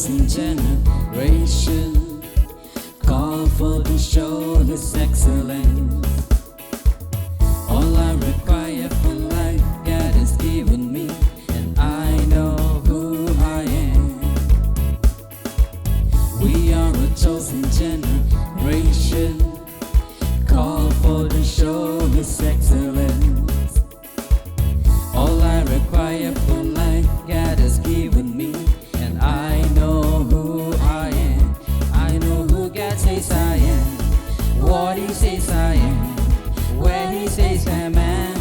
chosen generation, called for to show His excellence. All I require for life, God has given me, and I know who I am. We are a chosen generation, called for to show His excellence. All I require for life, God has given me, and I know who I am. I know who God says I am, what He says I am, where He says I'm at.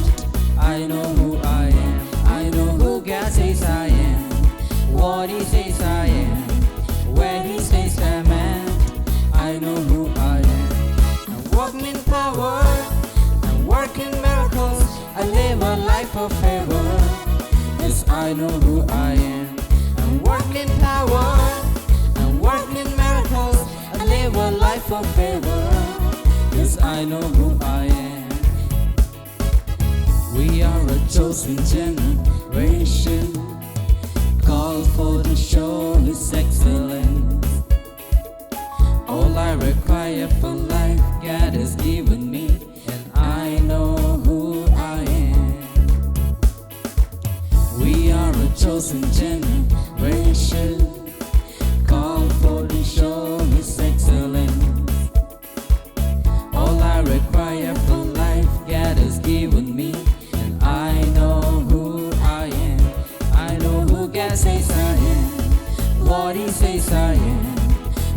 I know who I am. I know who God says I am, what He says I am, where He says I'm at. I know who I am. I'm walking in power, I'm working miracles, I live a life of favor. Yes, I know who I am. I'm working power, I'm working miracles, I live a life of favor. Yes, I know who I am. We are a chosen generation, called for to show His excellence. All I require for life, God has given me, and I know who I am. We are a chosen generation, called for to show His excellence. All I require for life, God has given me, and I know who I am. I know who God says I am, what He says I am,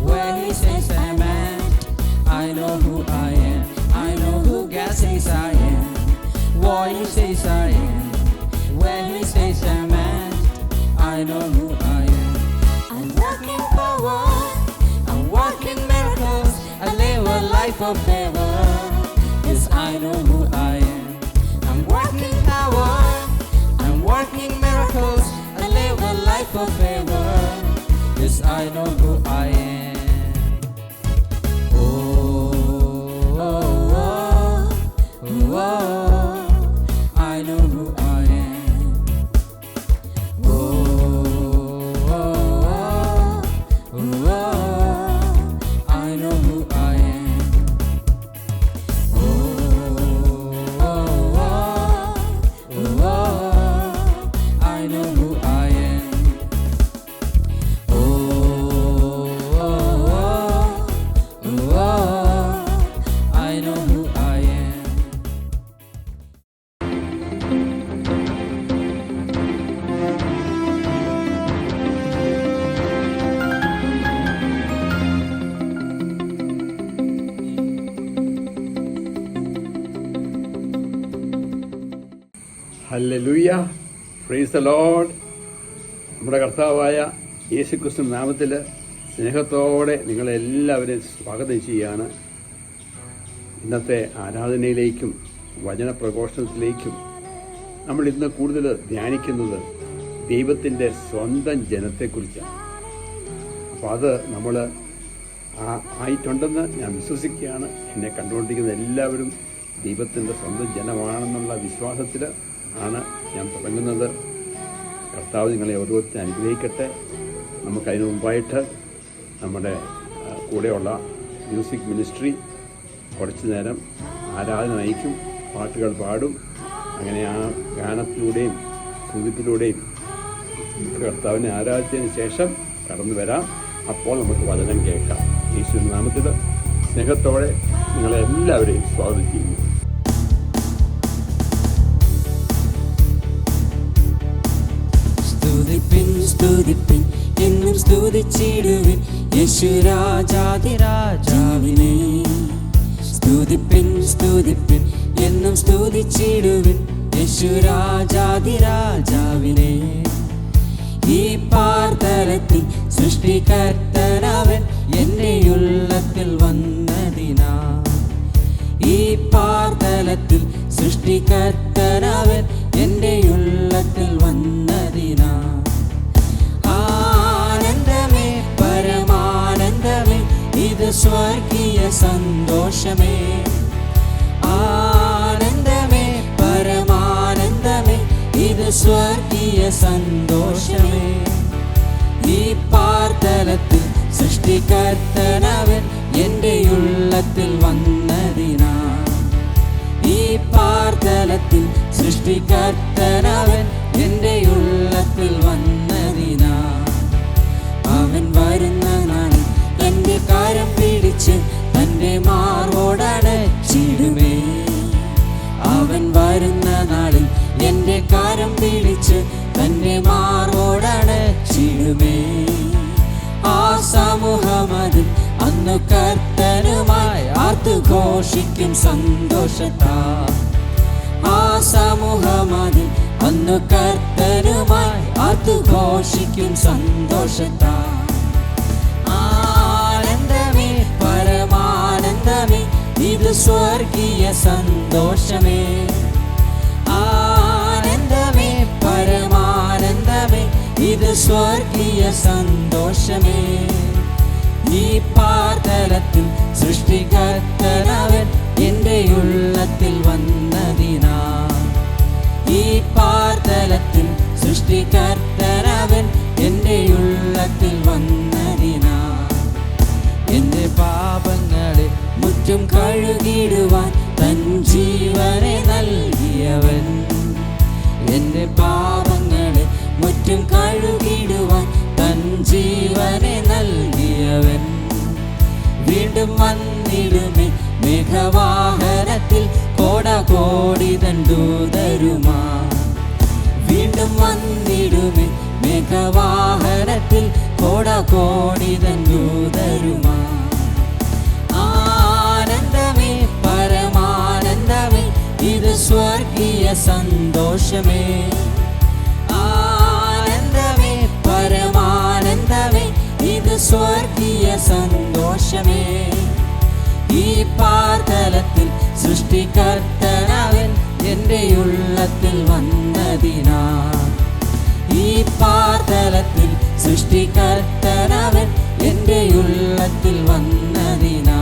where He says I'm at. I know who I am. I know who God says I am, what He says I am, where He says I'm at. I know who I am. I'm walking power, I'm walking miracles, I live a life of favor. Yes, I know who I am. I'm working power, I'm working miracles, I live a life of favor. Yes, I know who I am. I know who I am. I know who I am. I know who I am. I know who I am. Hallelujah, praise the Lord. നമ്മുടെ കർത്താവായ യേശുക്രിസ്തു നാമത്തിൽ സ്നേഹത്തോടെ നിങ്ങളെല്ലാവരെയും സ്വാഗതം ചെയ്യുകയാണ്. ഇന്നത്തെ ആരാധനയിലേക്കും വചനപ്രഘോഷണത്തിലേക്കും നമ്മൾ ഇന്ന് കൂടുതൽ ധ്യാനിക്കുന്നത് ദൈവത്തിൻ്റെ സ്വന്തം ജനത്തെക്കുറിച്ചാണ്. അപ്പോൾ അത് നമ്മൾ ആയിട്ടുണ്ടെന്ന് ഞാൻ വിശ്വസിക്കുകയാണ്. എന്നെ കണ്ടുകൊണ്ടിരിക്കുന്ന എല്ലാവരും ദൈവത്തിൻ്റെ സ്വന്തം ജനമാണെന്നുള്ള വിശ്വാസത്തിൽ ആണ് ഞാൻ തുടങ്ങുന്നത്. കർത്താവ് നിങ്ങളെ ഓരോരുത്തരും അനുഗ്രഹിക്കട്ടെ. നമുക്കതിനു മുമ്പായിട്ട് നമ്മുടെ കൂടെയുള്ള മ്യൂസിക് മിനിസ്ട്രി കുറച്ച് നേരം ആരാധന നയിക്കും, പാട്ടുകൾ പാടും. അങ്ങനെ ആ ഗാനത്തിലൂടെയും സ്തുതിപ്പിലൂടെയും കർത്താവിനെ ആരാധിച്ചതിന് ശേഷം കടന്നു വരാം. അപ്പോൾ നമുക്ക് വചനം കേൾക്കാം. യേശുവിന്റെ നാമത്തിൽ സ്നേഹത്തോടെ നിങ്ങളെല്ലാവരെയും സ്വാഗതം ചെയ്യുന്നു. സ്തുതിപ്പിൻ സ്തുതിപ്പിൻ എന്നും സ്തുതിച്ചിടുവിൻ യേശുരാജാധിരാജാവിനെ. സ്തുതിപ്പിൻ സ്തുതിപ്പിൻ എന്നും സ്തുതിച്ചിടുവിൻ യേശുരാജാധിരാജാവിനെ. ഈ പാർത്തലത്തിൽ സൃഷ്ടികർത്തനവൻ എൻ്റെ ഉള്ളത്തിൽ വന്നതിനാ. ഈ പാർത്തലത്തിൽ സൃഷ്ടികർത്തനവൻ എൻ്റെ ഉള്ളത്തിൽ വന്നതിനാ. ആനന്ദമേ പരമാനന്ദമേ ഇത് സ്വർഗീയ സന്തോഷമേ. ആനന്ദമേ പരമാനന്ദമേ ഇത് സ്വർഗീയ സന്തോഷമേ. ഈ പാർത്ത പാർത്തലത്തിൽ സൃഷ്ടികർത്തനവൻ എൻ്റെ ഉള്ളത്തിൽ വന്നതിനാ. ഈ പാർത്തലത്തിൽ സൃഷ്ടികർത്തനവൻ എൻ്റെ ഉള്ളത്തിൽ വന്നതിനാ. അവൻ വരുന്ന നാളിൽ എൻ്റെ കരം പിടിച്ച് തൻ്റെ മാർവോടടച്ചിടുമേ. അവൻ വരുന്ന നാളിൽ എൻ്റെ കരം പിടിച്ച് തൻ്റെ മാർവോടടച്ചിടുമേ. ആ സമൂഹമതിൽ അന്നു കർത്തനുമായി ആർത്തുഘോഷിക്കും സന്തോഷത്താൽ. ആ സമൂഹമതിൽ അന്നു കർത്തനുമായി ആർത്തുഘോഷിക്കും സന്തോഷത്താൽ. ആനന്ദമേ പരമാനന്ദമേ ഇത് സ്വർഗീയ സന്തോഷമേ. ആനന്ദമേ പരമാനന്ദമേ ഇത് സ്വർഗീയ സന്തോഷമേ. ഈ പാർത്തലത്തിൽ സൃഷ്ടികർത്തനവൻ എൻ്റെ ഉള്ളത്തിൽ വന്നതിനാ. ഈ പാർത്തലത്തിൽ സൃഷ്ടികർത്തനവൻ എൻ്റെ ഉള്ളത്തിൽ വന്നതിനാ. എൻ്റെ പാപങ്ങളെ മുറ്റും കഴുകിടുവാൻ തൻ ജീവനെ നൽകിയവൻ. എൻ്റെ പാപങ്ങളെ മുറ്റും കഴുകിടുവാൻ തൻ ജീവനെ നൽകിയവൻ. വീണ്ടും വന്നിടുമേ മേഘവാഹനത്തിൽ കോടാകോടി തൻ ദൂതരുമാ. വീണ്ടും വന്നിടുമേ മേഘവാഹനത്തിൽ കോടാകോടി തൻ ദൂതരുമാ. ആനന്ദമേ പരമാനന്ദമേ ഇത് സ്വർഗീയ സന്തോഷമേ. ആനന്ദമേ പരമാനന്ദമേ ഇത് സ്വർഗീയ സന്തോഷമേ. ഈ പാർത്തലത്തിൽ സൃഷ്ടികർത്തനവൻ എൻ്റെ ഉള്ളത്തിൽ വന്നതിനാ. ഈ പാർത്തലത്തിൽ സൃഷ്ടികർത്തനവൻ എൻ്റെ ഉള്ളത്തിൽ വന്നതിനാ.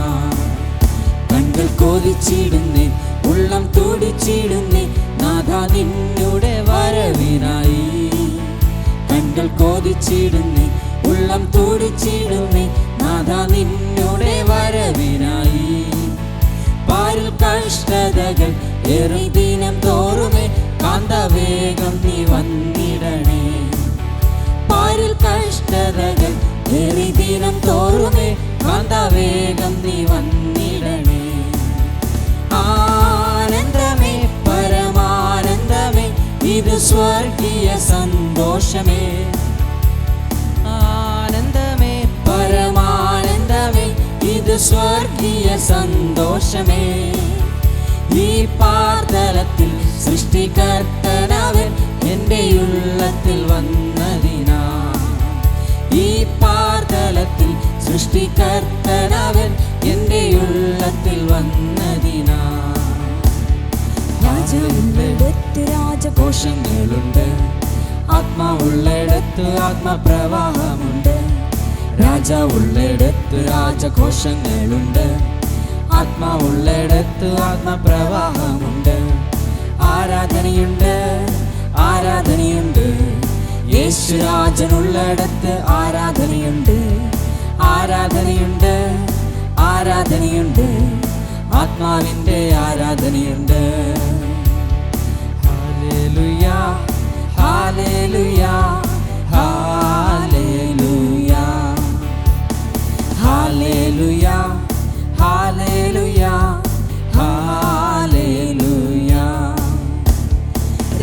കണ്കൾ കൊതിച്ചിടുന്നേ ഉള്ളം തുടിച്ചിടുന്നേ നാഥാ നിന്നുടെ വരവിനായി. കണ്കൾ കൊതിച്ചിടുന്നേ ഉള്ളം തുടിച്ചിടുന്നേ നാഥാ നിന്നുടെ വരവിനായി. പാരിൽ കഷ്ടതകൾ ഏറി ദിനം തോറുമേ കാന്തവേഗം നീ വന്നിടണേ. പാരിൽ കഷ്ടതകൾ ഏറി ദിനം തോറുമേ കാന്തവേഗം നീ വന്നിടണേ. ആനന്ദമേ പരമാനന്ദമേ ഇത് സ്വർഗീയ സന്തോഷമേ. ആനന്ദമേ പരമാനന്ദമേ ഇത് സ്വർഗീയ സന്തോഷമേ. ഈ പാർത്തലത്തിൽ സൃഷ്ടികർത്തനവൻ എൻ്റെ ഉള്ളത്തിൽ വന്നതിനാ. ഈ പാർത്തലത്തിൽ സൃഷ്ടികർത്തനവൻ എൻ്റെ ഉള്ളത്തിൽ വന്നതിനാ. രാജാവുള്ളിടത്ത് രാജഘോഷങ്ങളുണ്ട്, ആത്മാവുള്ളിടത്ത് ആത്മപ്രവാഹമുണ്ട്. രാജാവുള്ളിടത്ത് രാജഘോഷങ്ങളുണ്ട്, ആത്മാവുള്ളിടത്ത് ആത്മപ്രവാഹമുണ്ട്. ആരാധനയുണ്ട് ആരാധനയുണ്ട് യേശുരാജനുള്ളിടത്ത് ആരാധനയുണ്ട്. ആരാധനയുണ്ട് ആരാധനയുണ്ട് ആത്മാവിൻ്റെ ആരാധനയുണ്ട്. ഹല്ലേലൂയ ഹല്ലേലൂയ ഹല്ലേലൂയ ഹല്ലേലൂയ ഹല്ലേലൂയ ഹല്ലേലൂയ.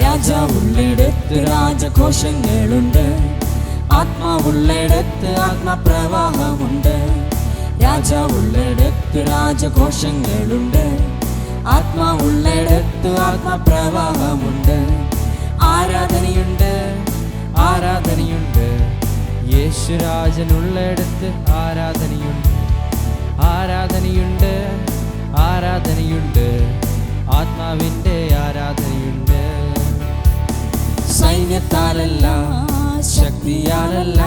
രാജാവുള്ളിടത്ത് രാജഘോഷങ്ങളുണ്ട്, ആത്മാവുള്ളിടത്ത് ആത്മപ്രവാഹമുണ്ട്. രാജാവുള്ളിടത്ത് രാജഘോഷങ്ങളുണ്ട്, ആത്മാവുള്ളിടത്ത് ആത്മപ്രവാഹമുണ്ട്. ആരാധനയുണ്ട് ആരാധനയുണ്ട് യേശുരാജനുള്ളിടത്ത് ആരാധനയുണ്ട്. ആരാധനയുണ്ട് ആരാധനയുണ്ട് ആത്മാവിൻ്റെ ആരാധനയുണ്ട്. സൈന്യത്താലല്ല ശക്തിയാലല്ല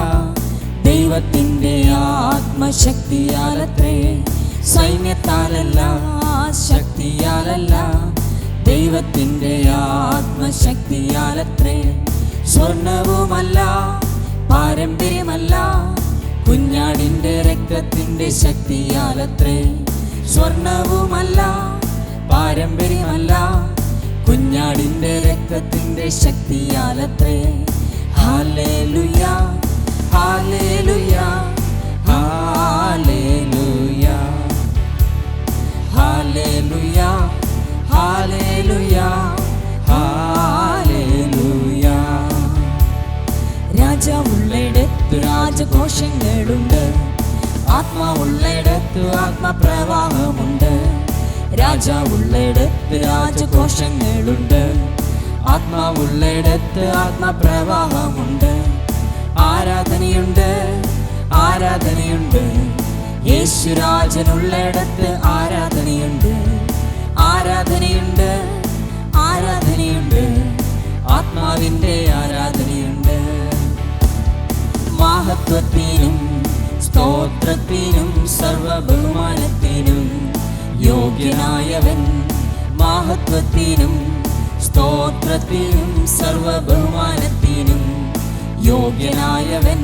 ദൈവത്തിൻ്റെ ആത്മശക്തിയാലത്രേ. സൈന്യത്താലല്ല ശക്തിയാലല്ല ദൈവത്തിൻ്റെ ആത്മശക്തിയാലത്രേ. സ്വർണവുമല്ല പാരമ്പര്യമല്ല കുഞ്ഞാടിന്റെ രക്തത്തിന്റെ ശക്തിയാലത്രേ. സ്വർണവുമല്ല പാരമ്പര്യമല്ല, കുഞ്ഞാടിന്റെ രക്തത്തിന്റെ ശക്തിയാലത്രേ. ഹല്ലേലൂയ ഹല്ലേലൂയ ഹല്ലേലൂയ ഹല്ലേലൂയ ഹല്ലേലൂയ ഹല്ലേലൂയ. രാജാവുള്ളിടത്ത് രാജഘോഷങ്ങളുണ്ട്, ആത്മാവുള്ളിടത്ത് ആത്മപ്രവാഹമുണ്ട്. രാജാവുള്ളിടത്ത് രാജഘോഷങ്ങളുണ്ട്, ആത്മാവുള്ളിടത്ത് ആത്മപ്രവാഹമുണ്ട്. ആരാധനയുണ്ട് ആരാധനയുണ്ട്, യേശുരാജനുള്ളിടത്ത് ആരാധനയുണ്ട്. ആരാധനയുണ്ട് ആരാധനയുണ്ട്, ആത്മാവിൻ്റെ ആരാധനയുണ്ട്. മഹത്വത്തിനും സ്തോത്രത്തിനും സർവബഹുമാനത്തിനും യോഗ്യനായവൻ. മഹത്വത്തിനും സ്തോത്രത്തിനും സർവബഹുമാനത്തിനും യോഗ്യനായവൻ.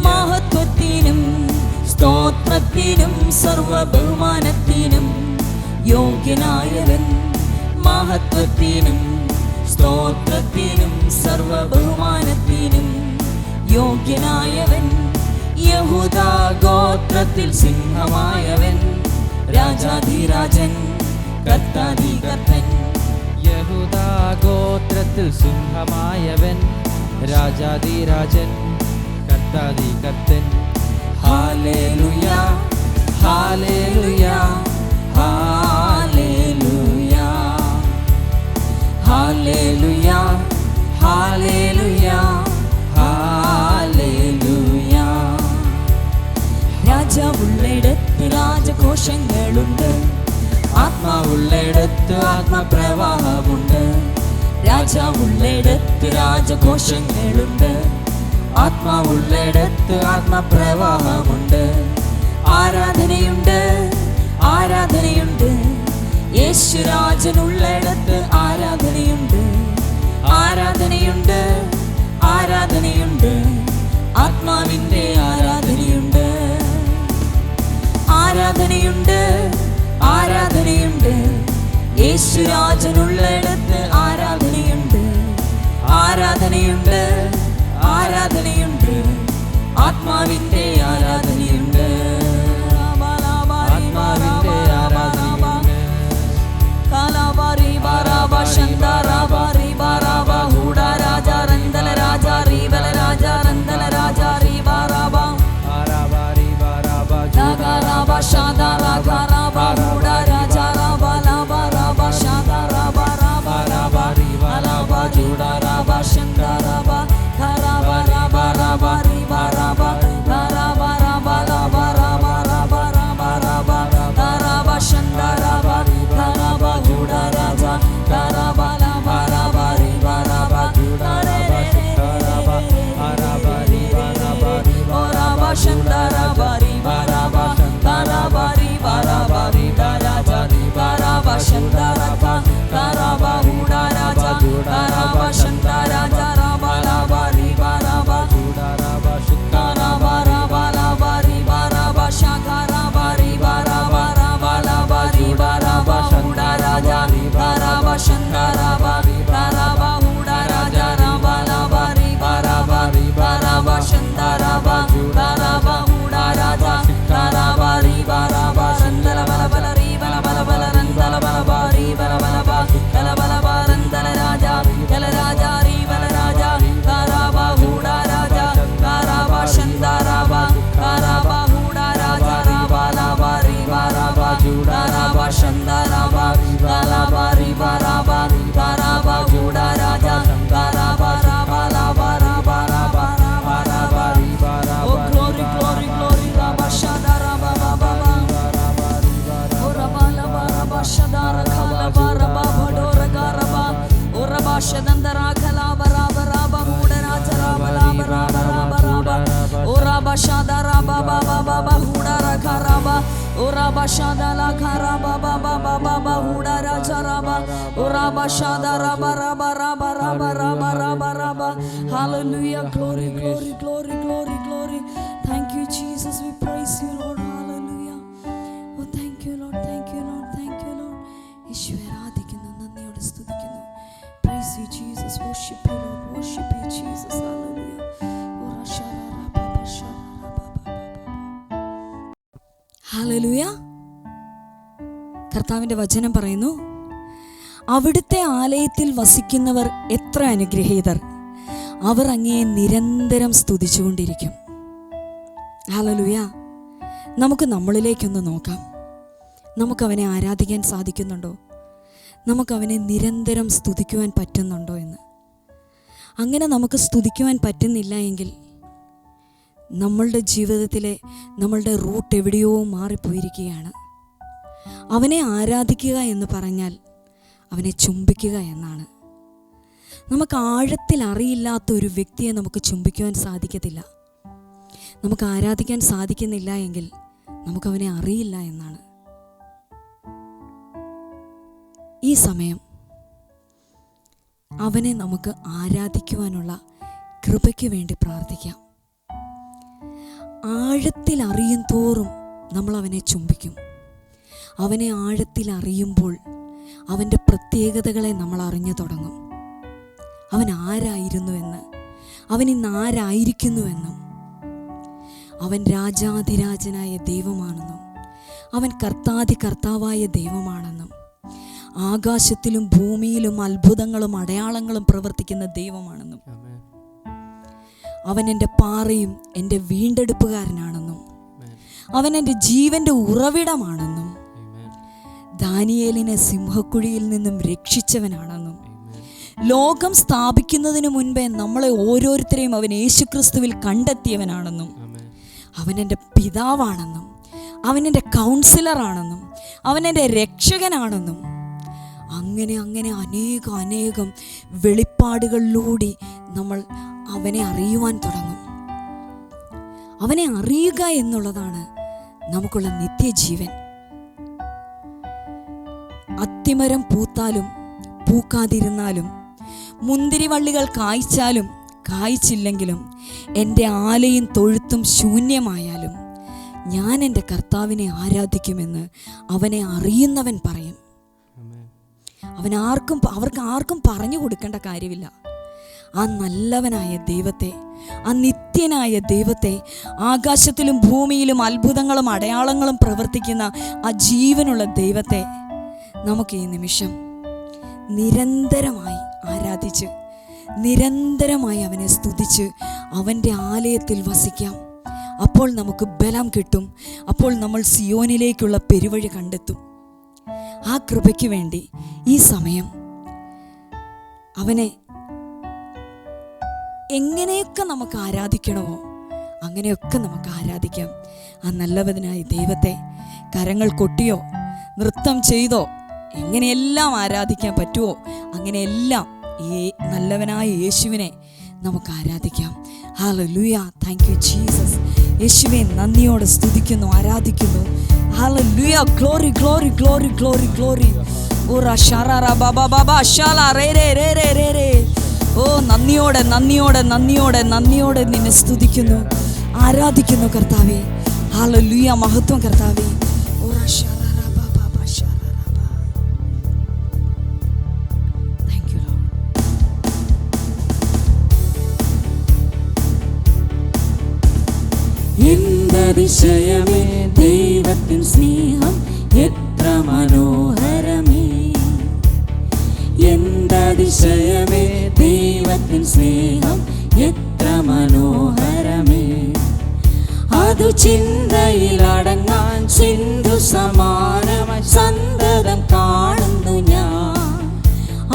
മഹത്വത്തിനും സ്തോത്രത്തിനും സർവബഹുമാനത്തിനും യോഗ്യനായവൻ. മഹത്വത്തിനും സ്തോത്രത്തിനും സർവബഹുമാനത്തിനും യോഗ്യനായവൻ. യഹൂദാ ഗോത്രത്തിൽ സിംഹമായവൻ, രാജാധിരാജൻ കർത്താധികർത്തൻ. യഹൂദാ ഗോത്രത്തിൽ സിംഹമായവൻ, രാജാധിരാജൻ കർത്താധികർത്തൻ. ഹല്ലേലൂയ ഹല്ലേലൂയ ഹല്ലേലൂയ ഹല്ലേലൂയ ഹല്ലേലൂയ ഹല്ലേലൂയ. രാജാവുള്ളിടത്ത് രാജഘോഷങ്ങളുണ്ട്, ആത്മാവുള്ളിടത്ത് ആത്മപ്രവാഹമുണ്ട്. രാജാവുള്ളിടത്ത് രാജഘോഷങ്ങളുണ്ട്, ആത്മാവുള്ളിടത്ത് ആത്മപ്രവാഹമുണ്ട്. ആരാധനയുണ്ട് ആരാധനയുണ്ട്, യേശുരാജനുള്ളിടത്ത് ആരാധനയുണ്ട്. ആരാധനയുണ്ട് ആരാധനയുണ്ട്, ആത്മാവിൻ്റെ ആരാധനയുണ്ട്. ആരാധനയുണ്ട് ആരാധനയുണ്ട്, യേശുരാജനുള്ളിടത്ത് ആരാധനയുണ്ട്. ആരാധനയുണ്ട് ആരാധനയുണ്ട്, ആത്മാവിൻ്റെ ആരാധനയുണ്ട്. ആത്മാവിന്റെ ആരാധനയുണ്ട്. കാലാവാരി ബാരാബ ശന്ദാരാവാരി ബാരാബ ഹൂഡ രാജ രന്തല രാജ റീബല രാജ രന്തല രാജ റീ ബാരാബ ആരാബാരി ബാരാബ ജാഗാരാബ ഷാദാരാബ രാബ ഹൂഡ രാജ രാബ ലാബ രാബ ഷാദാരാബ രാബ രാബ അലാബ ജൂഡ രാബ ശന്ദാരാബ ഖരാബ രാബ രാബ റീ ബാരാബ ഖരാബ രാബ ലാബ രാബ രാബ രാബ രാബ ഖരാബ ശന്ദാരാബ ഖരാബ ഹൂഡ രാജ ഖരാബ ലാബ രാബ റീ ബാരാബ ജൂഡ രാബ ശന്ദാരാബ ആരാബാരി ബാരാബ ഓരാബ ശന്ദാരാബ റീ ബാരാബ ഖരാബ റീ ബാരാബ റീ രാജ ഖരാബ ശന്ദാരാബ ഖരാബ ഹൂഡ രാജ ഖരാബ ശന്ദാരാജ രാബ ലാബ റീ ബാരാബ ചൂടാരാബ ഖരാബ രാബ ലാബ റീ ബാരാബ ശഖരാബ റീ ബാരാബ രാബ ലാബ റീ ബാരാബ ഹൂഡ രാജ ഖരാബ ശന്ദാരാബ ഖരാബ ഹൂഡ രാജ രാബ ലാബ റീ ബാരാബ ഖരാബ ശന്ദാരാബ ഖരാബ ഹൂഡ രാജ ഖരാബ റീ ബാരാബ രന്തല ബല ബല റീ ബല ബല ബല രന്തല ബല ബ റീ ബല ബല ബ കല ബല ബ രന്തല രാജ കല രാജ റീ ബല രാജ ഖരാബ ഹൂഡ രാജ ഖരാബ ശന്ദാരാബ ഖരാബ ഹൂഡ രാജ രാബ ലാബ റീ ബാരാബ ഖരാബ ശന്ദാരാബ ഖരാബ റീ ബാരാബ ഖരാബ ഹൂഡ രാജ ഖരാബ രാബ Lamba രാബ രാബ രാബ ആരാബാരി ബാരാബ Oh glory glory glory Rabba Shadara Baba Baba Oh Rabba Laba Rabba Shadara Khala Baraba Bhodora Garaba Oh Rabba Shadandara Khala Baraba Rabba Huda Raja Rabba Laba Rabba Rabba Rabba Oh Rabba Shadara Baba Baba Huda Rakha Rabba Oh Rabba Shadala Khara Baba Baba Baba Huda Raja Rabba Oh Rabba Shadara Rabba Rabba Rabba Rabba Rabba Rabba Hallelujah glory glory glory glory glory Thank you Jesus praise you, Lord. Hallelujah. Oh, thank you, Lord. Thank you, Lord. Thank you, Lord. യേശുവേ ആരാധിക്കുന്നു, നന്ദിയോടെ സ്തുതിക്കുന്നു. Praise you, Jesus. Worship you, Lord. Worship you, Jesus. Hallelujah. Oh, Hallelujah. കർത്താവിൻ്റെ വചനം പറയുന്നു, അവിടുത്തെ ആലയത്തിൽ വസിക്കുന്നവർ എത്ര അനുഗ്രഹീതർ, അവർ അങ്ങയെ നിരന്തരം സ്തുതിച്ചുകൊണ്ടിരിക്കും. ഹല്ലേലൂയ. നമുക്ക് നമ്മളിലേക്കൊന്ന് നോക്കാം. നമുക്കവനെ ആരാധിക്കാൻ സാധിക്കുന്നുണ്ടോ? നമുക്കവനെ നിരന്തരം സ്തുതിക്കുവാൻ പറ്റുന്നുണ്ടോ എന്ന്. അങ്ങനെ നമുക്ക് സ്തുതിക്കുവാൻ പറ്റുന്നില്ല എങ്കിൽ നമ്മളുടെ ജീവിതത്തിലെ നമ്മളുടെ റൂട്ട് എവിടെയോ മാറിപ്പോയിരിക്കുകയാണ്. അവനെ ആരാധിക്കുക എന്ന് പറഞ്ഞാൽ അവനെ ചുംബിക്കുക എന്നാണ്. നമുക്ക് ആഴത്തിൽ അറിയില്ലാത്ത ഒരു വ്യക്തിയെ നമുക്ക് ചുംബിക്കുവാൻ സാധിക്കത്തില്ല. നമുക്ക് ആരാധിക്കാൻ സാധിക്കുന്നില്ല എങ്കിൽ നമുക്കവനെ അറിയില്ല എന്നാണ്. ഈ സമയം അവനെ നമുക്ക് ആരാധിക്കുവാനുള്ള കൃപയ്ക്ക് വേണ്ടി പ്രാർത്ഥിക്കാം. ആഴത്തിൽ അറിയും തോറും നമ്മൾ അവനെ ചുംബിക്കും. അവനെ ആഴത്തിൽ അറിയുമ്പോൾ അവൻ്റെ പ്രത്യേകതകളെ നമ്മൾ അറിഞ്ഞു തുടങ്ങും. അവൻ ആരായിരുന്നുവെന്ന്, അവൻ ഇന്ന് ആരായിരിക്കുന്നുവെന്നും, അവൻ രാജാധിരാജനായ ദൈവമാണെന്നും, അവൻ കർത്താവായ ദൈവമാണെന്നും, ആകാശത്തിലും ഭൂമിയിലും അത്ഭുതങ്ങളും അടയാളങ്ങളും പ്രവർത്തിക്കുന്ന ദൈവമാണെന്നും, അവൻ എൻ്റെ പാറയും എൻ്റെ വീണ്ടെടുപ്പുകാരനാണെന്നും, അവൻ എൻ്റെ ജീവൻ്റെ ഉറവിടമാണെന്നും, ദാനിയേലിനെ സിംഹക്കുഴിയിൽ നിന്നും രക്ഷിച്ചവനാണെന്നും, ലോകം സ്ഥാപിക്കുന്നതിന് മുൻപേ നമ്മളെ ഓരോരുത്തരെയും അവൻ യേശുക്രിസ്തുവിൽ കണ്ടെത്തിയവനാണെന്നും, അവൻ എൻ്റെ പിതാവാണെന്നും, അവൻ എൻ്റെ കൗൺസിലറാണെന്നും, അവൻ എൻ്റെ രക്ഷകനാണെന്നും, അങ്ങനെ അങ്ങനെ അനേകം വെളിപ്പാടുകളിലൂടെ നമ്മൾ അവനെ അറിയുവാൻ തുടങ്ങും. അവനെ അറിയുക എന്നുള്ളതാണ് നമുക്കുള്ള നിത്യജീവൻ. അത്തിമരം പൂത്താലും പൂക്കാതിരുന്നാലും, മുന്തിരിവള്ളികൾ കായ്ച്ചാലും കായ്ച്ചില്ലെങ്കിലും, എൻ്റെ ആലയും തൊഴുത്തും ശൂന്യമായാലും ഞാൻ എൻ്റെ കർത്താവിനെ ആരാധിക്കുമെന്ന് അവനെ അറിയുന്നവൻ പറയും. അവർക്ക് ആർക്കും പറഞ്ഞു കൊടുക്കേണ്ട കാര്യമില്ല. ആ നല്ലവനായ ദൈവത്തെ, ആ നിത്യനായ ദൈവത്തെ, ആകാശത്തിലും ഭൂമിയിലും അത്ഭുതങ്ങളും അടയാളങ്ങളും പ്രവർത്തിക്കുന്ന ആ ജീവനുള്ള ദൈവത്തെ നമുക്ക് ഈ നിമിഷം നിരന്തരമായി ആരാധിച്ച്, നിരന്തരമായി അവനെ സ്തുതിച്ച് അവൻ്റെ ആലയത്തിൽ വസിക്കാം. അപ്പോൾ നമുക്ക് ബലം കിട്ടും. അപ്പോൾ നമ്മൾ സിയോനിലേക്കുള്ള പെരുവഴി കണ്ടെത്തും. ആ കൃപയ്ക്ക് വേണ്ടി ഈ സമയം അവനെ എങ്ങനെയൊക്കെ നമുക്ക് ആരാധിക്കണമോ അങ്ങനെയൊക്കെ നമുക്ക് ആരാധിക്കാം. ആ നല്ലവനായ ദൈവത്തെ കരങ്ങൾ കൊട്ടിയോ നൃത്തം ചെയ്തോ എങ്ങനെയെല്ലാം ആരാധിക്കാൻ പറ്റുമോ അങ്ങനെയെല്ലാം ഈ നല്ലവനായ യേശുവിനെ നമുക്ക് ആരാധിക്കാം. ഹല്ലേലൂയ. Thank you Jesus. യേശുവെ നന്ദിയോടെ സ്തുതിക്കുന്നു, ആരാധിക്കുന്നു. ഹല്ലേലൂയ. Glory glory glory glory glory. ഓ ഷാറാ ബാബാ ബാബാ ഷാലാ റേ റേ റേ റേ റേ റേ. ഓ നന്ദിയോടെ നന്ദിയോടെ നന്ദിയോടെ നന്ദിയോടെ നിന്നെ സ്തുതിക്കുന്നു, ആരാധിക്കുന്നു കർത്താവേ. ഹല്ലേലൂയ. മഹത്വം കർത്താവേ. ഓ ഷാറാ ബാബാ ഷാറാ. Thank you lord. എന്തതിശയമേ ദൈവത്തിൻ സ്നേഹം എത്ര മനോഹരമേ. എന്തതിശയമേ ദൈവത്തിൻ സ്നേഹം എത്ര മനോഹരമേ. അതു ചിന്തയിലടങ്ങാൻ സിന്ധു സമാനമായി സന്തതം കാണുന്നു ഞാൻ.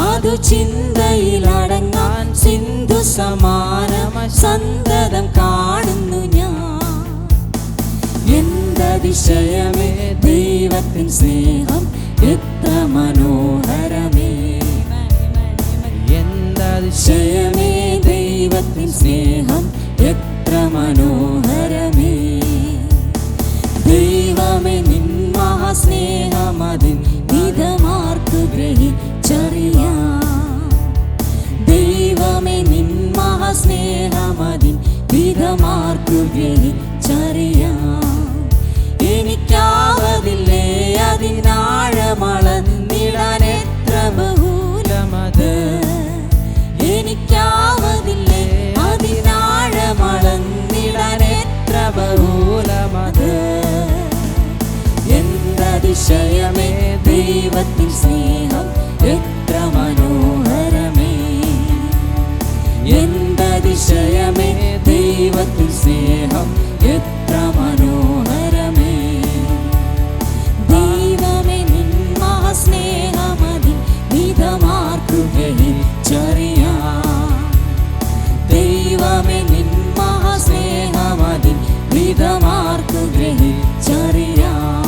അതു ചിന്തയിലടങ്ങാൻ സിന്ധു സമാനമായി സന്തതം കാണുന്നു ഞാൻ. എന്തതിശയമേ ദൈവത്തിൻ സ്നേഹം എത്ര മനോഹരമേ. എന്തതിശയമേ ദൈവത്തിൻ സ്നേഹം എത്ര മനോഹരമേ. ദൈവമേ നിൻ മഹാസ്നേഹമതിൻ വിധമാർക്കു ഗ്രഹിച്ചറിയാം. ദൈവമേ നിൻ മഹാസ്നേഹമതിൻ വിധമാർക്കു ഗ്രഹിച്ചറിയാം. എനിക്കാവതില്ലേ അതിനാഴമളന്നിടാൻ എത്ര ബഹുലമത്. എനിക്കാവതില്ലേ അതിനാഴമളന്നിടാൻ എത്ര ബഹുലമത്. എന്തതിശയമേ ദൈവത്തിൻ സ്നേഹം എത്ര മനോഹരമേ. എന്തതിശയമേ ദൈവത്തിൻ സ്നേഹം എത്ര മനോഹരമേ. ദൈവമേ നിൻ മഹാസ്നേഹമതിൻ വിധമാർക്കു ഗ്രഹിച്ചറിയാം. ദൈവമേ നിൻ മഹാസ്നേഹമതിൻ വിധമാർക്കു ഗ്രഹിച്ചറിയാം.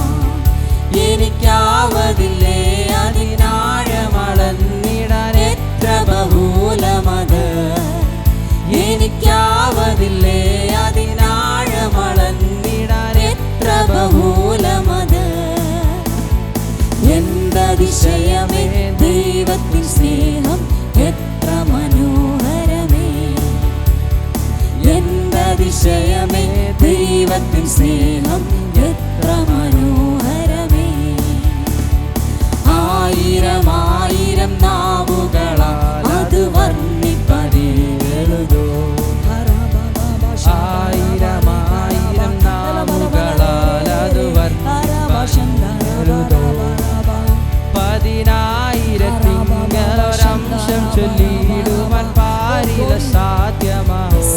എനിക്കാവതില്ലേ അതിനാഴമളന്നിടാൻ എത്ര ബഹുലമത്. എനിക്കാവതില്ലേ അതിനാഴമളന്നിടാൻ എത്ര ബഹുലമത്. എന്തതിശയമേ ദൈവത്തിൻ സ്നേഹം എത്ര മനോഹരമേ. എന്തതിശയമേ ദൈവത്തിൻ സ്നേഹം എത്ര മനോഹരമേ. ആയിരം ആയിരം നാവുകളാൽ അത് വർണ്ണിപ്പതിനെഴുതോ. ആയിരം ആയിരം നാവുകളാൽ അത് വർണ്ണിപ്പതിനെഴുതോ. 10,000-ത്തിങ്കലൊരംശം ചൊല്ലിടുവാൻ പാരില സാധ്യമാവോ.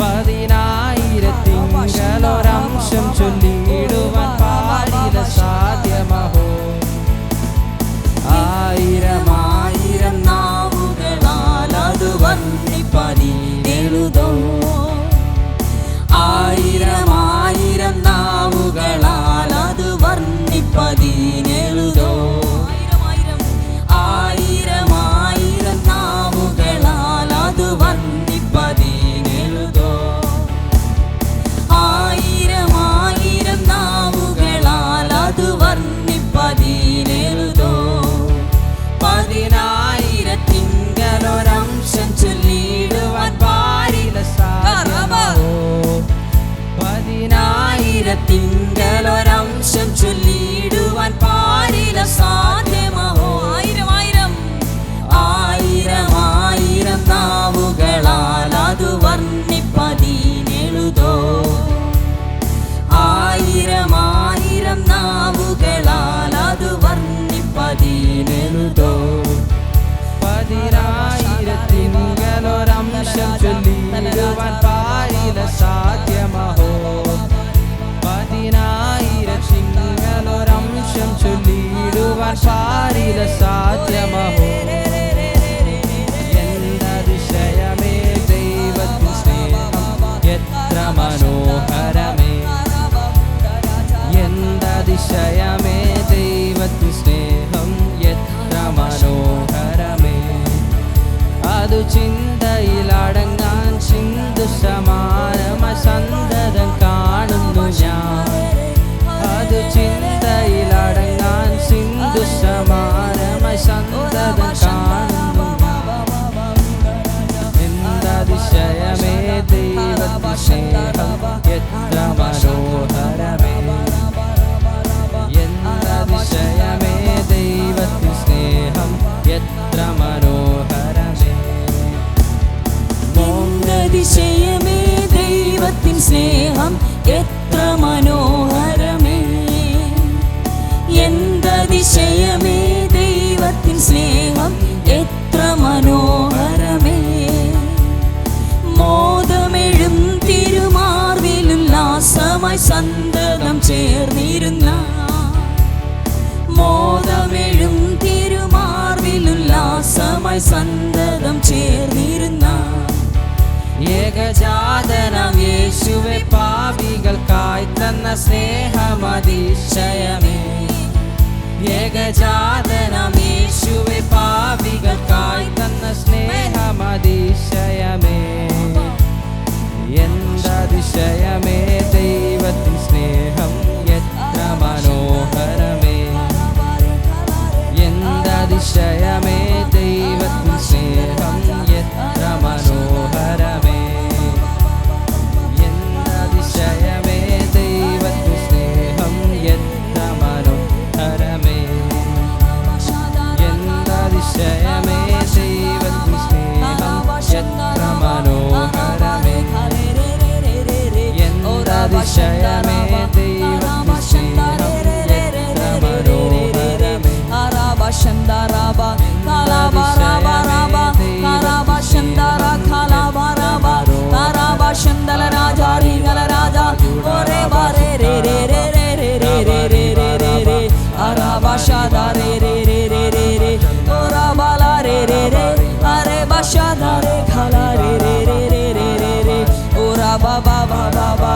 10,000-ത്തിങ്കലൊരംശം ചൊല്ലിടുവാൻ പാരില സാധ്യമാവോ. ആയിരം ആയിരം നാവുകളാൽ അത് വർണ്ണിപ്പതിനെഴുതോ. ആയിരം ആയിരം നാവുകളാൽ അത് വർണ്ണിപ്പതിനെഴുതോ. ആയിരം ആയിരം നാവുകളാൽ അത് വർണ്ണിപ്പതിനെഴുതോ. ആയിരം ആയിരം നാവുകളാൽ അത് വർണ്ണിപ്പതിനെഴുതോ. 10,000-ത്തിങ്കലൊരംശം ചൊല്ലിടുവാൻ പാരില സാധ്യമാവോ. 10,000-ത്തിങ്കലൊരംശം ചൊല്ലിടുവാൻ പാരില സാധ്യമാവോ. ആയിരം ആയിരം ആയിരം ആയിരം നാവുകളാൽ അത് വർണ്ണിപ്പതിനെഴുതോ. ആയിരം ആയിരം നാവുകളാൽ അത് വർണ്ണിപ്പതിനെഴുതോ. 10,000-ത്തിങ്കലൊരംശം ചൊല്ലിടുവാൻ പാരില സാധ്യമാവോ. 10,000-ത്തിങ്കലൊരംശം ചൊല്ലിടുവാൻ പാരില സാധ്യമാവോ. എന്തതിശയമേ ദൈവത്തിൻ സ്നേഹം എത്ര മനോഹരമേ. എന്തതിശയമേ ദൈവത്തിൻ സ്നേഹം എത്ര മനോഹരമേ. അതു ചിന്തയിലടങ്ങാൻ സിന്ധു സമാനമായി സന്തതം കാണുന്നു ഞാൻ. അതു ചിന്തയിലടങ്ങാൻ സിന്ധു സമാനമായി സന്തതം കാണുന്നു. എന്തതിശയമേ ദൈവത്തിൻ സ്നേഹം എത്ര മനോഹരമേ. എന്തതിശയമേ ദൈവത്തിൻ സ്നേഹം എത്ര മനോഹരമേ. എന്തതിശയമേ ദൈവത്തിൻ സ്നേഹം എത്ര മനോഹരമേ. എന്തതിശയമേ ദൈവത്തിൻ സ്നേഹം എത്ര മനോഹരമേ. മോദമെഴും തിരുമാർവിലുല്ലാസമായി സന്തതം ചേർന്നിരുന്ന. മോദമെഴും തിരുമാർവിലുല്ലാസമായി സന്തതം ചേർന്നിരുന്ന. ഏകജാതനാം യേശുവേ പാപികൾക്കായി തന്ന സ്നേഹമതിശയമേ. ഏകജാതനാം യേശുവേ പാപികൾക്കായി തന്ന സ്നേഹമതിശയമേ. എന്തതിശയമേ ദൈവത്തിൻ സ്നേഹം എത്ര മനോഹരമേ. എന്തതിശയമേ ദൈവത്തിൻ സ്നേഹം എത്ര മനോഹരമേ. എന്തതിശയമേ ദൈവത്തിൻ സ്നേഹം Shandala Raja Ringala Raja Ore Bare Re Re Re Re Re Re Re Re Re Re Re Araba Shada Re Re Re Re Re Re Ora Bala Re Re Re Are Bashada Re Khala Re Re Re Re Re Re Re Ora Ba Ba Ba Ba Ba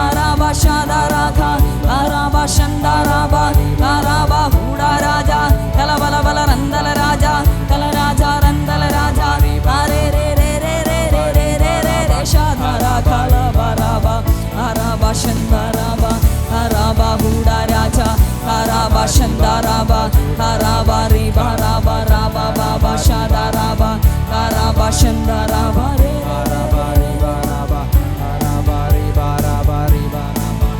Araba Shada Rakha Araba Shandara Ba Araba Huda Raja Kala Bala Bala Randala Raja Kala Raja Randala Raja Are Re Re Re Re Re Re Re Re Re Shadara Kala Baraba Araba Shandaraba Araba Huda Raja Araba Shandaraba Araba Riba Raba Raba Baba Shadaraba Araba Shandaraba Re Araba Riba Raba Araba Riba Raba Riba Raba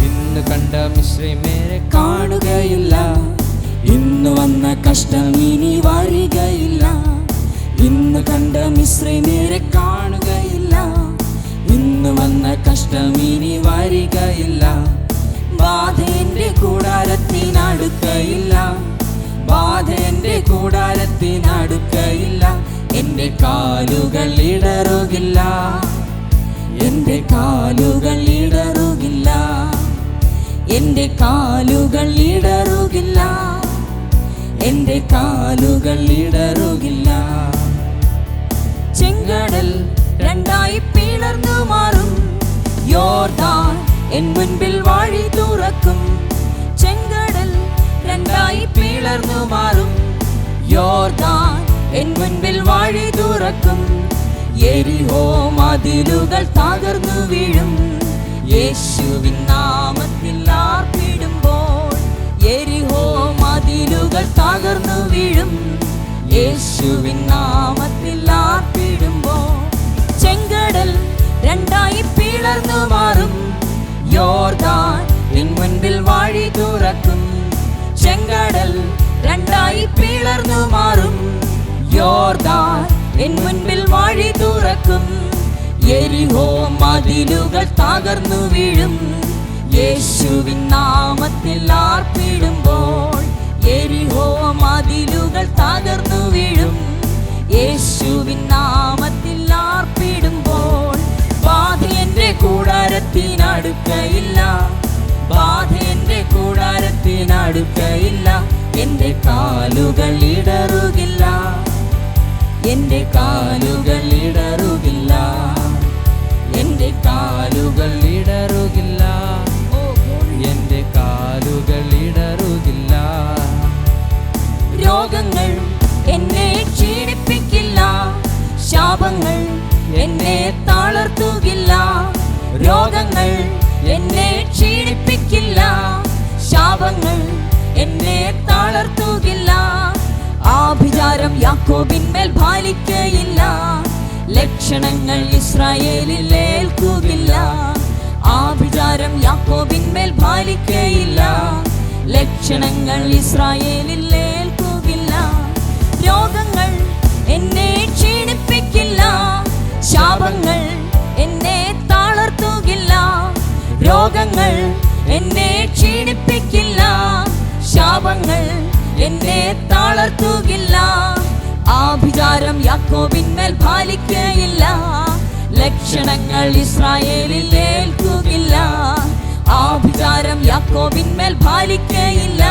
ഇന്ന് കണ്ട മിശ്രമേരെ കാണുകയില്ല ഇന്ന് വന്ന കഷ്ടം ഇനി വരികയില്ല ഇന്ന് കണ്ട മിശ്രമേരെ കാണുകയില്ല ഇന്ന് വന്ന കഷ്ടം ഇനി വരികയില്ല ബാധേന്റെ കൂടാരത്തിനടുക്കയില്ല ബാധേന്റെ കൂടാരത്തിനടുക്കയില്ല എന്റെ കാലുകൾ ഇടറുകില്ല എന്റെ കാലുകൾ ഇടറുകില്ല എന്റെ കാലുകൾ ഇടറുകില്ല എന്റെ കാലുകൾ ഇടറുകില്ല ചെങ്കടൽ രണ്ടായി പിളർന്നു മാറും യോർദാൻ എൻ മുൻപിൽ വഴി തുറക്കും ചെങ്കടൽ രണ്ടായി പിളർന്നു മാറും യോർദാൻ എൻ മുൻപിൽ വഴി തുറക്കും യെരിഹോ മതിലുകൾ തകർന്നു വീഴും യേശുവിൻ നാമത്തിൽ ആർപ്പിടുമ്പോൾ യെരിഹോ മതിലുകൾ തകർന്നു വീഴും യേശുവിൻ നാമത്തിൽ ആർപ്പിടുമ്പോൾ ചെങ്കടൽ രണ്ടായി പിളർന്നു മാറും യോർദാൻ എൻ മുൻപിൽ വഴി തുറക്കും ചെങ്കടൽ രണ്ടായി പിളർന്നു മാറും യോർദാൻ എൻ മുൻപിൽ വഴി തുറക്കും യെരിഹോ മതിലുകൾ തകർന്നു വീഴും യേശുവിൻ നാമത്തിൽ ആർപ്പിടുമ്പോൾ യെരിഹോ മതിലുകൾ തകർന്നു വീഴും യേശുവിൻ നാമത്തിൽ ആർപ്പിടുമ്പോൾ ബാധ എന്റെ കൂടാരത്തിനടുക്കയില്ല ബാധ എന്റെ കൂടാരത്തിനടുക്കയില്ല എന്റെ കാലുകൾ ഇടറുകില്ല എന്റെ കാലുകൾ ഇടറുകില്ല എന്റെ കാലുകൾ ഇടറുകില്ല എന്റെ കാലുകൾ ഇടറുകില്ല രോഗങ്ങൾ എന്നെ ക്ഷീണിപ്പിക്കില്ല ശാപങ്ങൾ എന്നെ തളർത്തുകില്ല രോഗങ്ങൾ എന്നെ ക്ഷീണിപ്പിക്കില്ല ശാപങ്ങൾ എന്നെ തളർത്തുകില്ല ആഭിചാരം യാക്കോബിന്മേൽ ഫലിക്കയില്ല ലക്ഷണങ്ങൾ ഇസ്രായേലിൽ ഏൽക്കുകില്ല ആഭിചാരം യാക്കോബിന്മേൽ ഫലിക്കയില്ല ലക്ഷണങ്ങൾ ഇസ്രായേലിൽ ഏൽക്കുകില്ല രോഗങ്ങൾ എന്നെ ക്ഷീണിപ്പിക്കില്ല ശാപങ്ങൾ എന്നെ തളർത്തുകില്ല രോഗങ്ങൾ എന്നെ ക്ഷീണിപ്പിക്കില്ല ശാപങ്ങൾ എന്നെ തളർത്തുകില്ല ആഭിചാരം യാക്കോബിന്മേൽ ഫലിക്കയില്ല ലക്ഷണങ്ങൾ ഇസ്രായേലിൽ ഏൽക്കുകില്ല ആഭിചാരം യാക്കോബിന്മേൽ ഫലിക്കയില്ല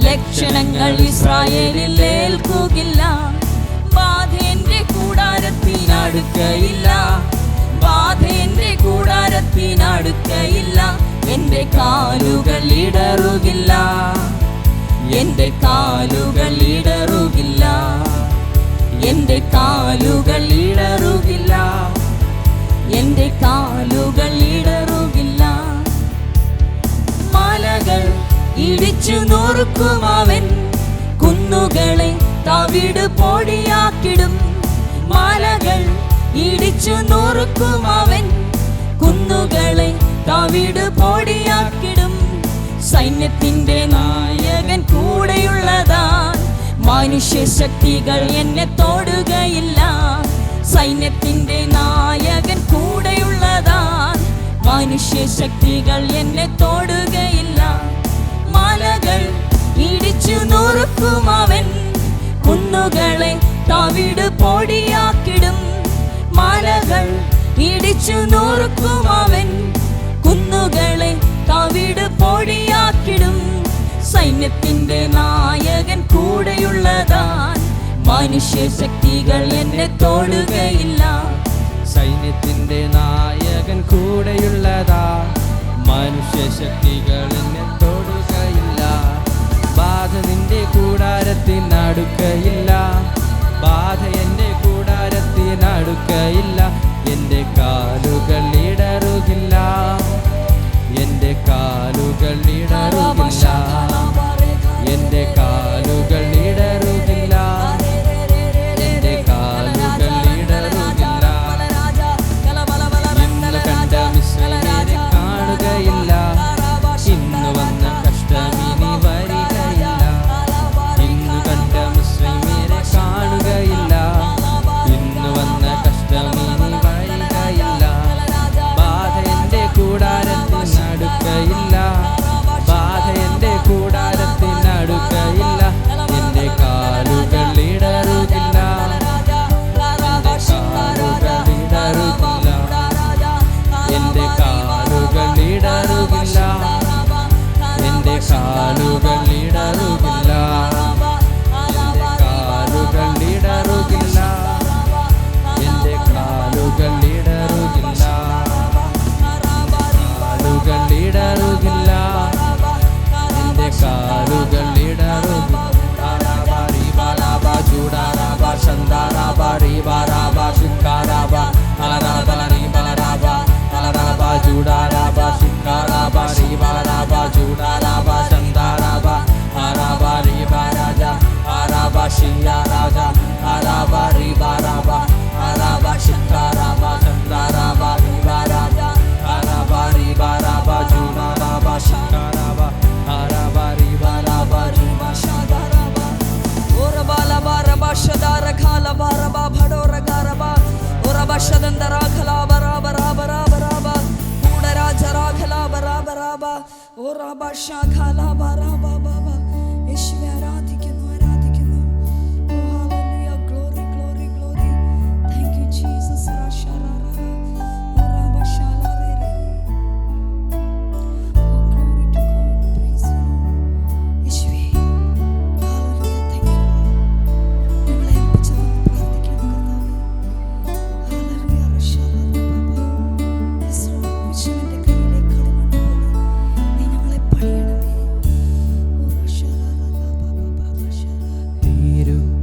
ലക്ഷണങ്ങൾ ഇസ്രായേലിൽ ഏൽക്കുകില്ല ബാധ എന്റെ കൂടാരത്തിനടുക്കയില്ല ബാധ എന്റെ കൂടാരത്തിനടുക്കയില്ല എന്റെ കാലുകൾ ഇടറുകില്ല എന്റെ കാലുകൾ ഇടറുകില്ല എന്റെ കാലുകൾ ഇടറുകില്ല എന്റെ കാലുകൾ ഇടറുകില്ല മലകൾ ഇടിച്ചു നോറുക്കും അവൻ കുന്നുകളെ തവിട് പൊടിയാക്കിടും മലകൾ ഇടിച്ചു നോറുക്കും അവൻ കുന്നുകളെ തവിട് പൊടിയാക്കിടും സൈന്യത്തിന്റെ നായകൻ കൂടെയുള്ളതാൻ മനുഷ്യശക്തികൾ എന്നെ തൊടുകയില്ല സൈന്യത്തിന്റെ നായകൻ കൂടെയുള്ളതാൻ മനുഷ്യശക്തികൾ എന്നെ തൊടുകയില്ല മലകൾ ഇടിച്ചു നോറുക്കും അവൻ കുന്നുകളെ തവിട് പൊടിയാക്കിടും മലകൾ ഇടിച്ചു നോർക്കും അവൻ, കുന്നുകളെ തവിട് പൊടിയാക്കിടും. സൈന്യത്തിന്റെ നായകൻ കൂടെയുള്ളതാൻ മനുഷ്യശക്തികൾ എന്നെ തൊടുകയില്ല. സൈന്യത്തിന്റെ നായകൻ കൂടെയുള്ളതാ, മനുഷ്യശക്തികൾ എന്നെ തൊടുകയില്ല. ബാധ നിന്റെ കൂടാരത്തിനടുക്കയില്ല, ബാധ എന്റെ കൂടാരത്തിനടുക്കയില്ല. എന്റെ കാലുകൾ ഇടറുകില്ല, എന്റെ കാലുകൾ ഇടറുകില്ല, എന്റെ കാലുകൾ ഇടറുകില്ല, എന്റെ കാലുകൾ ഇടറുകില്ല. ഇന്ന് കണ്ട മിസ്രയീമ്യരെ കാണുകയില്ല, ഇന്ന് വന്ന കഷ്ടമിനി വരികയില്ല. ഇന്ന് കണ്ട മിസ്രയീമ്യരെ കാണുകയില്ല, ഇന്ന് വന്ന കഷ്ടമിനി വരികയില്ല. ബാധ എന്റെ കൂടാരത്തിനടുക്കയില്ല, ബാധ എന്റെ കൂടാരത്തിനടുക്കയില്ല. എന്റെ കാലുകൾ ഇടറുകില്ല, എന്റെ കാലുകൾ ഇടറുകില്ല, എന്റെ കാലുകൾ ഇടറുകില്ല, എന്റെ കാലുകൾ ഇടറുകില്ല, എന്റെ കാലുകൾ ഇടറുകില്ല, കാലുകൾ ഇടറുകില്ല, എന്റെ കാലുകൾ ഇടറുകില്ല. ചൂടാറാബ ശന്താറാബ റീബാറാബ ശിക്കാറാബ അലറാബ റീബാറാബ അലറാബ ചൂടാറാബ ശിക്കാറാബ റീബാറാബ ചൂടാറാബ ശന്താറാബ ആറാബ റീബാരാജ ആറാബ ശിയാരാജ ആറാബ റീബാറാബ ആറാബ ശിക്കാറാബ ശന്താറാബ റീബാരാജ ആറാബ റീബാറാബ ചൂടാറാബ ശിക്കാറാബ ആറാബ റീബാറാബ റീബാശാദാറാബ ഓറബാല ബാറബ ശദാര ഖാല ബാറബ ഭഡോര ഗാറബ ഓറബ ശദന്തര ഖലാ ബറാബ റാബ റാബ റാബ കൂടരാജ റാഖല ബറാബ റാബ ഓറബ ശഖല ബറാബ ബാബ. യേശുവേ ആരാധിക്കുന്നു, ആരാധിക്കുന്നു. ഓ ഹല്ലേലൂയ, glory glory glory. Thank you Jesus. റശററ ഓറബ ശാലറേ. ഓ glory to God, praise you യേശുവേ. ഹല്ലേലൂയ, താങ്ക് യു. ഞങ്ങളെ ഏൽപ്പിച്ചത് പ്രാർത്ഥിക്കണം കർത്താവേ. ഹല്ലേലൂയ, റശററ ബാബ. യെസ് ലോർഡ്, യേശുവിന്റെ കയ്യിലേക്ക് കടന്നുകൊണ്ട് നീ ഞങ്ങളെ പണിയണമേ. ഓ റശററ ബാബ ബാബ ശറ.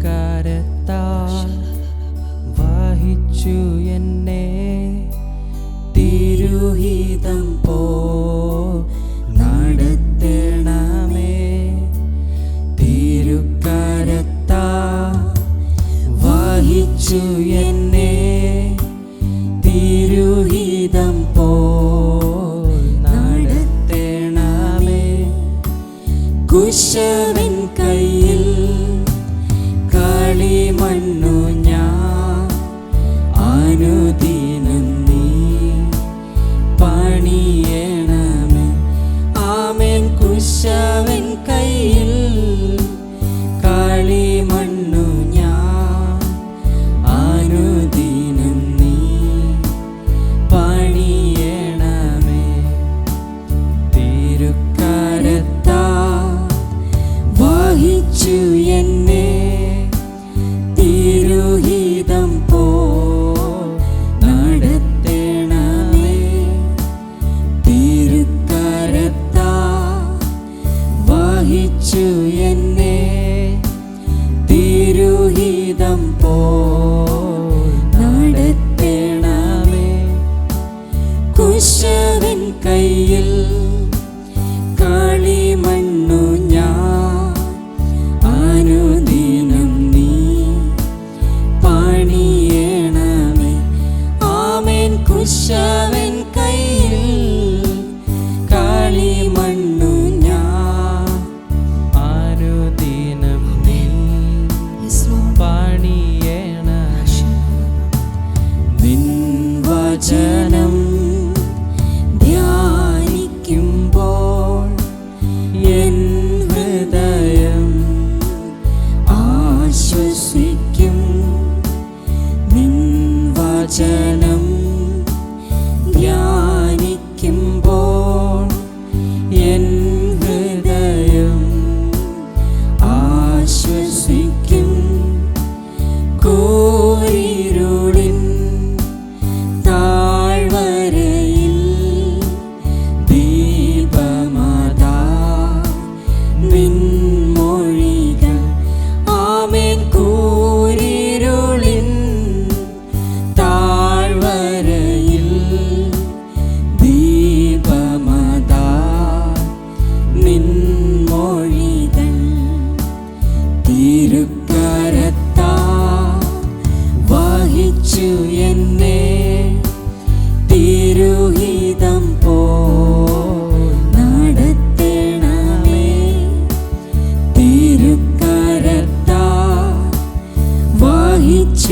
തിരുക്കരത്താൽ വഹിച്ചു എന്നെ, തിരുഹിതം പോ നടത്തണമേ. തിരുക്കരത്താൽ വഹിച്ചു എന്നെ, തിരുഹിതം പോ നടത്തണമേ. കുശവൻ കയ്യിൽ കളിമണ്ണു ഞാൻ, അനുദിനം നീ പണിയണമേ. ആമേൻ. കുശവൻ കയ്യിൽ കളിമണ്ണു ഞാൻ, അനുദിനം നീ പണിയണമേ. തിരുക്കരത്താൽ വഹിച്ചു എന്നെ, തിരുഹിതം പോ നടത്തണമേ. തിരുക്കരത്താൽ വഹിച്ചു എന്നെ, തിരുഹിതം പോ നടത്തണമേ. കുശവൻ കയ്യിൽ കളിമണ്ണു ഞാൻ, അനുദിനം നീ പണിയണമേ. ആമേൻ. കുശവൻ കയ്യിൽ കളിമണ്ണു ഞാൻ, അനുദിനം നീ പണിയണമേ.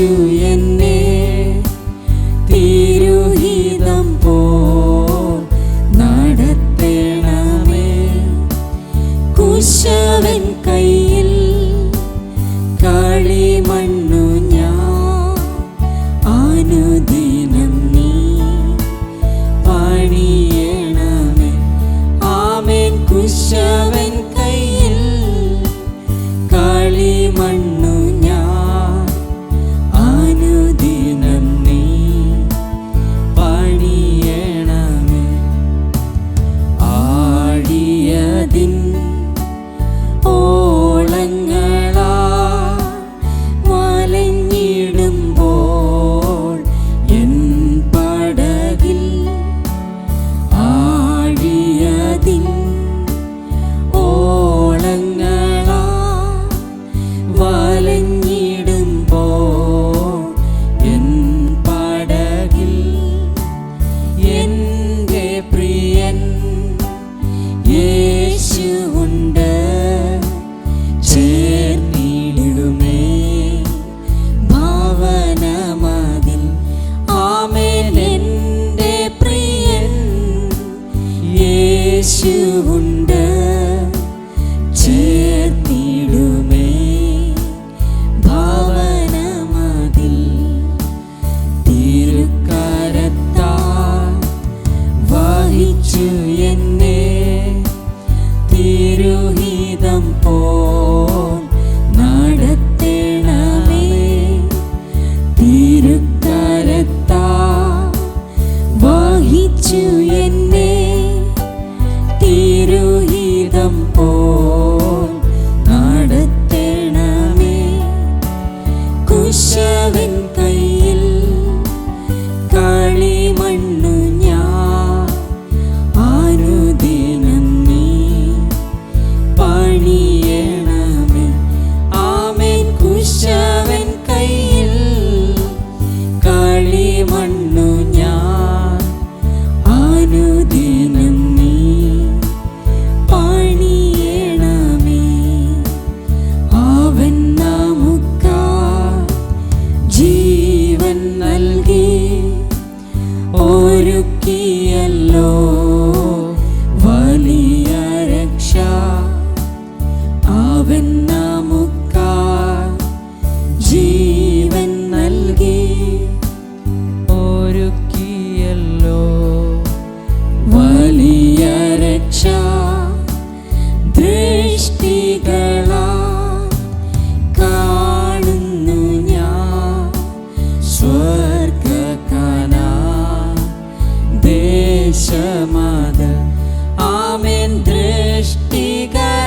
വഹിച്ചു എന്നെ തിരുഹിതം പോൽ നടത്തണമേ. കുശവൻ കയ്യിൽ കളിമണ്ണു ഞാൻ, അനുദിനം നീ പണിയണമേ. ആമേൻ. കുശവൻ കയ്യിൽ കളിമണ്ണു ഞാൻ, അനുദിനം നീ പണിയണമേ. ആടിയതിൻ ഓളങ്ങളാ വലഞ്ഞിടുമ്പോൾ എൻ പടകിൽ, ആടിയതിൻ ഓളങ്ങളാ വലഞ്ഞിടുമ്പോൾ എൻ പടകിൽ എൻ്റെ പ്രിയൻ യേശുവുണ്ട്, ചേർന്നിടുമേ ഭവനമതിൽ. ആമേൻ. എൻ്റെ പ്രിയൻ യേശുവുണ്ട്, ചേർന്നിടുമേ ഭവനമതിൽ. തിരുക്കരത്താൽ വഹിച്ചു എന്നെ തിരുഹിതം പോൽ നടത്തണമേ. തിരുക്കരത്താൽ വഹിച്ചു എന്നെ തിരുഹിതം പോൽ നടത്തണമേ. കുശവൻ കയ്യിൽ കളിമണ്ണു ഞാൻ, അനുദിനം നീ പണിയണമേ. ആമേൻ. കുശവൻ കയ്യിൽ കളിമണ്ണു ഞാൻ, അനുദിനം നീ പണിയണമേ. അവൻ നമുക്കായി ജീവൻ നൽകി ഒരുക്കിയല്ലോ വലിയ രക്ഷ. അവൻ നമുക്കായി ജീവൻ നൽകി ഒരുക്കിയല്ലോ വലിയ രക്ഷ. ദൃഷ്ടികളാൽ കാണുന്നു ഞാൻ സ്വർഗ്ഗകനാൻ ദേശമത്. ആമേൻ. ദൃഷ്ടികളാൽ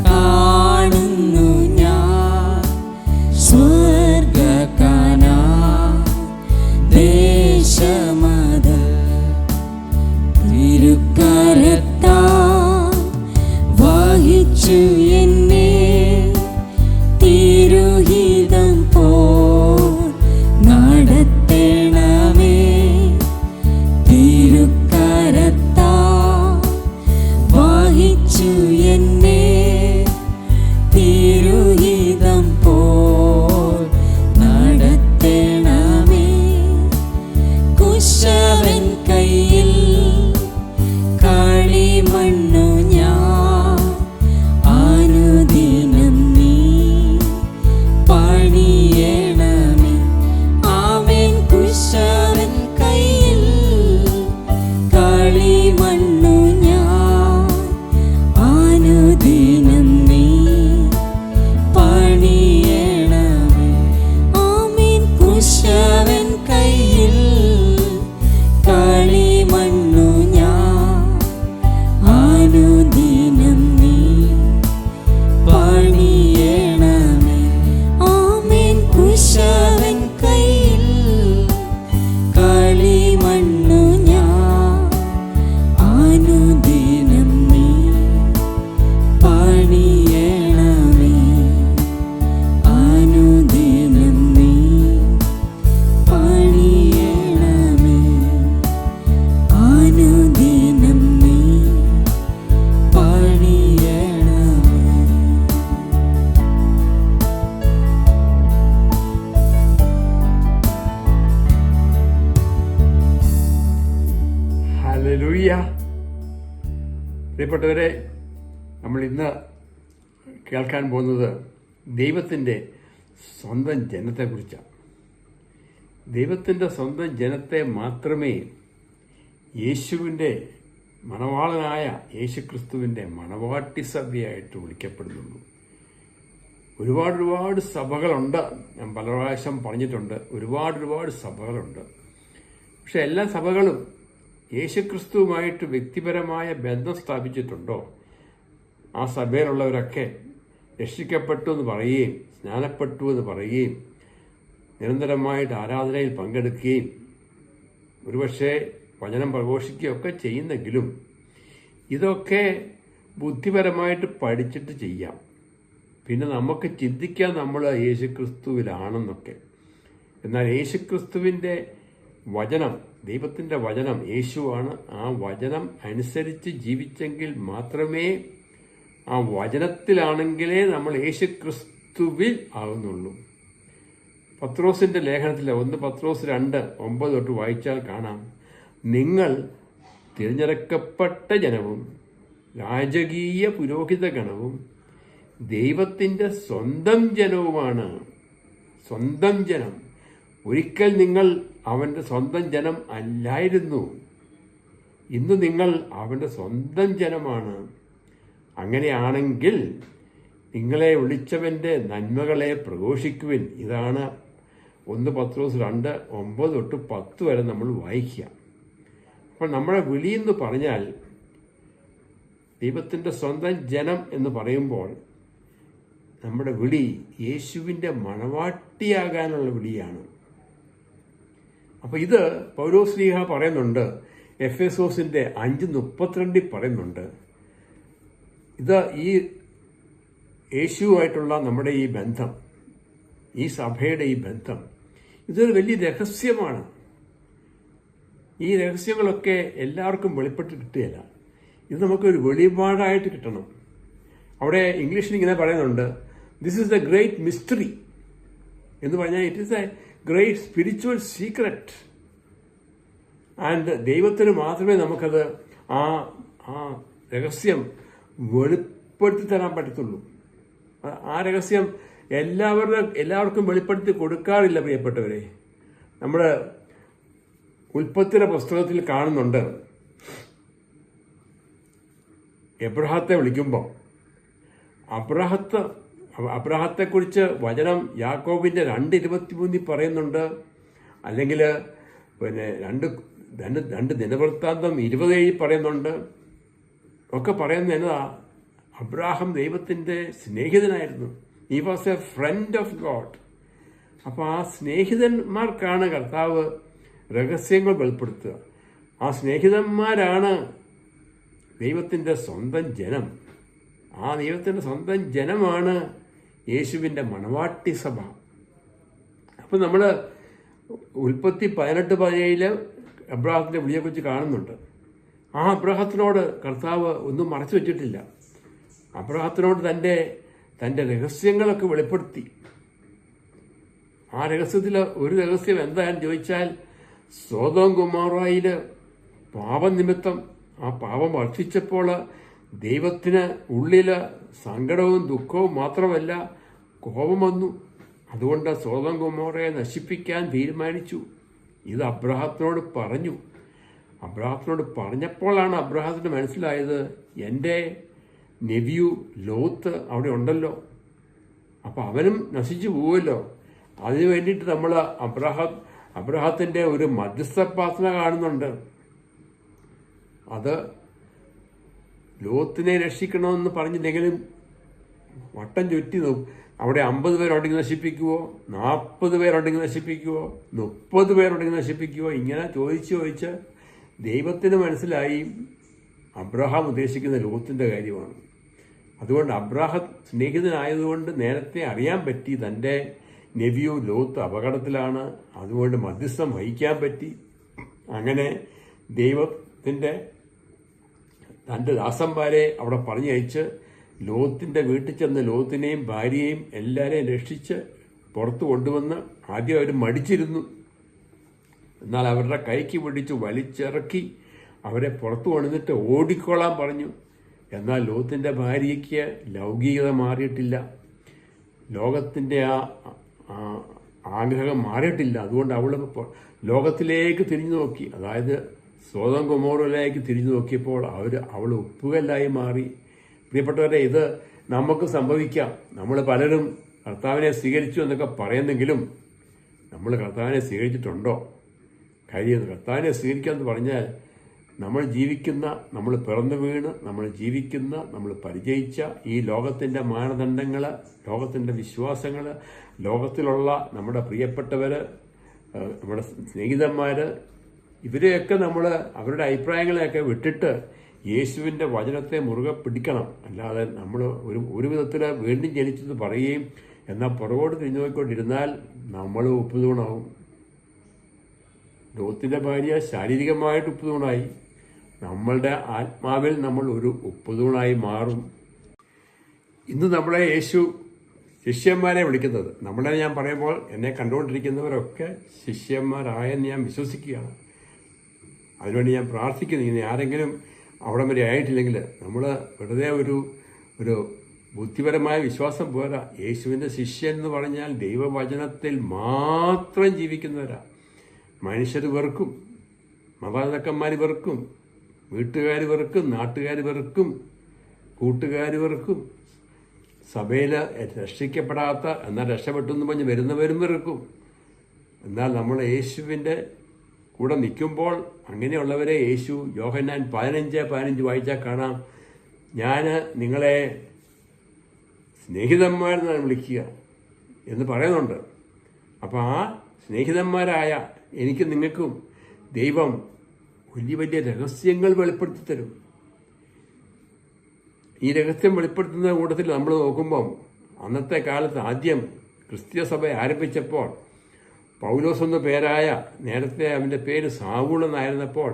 കാണുന്നു ഞാൻ സ്വർഗ്ഗകനാൻ ദേശമത്. തിരുക്കരത്താൽ വഹിച്ചു എന്നെ തിരുഹിതം പോൽ നടത്തണമേ. തിരുക്കരത്താൽ വഹിച്ചു എന്നെ തിരുഹിതം പോൽ നടത്തണമേ. കുശവൻ കയ്യിൽ കളിമണ്ണു ഞാൻ, അനുദിനം പ്രിയപ്പെട്ടവരെ, നമ്മൾ ഇന്ന് കേൾക്കാൻ പോകുന്നത് ദൈവത്തിൻ്റെ സ്വന്തം ജനത്തെക്കുറിച്ചാണ്. ദൈവത്തിൻ്റെ സ്വന്തം ജനത്തെ മാത്രമേ യേശുവിൻ്റെ മണവാളനായ യേശുക്രിസ്തുവിൻ്റെ മണവാട്ടി സഭയായിട്ട് വിളിക്കപ്പെടുന്നുള്ളൂ. ഒരുപാട് സഭകളുണ്ട്. ഞാൻ പല പ്രാവശ്യം പറഞ്ഞിട്ടുണ്ട്, ഒരുപാട് സഭകളുണ്ട്. പക്ഷെ എല്ലാ സഭകളും യേശുക്രിസ്തുവുമായിട്ട് വ്യക്തിപരമായ ബന്ധം സ്ഥാപിച്ചിട്ടുണ്ടോ? ആ സഭയിലുള്ളവരൊക്കെ രക്ഷിക്കപ്പെട്ടു എന്ന് പറയുകയും സ്നാനപ്പെട്ടു എന്ന് പറയുകയും നിരന്തരമായിട്ട് ആരാധനയിൽ പങ്കെടുക്കുകയും ഒരുപക്ഷെ വചനം പ്രഘോഷിക്കുകയൊക്കെ ചെയ്യുന്നെങ്കിലും ഇതൊക്കെ ബുദ്ധിപരമായിട്ട് പഠിച്ചിട്ട് ചെയ്യാം. പിന്നെ നമുക്ക് ചിന്തിക്കാം നമ്മൾ യേശുക്രിസ്തുവിലാണെന്നൊക്കെ. എന്നാൽ യേശുക്രിസ്തുവിൻ്റെ വചനം, ദൈവത്തിൻ്റെ വചനം യേശുവാണ്. ആ വചനം അനുസരിച്ച് ജീവിച്ചെങ്കിൽ മാത്രമേ, ആ വചനത്തിലാണെങ്കിലേ നമ്മൾ യേശുക്രിസ്തുവിൽ ആകുന്നുള്ളൂ. പത്രോസിൻ്റെ ലേഖനത്തിൽ 1 പത്രോസ് 2:9 തൊട്ട് വായിച്ചാൽ കാണാം, നിങ്ങൾ തിരഞ്ഞെടുക്കപ്പെട്ട ജനവും രാജകീയ പുരോഹിത ഗണവും ദൈവത്തിൻ്റെ സ്വന്തം ജനവുമാണ്. സ്വന്തം ജനം. ഒരിക്കൽ നിങ്ങൾ അവൻ്റെ സ്വന്തം ജനം അല്ലായിരുന്നു. ഇന്ന് നിങ്ങൾ അവൻ്റെ സ്വന്തം ജനമാണ്. അങ്ങനെയാണെങ്കിൽ നിങ്ങളെ വിളിച്ചവൻ്റെ നന്മകളെ പ്രഘോഷിക്കുവിൻ. ഇതാണ് 1 പത്രോസ് 2:9 തൊട്ട് 10 വരെ നമ്മൾ വായിക്കുക. അപ്പോൾ നമ്മുടെ വിളി എന്ന് പറഞ്ഞാൽ, ദൈവത്തിൻ്റെ സ്വന്തം ജനം എന്ന് പറയുമ്പോൾ നമ്മുടെ വിളി യേശുവിൻ്റെ മണവാട്ടിയാകാനുള്ള വിളിയാണ്. അപ്പോൾ ഇത് പൗലോസ്ലീഹ പറയുന്നുണ്ട്, എഫെസോസിൻ്റെ 5:32 പറയുന്നുണ്ട്. ഇത് ഈ യേശുവായിട്ടുള്ള നമ്മുടെ ഈ ബന്ധം, ഈ സഭയുടെ ഈ ബന്ധം, ഇതൊരു വലിയ രഹസ്യമാണ്. ഈ രഹസ്യങ്ങളൊക്കെ എല്ലാവർക്കും വെളിപ്പെട്ട് കിട്ടുകയില്ല. ഇത് നമുക്കൊരു വെളിപാടായിട്ട് കിട്ടണം. അവിടെ ഇംഗ്ലീഷിൽ ഇങ്ങനെ പറയുന്നുണ്ട്, this is the great mystery എന്ന് പറഞ്ഞാൽ it is A great spiritual secret. And ദൈവത്തിന് മാത്രമേ നമുക്കത് ആ രഹസ്യം വെളിപ്പെടുത്തി തരാൻ പറ്റത്തുള്ളൂ. ആ രഹസ്യം എല്ലാവർക്കും വെളിപ്പെടുത്തി കൊടുക്കാറില്ല. പ്രിയപ്പെട്ടവരെ, നമ്മുടെ ഉൽപ്പത്തിയുടെ പുസ്തകത്തിൽ കാണുന്നുണ്ട്, എബ്രഹാത്തെ വിളിക്കുമ്പോൾ അബ്രഹാത്തെക്കുറിച്ച് വചനം യാക്കോബിൻ്റെ 2:23 പറയുന്നുണ്ട്. അല്ലെങ്കിൽ പിന്നെ 2 ദിനവൃത്താന്തം 20 പറയുന്നുണ്ട്. ഒക്കെ പറയുന്നത് എന്നതാ, അബ്രാഹാം ദൈവത്തിൻ്റെ സ്നേഹിതനായിരുന്നു. He was a friend of God. അപ്പോൾ ആ സ്നേഹിതന്മാർക്കാണ് കർത്താവ് രഹസ്യങ്ങൾ വെളിപ്പെടുത്തുക. ആ സ്നേഹിതന്മാരാണ് ദൈവത്തിൻ്റെ സ്വന്തം ജനം. ആ ദൈവത്തിൻ്റെ സ്വന്തം ജനമാണ് യേശുവിൻ്റെ മണവാട്ടി സഭ. അപ്പം നമ്മൾ ഉൽപ്പത്തി 18:17 അബ്രാഹത്തിൻ്റെ വിളിയെക്കുറിച്ച് കാണുന്നുണ്ട്. ആ അബ്രാഹത്തിനോട് കർത്താവ് ഒന്നും മറച്ചു വെച്ചിട്ടില്ല. അബ്രാഹത്തിനോട് തൻ്റെ രഹസ്യങ്ങളൊക്കെ വെളിപ്പെടുത്തി. ആ രഹസ്യത്തിൽ ഒരു രഹസ്യം എന്താണെന്ന് ചോദിച്ചാൽ, സോദോം ഗൊമോറയിൽ പാപനിമിത്തം ആ പാപം വർദ്ധിച്ചപ്പോൾ ദൈവത്തിന് ഉള്ളിൽ സങ്കടവും ദുഃഖവും മാത്രമല്ല, കോപം വന്നു. അതുകൊണ്ട് സോദോം ഗൊമോറയെ നശിപ്പിക്കാൻ തീരുമാനിച്ചു. ഇത് അബ്രാഹത്തിനോട് പറഞ്ഞു. അബ്രാഹത്തിനോട് പറഞ്ഞപ്പോഴാണ് അബ്രാഹത്തിന് മനസ്സിലായത്, എൻ്റെ നെവ്യൂ ലോത്ത് അവിടെ ഉണ്ടല്ലോ, അപ്പം അവനും നശിച്ചു പോവുമല്ലോ. അതിനു വേണ്ടിയിട്ട് നമ്മൾ അബ്രാഹത്തിൻ്റെ ഒരു മധ്യസ്ഥ പ്രാർത്ഥന കാണുന്നുണ്ട്. അത് ലോത്തിനെ രക്ഷിക്കണമെന്ന് പറഞ്ഞില്ലെങ്കിലും വട്ടം ചുറ്റി അവിടെ 50 പേരുണ്ടെങ്കിൽ നശിപ്പിക്കുവോ, 40 പേരുണ്ടെങ്കിൽ നശിപ്പിക്കുവോ, 30 പേരുണ്ടെങ്കിൽ നശിപ്പിക്കുവോ, ഇങ്ങനെ ചോദിച്ച് ദൈവത്തിന് മനസ്സിലായി അബ്രഹാം ഉദ്ദേശിക്കുന്ന ലോത്തിൻ്റെ കാര്യമാണ്. അതുകൊണ്ട് അബ്രാഹാം സ്നേഹിതനായതുകൊണ്ട് നേരത്തെ അറിയാൻ പറ്റി തൻ്റെ നെവ്യൂ ലോത്ത് അപകടത്തിലാണ്. അതുകൊണ്ട് മധ്യസ്ഥം വഹിക്കാൻ പറ്റി. അങ്ങനെ ദൈവത്തിൻ്റെ തൻ്റെ ദാസന്മാരെ അവിടെ പറഞ്ഞയച്ച് ലോത്തിൻ്റെ വീട്ടിൽ ചെന്ന് ലോത്തിനെയും ഭാര്യയെയും എല്ലാവരെയും രക്ഷിച്ച് പുറത്ത് കൊണ്ടുവന്ന് ആദ്യം അവർ മടിച്ചിരുന്നു. എന്നാൽ അവരുടെ കൈക്ക് പിടിച്ച് വലിച്ചിറക്കി അവരെ പുറത്തു കൊണ്ടുവന്നിട്ട് ഓടിക്കോളാൻ പറഞ്ഞു. എന്നാൽ ലോത്തിൻ്റെ ഭാര്യയ്ക്ക് ലൗകികത മാറിയിട്ടില്ല, ലോകത്തിൻ്റെ ആ ആഗ്രഹം മാറിയിട്ടില്ല. അതുകൊണ്ട് അവൾ ലോകത്തിലേക്ക് തിരിഞ്ഞു നോക്കി, അതായത് സോദോം ഗൊമോറയിലേക്ക് തിരിഞ്ഞു നോക്കിയപ്പോൾ അവൾ ഉപ്പുകല്ലായി മാറി. പ്രിയപ്പെട്ടവരെ, ഇത് നമുക്ക് സംഭവിക്കാം. നമ്മൾ പലരും കർത്താവിനെ സ്വീകരിച്ചു എന്നൊക്കെ പറയുന്നെങ്കിലും നമ്മൾ കർത്താവിനെ സ്വീകരിച്ചിട്ടുണ്ടോ? കാര്യം കർത്താവിനെ സ്വീകരിക്കുക എന്ന് പറഞ്ഞാൽ നമ്മൾ ജീവിക്കുന്ന, നമ്മൾ പിറന്നു വീണ് നമ്മൾ ജീവിക്കുന്ന, നമ്മൾ പരിചയിച്ച ഈ ലോകത്തിൻ്റെ മാനദണ്ഡങ്ങൾ, ലോകത്തിൻ്റെ വിശ്വാസങ്ങൾ, ലോകത്തിലുള്ള നമ്മുടെ പ്രിയപ്പെട്ടവർ, നമ്മുടെ സ്നേഹിതന്മാർ, ഇവരെയൊക്കെ നമ്മൾ അവരുടെ അഭിപ്രായങ്ങളെയൊക്കെ വിട്ടിട്ട് യേശുവിൻ്റെ വചനത്തെ മുറുകെ പിടിക്കണം. അല്ലാതെ നമ്മൾ ഒരു വിധത്തിൽ വീണ്ടും ജനിച്ചത് പറയുകയും എന്നാൽ പുറകോട്ട് തിരിഞ്ഞു നോക്കിക്കൊണ്ടിരുന്നാൽ നമ്മൾ ഉപ്പുതൂണാവും. ലോത്തിൻ്റെ ഭാര്യ ശാരീരികമായിട്ട് ഉപ്പുതൂണായി, നമ്മളുടെ ആത്മാവിൽ നമ്മൾ ഒരു ഉപ്പുതൂണായി മാറും. ഇന്ന് നമ്മളെ യേശു ശിഷ്യന്മാരെ വിളിക്കുന്നത്, നമ്മളെ ഞാൻ പറയുമ്പോൾ എന്നെ കണ്ടുകൊണ്ടിരിക്കുന്നവരൊക്കെ ശിഷ്യന്മാരായെന്ന് ഞാൻ വിശ്വസിക്കുകയാണ്. അതിനുവേണ്ടി ഞാൻ പ്രാർത്ഥിക്കുന്നു. ഇനി ആരെങ്കിലും അവിടെ വരെ ആയിട്ടില്ലെങ്കിൽ നമ്മൾ വെറുതെ ഒരു ബുദ്ധിപരമായ വിശ്വാസം പോരാ. യേശുവിൻ്റെ ശിഷ്യൻ എന്ന് പറഞ്ഞാൽ ദൈവവചനത്തിൽ മാത്രം ജീവിക്കുന്നവരാ. മനുഷ്യർ വെറുക്കും, മതാനക്കന്മാർ വെറുക്കും, വീട്ടുകാർ വെറുക്കും, നാട്ടുകാർ വെറുക്കും, കൂട്ടുകാർ വെറുക്കും, സഭയിൽ രക്ഷിക്കപ്പെടാത്ത എന്നാൽ രക്ഷപ്പെട്ടു എന്ന് പറഞ്ഞ് വരുന്നവരും വെറുക്കും. എന്നാൽ നമ്മൾ യേശുവിൻ്റെ കൂടെ നിൽക്കുമ്പോൾ അങ്ങനെയുള്ളവരെ യേശു യോഹന്നാൻ 15:15 വായിച്ചാൽ കാണാം, ഞാൻ നിങ്ങളെ സ്നേഹിതന്മാരെന്നാണ് വിളിക്കുക എന്ന് പറയുന്നുണ്ട്. അപ്പോൾ ആ സ്നേഹിതന്മാരായ എനിക്ക് നിങ്ങൾക്കും ദൈവം വലിയ വലിയ രഹസ്യങ്ങൾ വെളിപ്പെടുത്തി തരും. ഈ രഹസ്യം വെളിപ്പെടുത്തുന്ന കൂട്ടത്തിൽ നമ്മൾ നോക്കുമ്പം അന്നത്തെ കാലത്ത് ആദ്യം ക്രിസ്തീയ സഭ ആരംഭിച്ചപ്പോൾ പൗലോസ് എന്ന പേരായ, നേരത്തെ അവൻ്റെ പേര് സാവൂൾ എന്നായിരുന്നപ്പോൾ,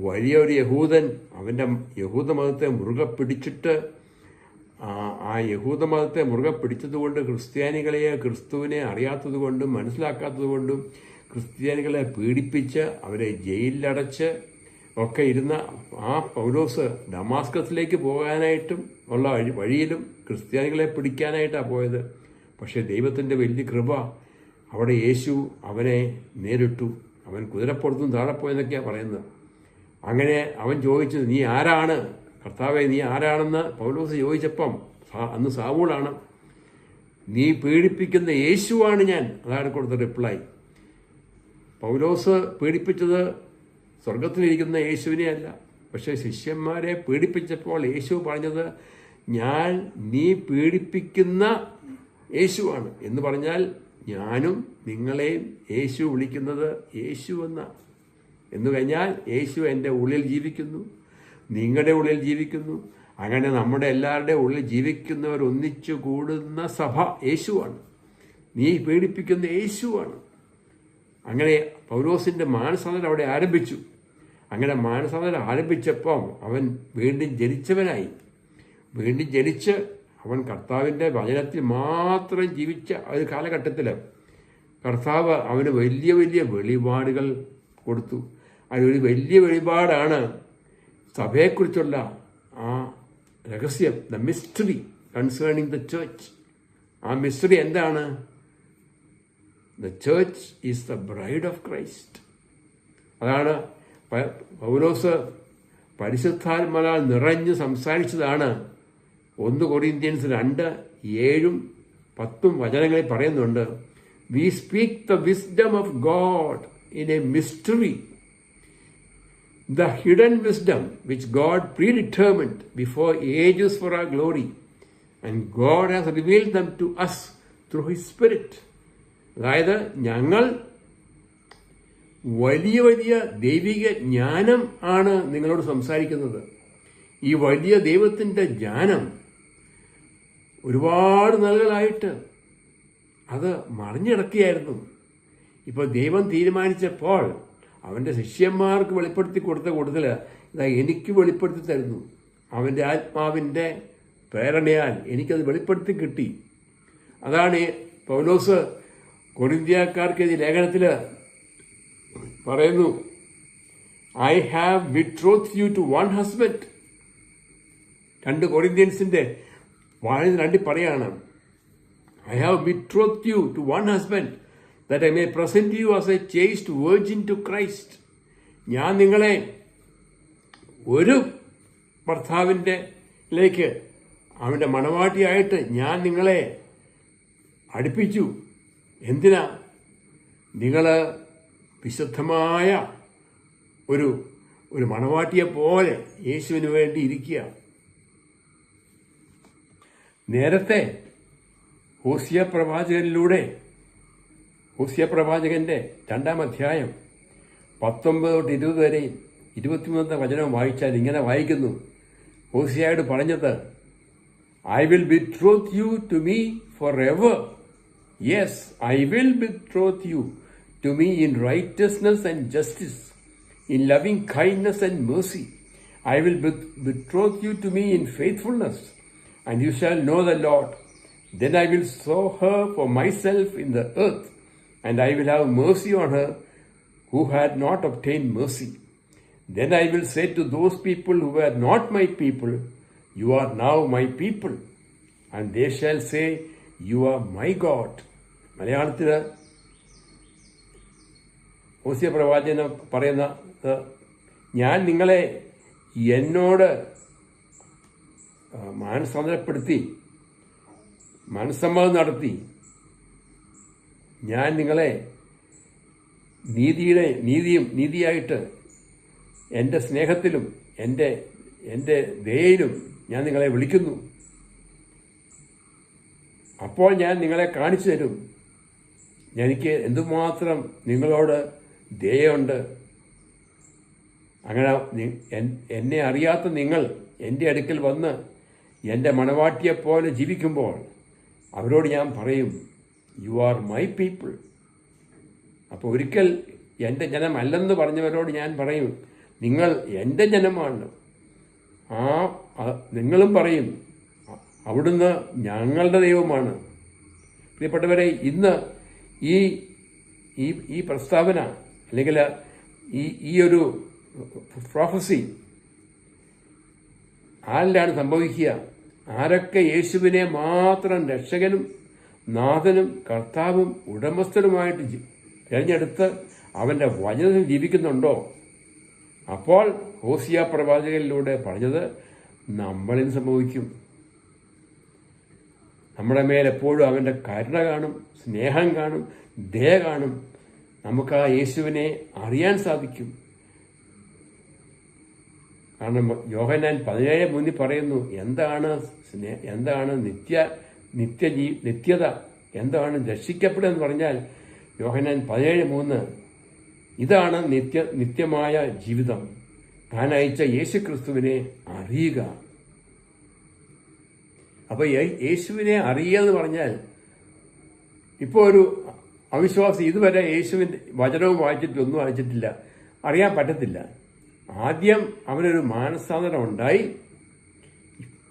വലിയൊരു യഹൂദൻ അവൻ്റെ യഹൂദമതത്തെ മുറുകെ പിടിച്ചിട്ട് ആ യഹൂദമതത്തെ മുറുകെ പിടിച്ചതുകൊണ്ട് ക്രിസ്തുവിനെ അറിയാത്തതുകൊണ്ടും മനസ്സിലാക്കാത്തതുകൊണ്ടും ക്രിസ്ത്യാനികളെ പീഡിപ്പിച്ച് അവരെ ജയിലിലടച്ച് ഒക്കെ ഇരുന്ന ആ പൗലോസ് ഡമാസ്കസിലേക്ക് പോകാനായിട്ടും ഉള്ള വഴിയിലും ക്രിസ്ത്യാനികളെ പിടിക്കാനായിട്ടാണ് പോയത്. പക്ഷേ ദൈവത്തിൻ്റെ വലിയ കൃപ, അവിടെ യേശു അവനെ നേരിട്ടു. അവൻ കുതിരപ്പുറത്തും താഴെ പോയെന്നൊക്കെയാണ് പറയുന്നത്. അങ്ങനെ അവൻ ചോദിച്ചത്, നീ ആരാണ് കർത്താവെ, നീ ആരാണെന്ന് പൗലോസ് ചോദിച്ചപ്പം അന്ന് സാവൂളാണ്. നീ പീഡിപ്പിക്കുന്ന യേശുവാണ് ഞാൻ, അതാണ് കൊടുത്ത റിപ്ലൈ. പൗലോസ് പീഡിപ്പിച്ചത് സ്വർഗത്തിലിരിക്കുന്ന യേശുവിനെ അല്ല, പക്ഷേ ശിഷ്യന്മാരെ പീഡിപ്പിച്ചപ്പോൾ യേശു പറഞ്ഞത്, നീ പീഡിപ്പിക്കുന്ന യേശുവാണ് എന്ന് പറഞ്ഞാൽ ഞാനും നിങ്ങളെയും യേശു വിളിക്കുന്നത് യേശു എന്ന് കഴിഞ്ഞാൽ യേശു എൻ്റെ ഉള്ളിൽ ജീവിക്കുന്നു, നിങ്ങളുടെ ഉള്ളിൽ ജീവിക്കുന്നു. അങ്ങനെ നമ്മുടെ എല്ലാവരുടെയും ഉള്ളിൽ ജീവിക്കുന്നവർ ഒന്നിച്ചു കൂടുന്ന സഭ യേശുവാണ്. നീ പീഡിപ്പിക്കുന്ന യേശുവാണ്. അങ്ങനെ പൗലോസിൻ്റെ മാനസാന്തരം അവിടെ ആരംഭിച്ചു. അങ്ങനെ മാനസാന്തരം ആരംഭിച്ചപ്പം അവൻ വീണ്ടും ജനിച്ചവനായി. വീണ്ടും ജനിച്ച് അവൻ കർത്താവിൻ്റെ വചനത്തിൽ മാത്രം ജീവിച്ച ഒരു കാലഘട്ടത്തിൽ കർത്താവ് അവന് വലിയ വലിയ വെളിപാടുകൾ കൊടുത്തു. അതിലൊരു വലിയ വെളിപാടാണ് സഭയെക്കുറിച്ചുള്ള ആ രഹസ്യം, the mystery concerning the church. ആ മിസ്റ്ററി എന്താണ്? The church is the bride of Christ. അതാണ് പൗലോസ് പരിശുദ്ധാത്മാവാൽ നിറഞ്ഞ് സംസാരിച്ചതാണ്. 1 കൊറിന്ത്യൻസ് 2:7-10 വചനങ്ങളിൽ പറയുന്നുണ്ട്, V speak the wisdom of God in A mystery, the hidden wisdom which God predetermined before ages for our glory, and God has revealed them to us through His Spirit. അതായത് ഞങ്ങൾ വലിയ വലിയ ദൈവിക ജ്ഞാനം ആണ് നിങ്ങളോട് സംസാരിക്കുന്നത്. ഈ വലിയ ദൈവത്തിൻ്റെ ജ്ഞാനം ഒരുപാട് നാളുകളായിട്ട് അത് മറിഞ്ഞിടക്കുകയായിരുന്നു. ഇപ്പോൾ ദൈവം തീരുമാനിച്ചപ്പോൾ അവൻ്റെ ശിഷ്യന്മാർക്ക് വെളിപ്പെടുത്തി കൊടുത്ത കൂട്ടത്തിൽ ഇതാ എനിക്ക് വെളിപ്പെടുത്തി തരുന്നു. അവൻ്റെ ആത്മാവിൻ്റെ പ്രേരണയാൽ എനിക്കത് വെളിപ്പെടുത്തി കിട്ടി. അതാണ് പൗലോസ് കൊരിന്ത്യക്കാർക്ക് ഈ ലേഖനത്തിൽ പറയുന്നു, I have betrothed you to one husband. 2 കൊരിന്ത്യൻസിൻ്റെ 2 പറയാണ്, I have betrothed you to one husband, that I may present you as a chaste virgin to Christ. ഞാൻ നിങ്ങളെ ഒരു ഭർത്താവിൻ്റെലേക്ക്, അവൻ്റെ മണവാട്ടിയായിട്ട് ഞാൻ നിങ്ങളെ അടുപ്പിച്ചു. എന്തിനാ? നിങ്ങൾ വിശുദ്ധമായ ഒരു മണവാട്ടിയെ പോലെ യേശുവിന് വേണ്ടി ഇരിക്കുക. നേരത്തെ ഹോസിയ പ്രവാചകന്റെ 2-ാം അധ്യായം 19 തൊട്ട് 20 വരെയും 23 വചനവും വായിച്ചാൽ ഇങ്ങനെ വായിക്കുന്നു. ഹോസിയയോട് പറഞ്ഞത്, I will betroth you to me forever. Yes, I will betroth you to me in righteousness and justice, in loving kindness and mercy. I will betroth you to me in faithfulness, and you shall know the Lord. Then I will sow her for myself in the earth, and I will have mercy on her who had not obtained mercy. Then I will say to those people who were not my people, you are now my people, and they shall say, you are my God. മലയാളത്തിൽ ഹോസിയ പ്രവാചകൻ പറയുന്നത്, ഞാൻ നിങ്ങളെ എന്നോട് മനസ്സമ്മതം നടത്തി, ഞാൻ നിങ്ങളെ നീതിയായിട്ട് എൻ്റെ സ്നേഹത്തിലും എൻ്റെ ദയയിലും ഞാൻ നിങ്ങളെ വിളിക്കുന്നു. അപ്പോൾ ഞാൻ നിങ്ങളെ കാണിച്ചു തരും എനിക്ക് എന്തുമാത്രം നിങ്ങളോട് ദയയുണ്ട്. അങ്ങനെ എന്നെ അറിയാത്ത നിങ്ങൾ എൻ്റെ അടുക്കൽ വന്ന് എൻ്റെ മണവാട്ടിയെപ്പോലെ ജീവിക്കുമ്പോൾ അവരോട് ഞാൻ പറയും, യു ആർ മൈ പീപ്പിൾ. അപ്പോൾ ഒരിക്കൽ എൻ്റെ ജനമല്ലെന്ന് പറഞ്ഞവരോട് ഞാൻ പറയും, നിങ്ങൾ എൻ്റെ ജനമാണ്. നിങ്ങളും പറയും, അവിടുന്ന് ഞങ്ങളുടെ ദൈവമാണ്. പ്രിയപ്പെട്ടവരെ, ഇന്ന് ഈ പ്രസ്താവന അല്ലെങ്കിൽ ഈ ഒരു പ്രൊഫസി ആരിലാണ് സംഭവിക്കുക? ആരൊക്കെ യേശുവിനെ മാത്രം രക്ഷകനും നാഥനും കർത്താവും ഉടമസ്ഥനുമായിട്ട് തിരഞ്ഞെടുത്ത് അവൻ്റെ വചനത്തിൽ ജീവിക്കുന്നുണ്ടോ, അപ്പോൾ ഹോസിയ പ്രവാചകനിലൂടെ പറഞ്ഞത് നമ്മളിൽ സംഭവിക്കും. നമ്മുടെ മേലെപ്പോഴും അവൻ്റെ കരുണ കാണും, സ്നേഹം കാണും, ദയ കാണും. നമുക്ക് ആ യേശുവിനെ അറിയാൻ സാധിക്കും. കാരണം യോഹന്നാൻ 17:3 പറയുന്നു, എന്താണ് നിത്യത, എന്താണ് രക്ഷിക്കപ്പെടുക എന്ന് പറഞ്ഞാൽ യോഹന്നാൻ 17:3 ഇതാണ് നിത്യമായ ജീവിതം, താൻ അയച്ച യേശു ക്രിസ്തുവിനെ അറിയുക. അപ്പോൾ യേശുവിനെ അറിയുക എന്ന് പറഞ്ഞാൽ, ഇപ്പോൾ ഒരു അവിശ്വാസി ഇതുവരെ യേശുവിൻ്റെ വചനവും ഒന്നും വായിച്ചിട്ടില്ല, അറിയാൻ പറ്റത്തില്ല. ആദ്യം അവനൊരു മാനസാന്തരം ഉണ്ടായി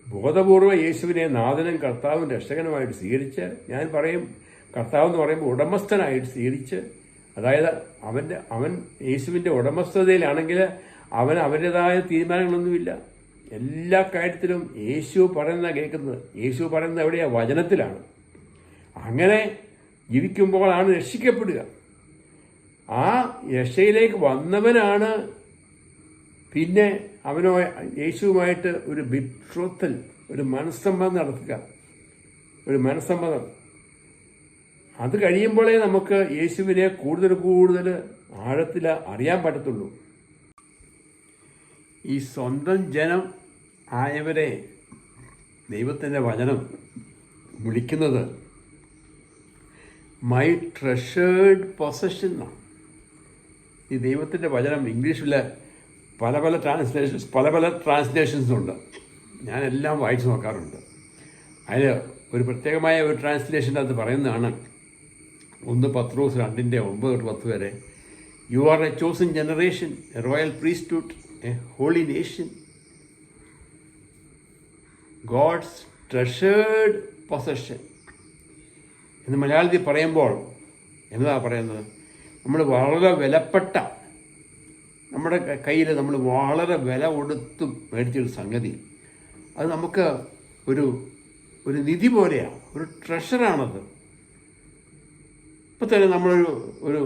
ബോധപൂർവ്വം യേശുവിനെ നാഥനും കർത്താവും രക്ഷകനുമായിട്ട് സ്വീകരിച്ച്, ഞാൻ പറയും കർത്താവെന്ന് പറയുമ്പോൾ ഉടമസ്ഥനായിട്ട് സ്വീകരിച്ച്, അതായത് അവൻ യേശുവിൻ്റെ ഉടമസ്ഥതയിലാണെങ്കിൽ അവൻ്റെതായ തീരുമാനങ്ങളൊന്നുമില്ല. എല്ലാ കാര്യത്തിലും യേശു പറയുന്ന കേൾക്കുന്നത്. യേശു പറയുന്നത് എവിടെയാണ്? വചനത്തിലാണ്. അങ്ങനെ ജീവിക്കുമ്പോഴാണ് രക്ഷിക്കപ്പെടുക. ആ രക്ഷയിലേക്ക് വന്നവനാണ് പിന്നെ യേശുവുമായിട്ട് ഒരു ബിട്രോത്തൽ, ഒരു മനസ്സമ്മതം നടത്തുക. ഒരു മനസ്സമ്മതം അത് കഴിയുമ്പോഴേ നമുക്ക് യേശുവിനെ കൂടുതൽ ആഴത്തിൽ അറിയാൻ പറ്റത്തുള്ളൂ. ഈ സ്വന്തം ജനം ആയവരെ ദൈവത്തിൻ്റെ വചനം വിളിക്കുന്നത് മൈ ട്രഷേർഡ് പൊസഷൻ എന്നാണ്. ഈ ദൈവത്തിൻ്റെ വചനം ഇംഗ്ലീഷിൽ പല ട്രാൻസ്ലേഷൻസ് ഉണ്ട്. ഞാനെല്ലാം വായിച്ചു നോക്കാറുണ്ട്. അതിൽ ഒരു പ്രത്യേകമായ ഒരു ട്രാൻസ്ലേഷൻ അത് പറയുന്നതാണ് 1 പത്രോസ് 2:9-10 വരെ, you are a chosen generation, a royal priesthood, a holy nation, God's treasured possession എന്ന് മലയാളത്തിൽ പറയുമ്പോൾ എന്നതാ പറയുന്നത്? നമ്മൾ വളരെ വിലപ്പെട്ട, നമ്മുടെ കയ്യിൽ നമ്മൾ വളരെ വില കൊടുത്തും മേടിച്ചൊരു സംഗതി, അത് നമുക്ക് ഒരു ഒരു നിധി പോലെയാണ്, ഒരു ട്രഷറാണത്. ഇപ്പം തന്നെ നമ്മളൊരു ഒരു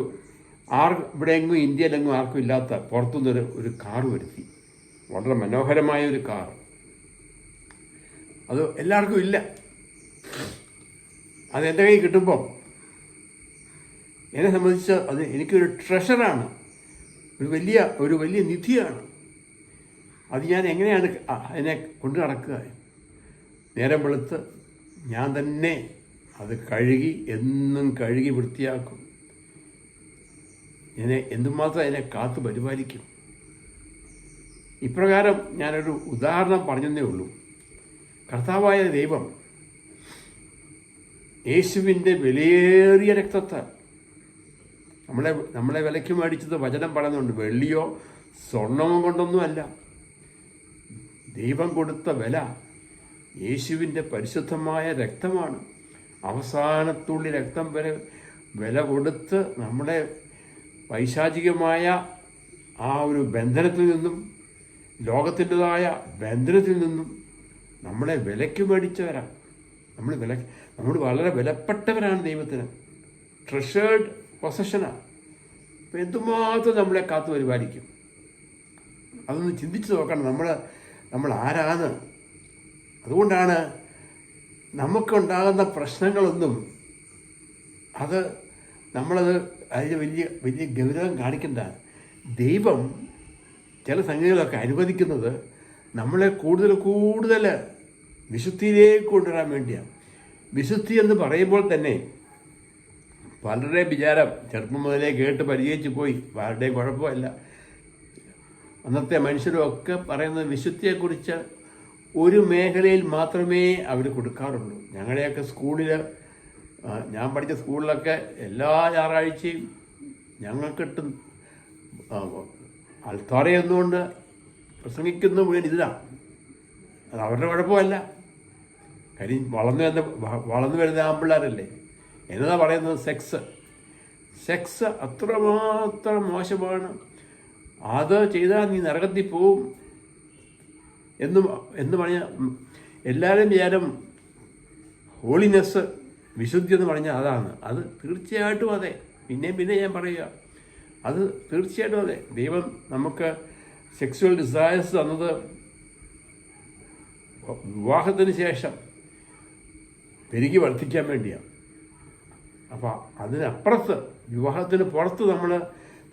ഇവിടെയെങ്ങും ഇന്ത്യയിലെങ്ങും ആർക്കും ഇല്ലാത്ത പുറത്തുനിന്നൊരു ഒരു കാർ വരുത്തി, വളരെ മനോഹരമായ ഒരു കാർ. അത് എല്ലാവർക്കും ഇല്ല. അത് എൻ്റെ കയ്യിൽ കിട്ടുമ്പം എന്നെ സംബന്ധിച്ച് അത് എനിക്കൊരു ട്രഷറാണ്, ഒരു വലിയ നിധിയാണ്. അത് ഞാൻ എങ്ങനെയാണ് അതിനെ കൊണ്ടു നടക്കുക? നേരം വെളുത്ത് ഞാൻ തന്നെ അത് എന്നും കഴുകി വൃത്തിയാക്കും. എന്തുമാത്രം അതിനെ കാത്തു പരിപാലിക്കും. ഇപ്രകാരം ഞാനൊരു ഉദാഹരണം പറഞ്ഞതേ ഉള്ളൂ. കർത്താവായ ദൈവം യേശുവിൻ്റെ വിലയേറിയ രക്തത്താൽ നമ്മളെ വിലയ്ക്ക് മേടിച്ചത് വചനം പറയുന്നുണ്ട്. വെള്ളിയോ സ്വർണമോ കൊണ്ടൊന്നുമല്ല. ദൈവം കൊടുത്ത വില യേശുവിൻ്റെ പരിശുദ്ധമായ രക്തമാണ്. അവസാനത്തുള്ളി രക്തം വരെ വില കൊടുത്ത് നമ്മുടെ പൈശാചികമായ ആ ഒരു ബന്ധനത്തിൽ നിന്നും, ലോകത്തിൻ്റെതായ ബന്ധനത്തിൽ നിന്നും നമ്മളെ വിലയ്ക്ക് മേടിച്ചവരാണ്. നമ്മൾ വളരെ വിലപ്പെട്ടവരാണ് ദൈവത്തിന്. ട്രഷേർഡ് പൊസഷനാണ്. അപ്പോൾ എന്തുമാത്രം നമ്മളെ കാത്തു പരിപാലിക്കും. അതൊന്ന് ചിന്തിച്ച് നോക്കണം. നമ്മൾ ആരാണ്? അതുകൊണ്ടാണ് നമുക്കുണ്ടാകുന്ന പ്രശ്നങ്ങളൊന്നും നമ്മളത് അതിന് വലിയ ഗൗരവം കാണിക്കണ്ട. ദൈവം ചില സംഗതികളൊക്കെ അനുവദിക്കുന്നത് നമ്മളെ കൂടുതൽ വിശുദ്ധിയിലേക്ക് കൊണ്ടുവരാൻ വേണ്ടിയാണ്. വിശുദ്ധി എന്ന് പറയുമ്പോൾ തന്നെ പലരുടെയും വിചാരം ചെറുപ്പം മുതലേ കേട്ട് പരിചയിച്ച് പോയി, ആരുടെയും കുഴപ്പമില്ല. അന്നത്തെ മനുഷ്യരൊക്കെ പറയുന്നത് വിശുദ്ധിയെക്കുറിച്ച് ഒരു മേഖലയിൽ മാത്രമേ അവർ കൊടുക്കാറുള്ളൂ. ഞങ്ങളുടെയൊക്കെ സ്കൂളിൽ, ഞാൻ പഠിച്ച സ്കൂളിലൊക്കെ എല്ലാ ഞായറാഴ്ചയും ഞങ്ങൾക്കിട്ടും അൽത്താറയെന്നുകൊണ്ട് പ്രസംഗിക്കുന്ന മുഴുവൻ ഇതിലാണ്. അത് അവരുടെ കുഴപ്പമല്ല. കാര്യം വളർന്നു വരുന്ന ആമ്പിള്ളേരല്ലേ. എന്നതാ പറയുന്നത്? സെക്സ് അത്രമാത്രം മോശമാണ്. അത് ചെയ്താൽ നീ നരകത്തിൽ പോവും എന്ന് പറഞ്ഞ എല്ലാവരും വിചാരം ഹോളിനെസ്, വിശുദ്ധി എന്ന് പറഞ്ഞാൽ അതാണ്. അത് തീർച്ചയായിട്ടും അതെ. പിന്നെ ഞാൻ പറയുക, അത് തീർച്ചയായിട്ടും അതെ. ദൈവം നമുക്ക് സെക്സ്വൽ ഡിസയേഴ്സ് തന്നത് വിവാഹത്തിന് ശേഷം പെരുകി വർദ്ധിക്കാൻ വേണ്ടിയാണ്. അപ്പോൾ അതിനപ്പുറത്ത്, വിവാഹത്തിന് പുറത്ത്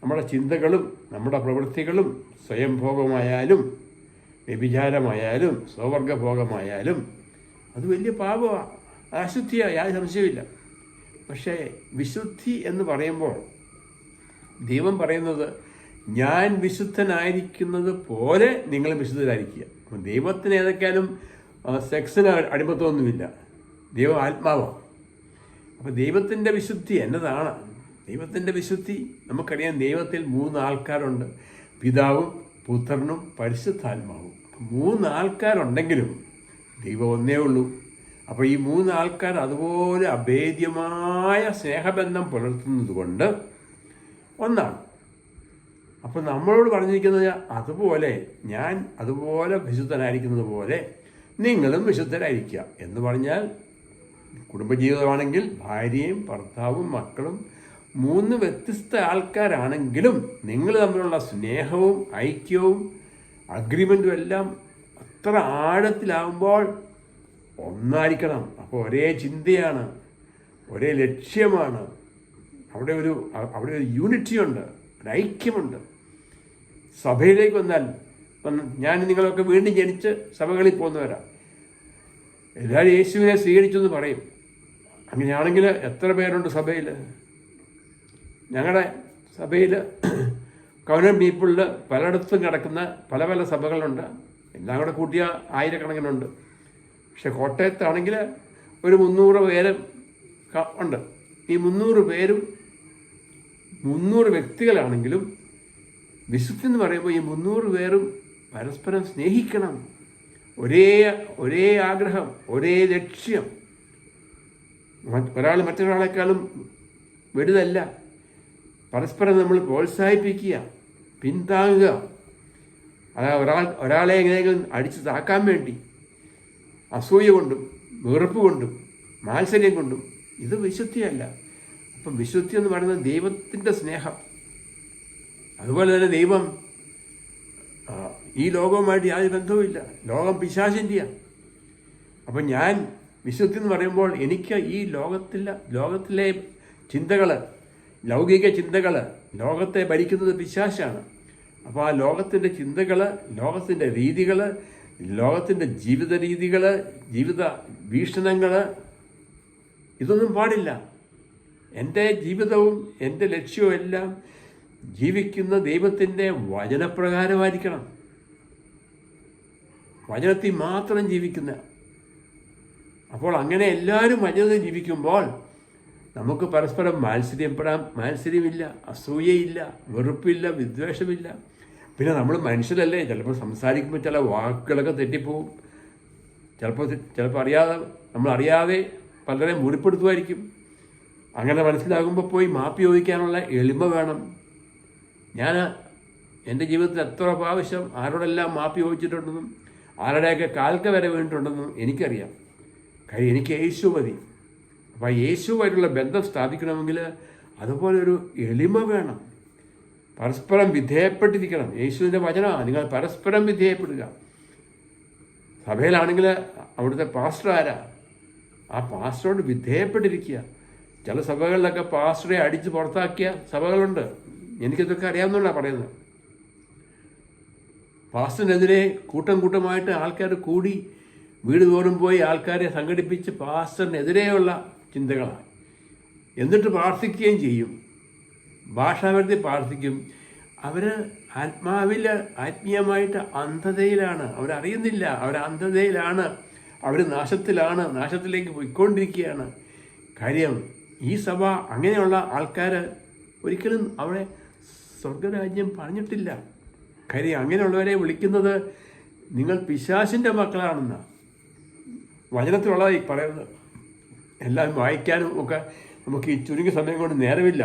നമ്മുടെ ചിന്തകളും നമ്മുടെ പ്രവൃത്തികളും സ്വയംഭോഗമായാലും വ്യഭിചാരമായാലും സ്വവർഗഭോഗമായാലും അത് വലിയ പാപമാണ്, അശുദ്ധിയാണ്, യാതൊരു സംശയമില്ല. പക്ഷേ വിശുദ്ധി എന്ന് പറയുമ്പോൾ ദൈവം പറയുന്നത് ഞാൻ വിശുദ്ധനായിരിക്കുന്നത് പോലെ നിങ്ങൾ വിശുദ്ധരായിരിക്കുക. അപ്പം ദൈവത്തിന് ഏതൊക്കെയാലും സെക്സിന് അടിമത്വമൊന്നുമില്ല. ദൈവം ആത്മാവാണ്. അപ്പോൾ ദൈവത്തിൻ്റെ വിശുദ്ധി എന്നതാണ്? ദൈവത്തിൻ്റെ വിശുദ്ധി നമുക്കറിയാം. ദൈവത്തിൽ 3 ആൾക്കാരുണ്ട്, പിതാവും പുത്രനും പരിശുദ്ധാത്മാവും. 3 ആൾക്കാരുണ്ടെങ്കിലും ദൈവം ഒന്നേ ഉള്ളൂ. അപ്പോൾ ഈ 3 ആൾക്കാർ അതുപോലെ അഭേദ്യമായ സ്നേഹബന്ധം പുലർത്തുന്നത് കൊണ്ട് ഒന്നാണ്. അപ്പോൾ നമ്മളോട് പറഞ്ഞിരിക്കുന്നത് ഞാൻ അതുപോലെ വിശുദ്ധനായിരിക്കുന്നത് പോലെ നിങ്ങളും വിശുദ്ധരായിരിക്കുക എന്ന് പറഞ്ഞാൽ, കുടുംബജീവിതമാണെങ്കിൽ ഭാര്യയും ഭർത്താവും മക്കളും 3 വ്യത്യസ്ത ആൾക്കാരാണെങ്കിലും നിങ്ങൾ തമ്മിലുള്ള സ്നേഹവും ഐക്യവും അഗ്രിമെൻറ്റും എല്ലാം അത്ര ആഴത്തിലാവുമ്പോൾ ഒന്നായിരിക്കണം. അപ്പോൾ ഒരേ ചിന്തയാണ്, ഒരേ ലക്ഷ്യമാണ്. അവിടെ ഒരു യൂണിറ്റിയുണ്ട്, ഒരു ഐക്യമുണ്ട്. സഭയിലേക്ക് വന്നാൽ ഞാൻ നിങ്ങളൊക്കെ വീണ്ടും ജനിച്ച് സഭകളിൽ പോകുന്നവരാ. എല്ലാവരും യേശുവിനെ സ്വീകരിച്ചു എന്ന് പറയും. അങ്ങനെയാണെങ്കിൽ എത്ര പേരുണ്ട് സഭയിൽ? ഞങ്ങളുടെ സഭയിൽ കവനന്റ് പീപ്പിളിൽ പലയിടത്തും കിടക്കുന്ന പല സഭകളുണ്ട്. എല്ലാം കൂടെ കൂട്ടിയ 1000കണക്കിനുണ്ട്. പക്ഷെ കോട്ടയത്താണെങ്കിൽ ഒരു 300 പേര് ഉണ്ട്. ഈ 300 പേരും 300 വ്യക്തികളാണെങ്കിലും വിശുദ്ധി എന്ന് പറയുമ്പോൾ ഈ 300 പേരും പരസ്പരം സ്നേഹിക്കണം. ഒരേ ആഗ്രഹം, ഒരേ ലക്ഷ്യം. ഒരാൾ മറ്റൊരാളെക്കാളും വലുതല്ല. പരസ്പരം നമ്മൾ പ്രോത്സാഹിപ്പിക്കുക, പിന്താങ്ങുക. ഒരാളെ എങ്ങനെയെങ്കിലും അടിച്ചു താക്കാൻ വേണ്ടി അസൂയ കൊണ്ടും വെറുപ്പ് കൊണ്ടും മാത്സര്യം കൊണ്ടും. ഇത് വിശുദ്ധിയല്ല. അപ്പം വിശുദ്ധി എന്ന് പറയുന്നത് ദൈവത്തിൻ്റെ സ്നേഹം. അതുപോലെ തന്നെ ദൈവം ഈ ലോകവുമായിട്ട് യാതൊരു ബന്ധവുമില്ല. ലോകം പിശാചിൻ്റെയാണ്. അപ്പം ഞാൻ വിശുദ്ധി എന്ന് പറയുമ്പോൾ എനിക്ക് ഈ ലോകത്തിലെ ചിന്തകൾ, ലൗകിക ചിന്തകൾ, ലോകത്തെ ഭരിക്കുന്നത് പിശാചാണ്. അപ്പോൾ ആ ലോകത്തിൻ്റെ ചിന്തകൾ, ലോകത്തിൻ്റെ രീതികൾ, ലോകത്തിൻ്റെ ജീവിത രീതികൾ, ജീവിത വീക്ഷണങ്ങൾ, ഇതൊന്നും പാടില്ല. എൻ്റെ ജീവിതവും എൻ്റെ ലക്ഷ്യവും എല്ലാം ജീവിക്കുന്ന ദൈവത്തിൻ്റെ വചനപ്രകാരമായിരിക്കണം. വചനത്തിൽ മാത്രം ജീവിക്കുന്ന. അപ്പോൾ അങ്ങനെ എല്ലാവരും വചനത്തിൽ ജീവിക്കുമ്പോൾ നമുക്ക് പരസ്പരം മാത്സര്യമില്ല, അസൂയയില്ല, വെറുപ്പില്ല, വിദ്വേഷമില്ല. പിന്നെ നമ്മൾ മനുഷ്യരല്ലേ, ചിലപ്പോൾ സംസാരിക്കുമ്പോൾ ചില വാക്കുകളൊക്കെ തെറ്റിപ്പോവും. ചിലപ്പോൾ നമ്മളറിയാതെ പലരെ മുറിപ്പെടുത്തുമായിരിക്കും. അങ്ങനെ മനസ്സിലാകുമ്പോൾ പോയി മാപ്പ് ചോദിക്കാനുള്ള എളിമ വേണം. ഞാൻ എൻ്റെ ജീവിതത്തിൽ എത്ര പ്രാവശ്യം ആരോടെല്ലാം മാപ്പ് ചോദിച്ചിട്ടുണ്ടെന്നും ആരുടെയൊക്കെ കാൽക്ക വരെ വീണിട്ടുണ്ടെന്നും എനിക്കറിയാം. കാര്യം എനിക്ക് യേശു മതി. അപ്പോൾ യേശുവായിട്ടുള്ള ബന്ധം സ്ഥാപിക്കണമെങ്കിൽ അതുപോലെ ഒരു എളിമ വേണം. പരസ്പരം വിധേയപ്പെട്ടിരിക്കണം. യേശുവിൻ്റെ വചനമാണ്, നിങ്ങൾ പരസ്പരം വിധേയപ്പെടുക. സഭയിലാണെങ്കിൽ അവിടുത്തെ പാസ്റ്റർ ആരാ? ആ പാസ്റ്ററോട് വിധേയപ്പെട്ടിരിക്കുക. ചില സഭകളിലൊക്കെ പാസ്റ്ററെ അടിച്ച് പുറത്താക്കിയ സഭകളുണ്ട്. എനിക്കിതൊക്കെ അറിയാവുന്നതാണ് പറയുന്നത്. പാസ്റ്ററിനെതിരെ കൂട്ടമായിട്ട് ആൾക്കാർ കൂടി വീട് തോറും പോയി ആൾക്കാരെ സംഘടിപ്പിച്ച് പാസ്റ്ററിനെതിരെയുള്ള ചിന്തകളാണ്. എന്നിട്ട് പ്രാർത്ഥിക്കുകയും ചെയ്യും, ഭാഷാവൃത്തി പ്രാർത്ഥിക്കും. അവർ ആത്മീയമായിട്ട് അന്ധതയിലാണ്. അവരറിയുന്നില്ല, അന്ധതയിലാണ്, അവർ നാശത്തിലേക്ക് പോയിക്കൊണ്ടിരിക്കുകയാണ്. കാര്യം ഈ സഭ അങ്ങനെയുള്ള ആൾക്കാർ ഒരിക്കലും അവിടെ സ്വർഗരാജ്യം പറഞ്ഞിട്ടില്ല. കാര്യം അങ്ങനെയുള്ളവരെ വിളിക്കുന്നത് നിങ്ങൾ പിശാചിൻ്റെ മക്കളാണെന്നാണ് വചനത്തിലുള്ളതായി പറയുന്നത്. എല്ലാം വായിക്കാനും ഒക്കെ നമുക്ക് ഈ ചുരുങ്ങിയ സമയം കൊണ്ട് നേരമില്ല.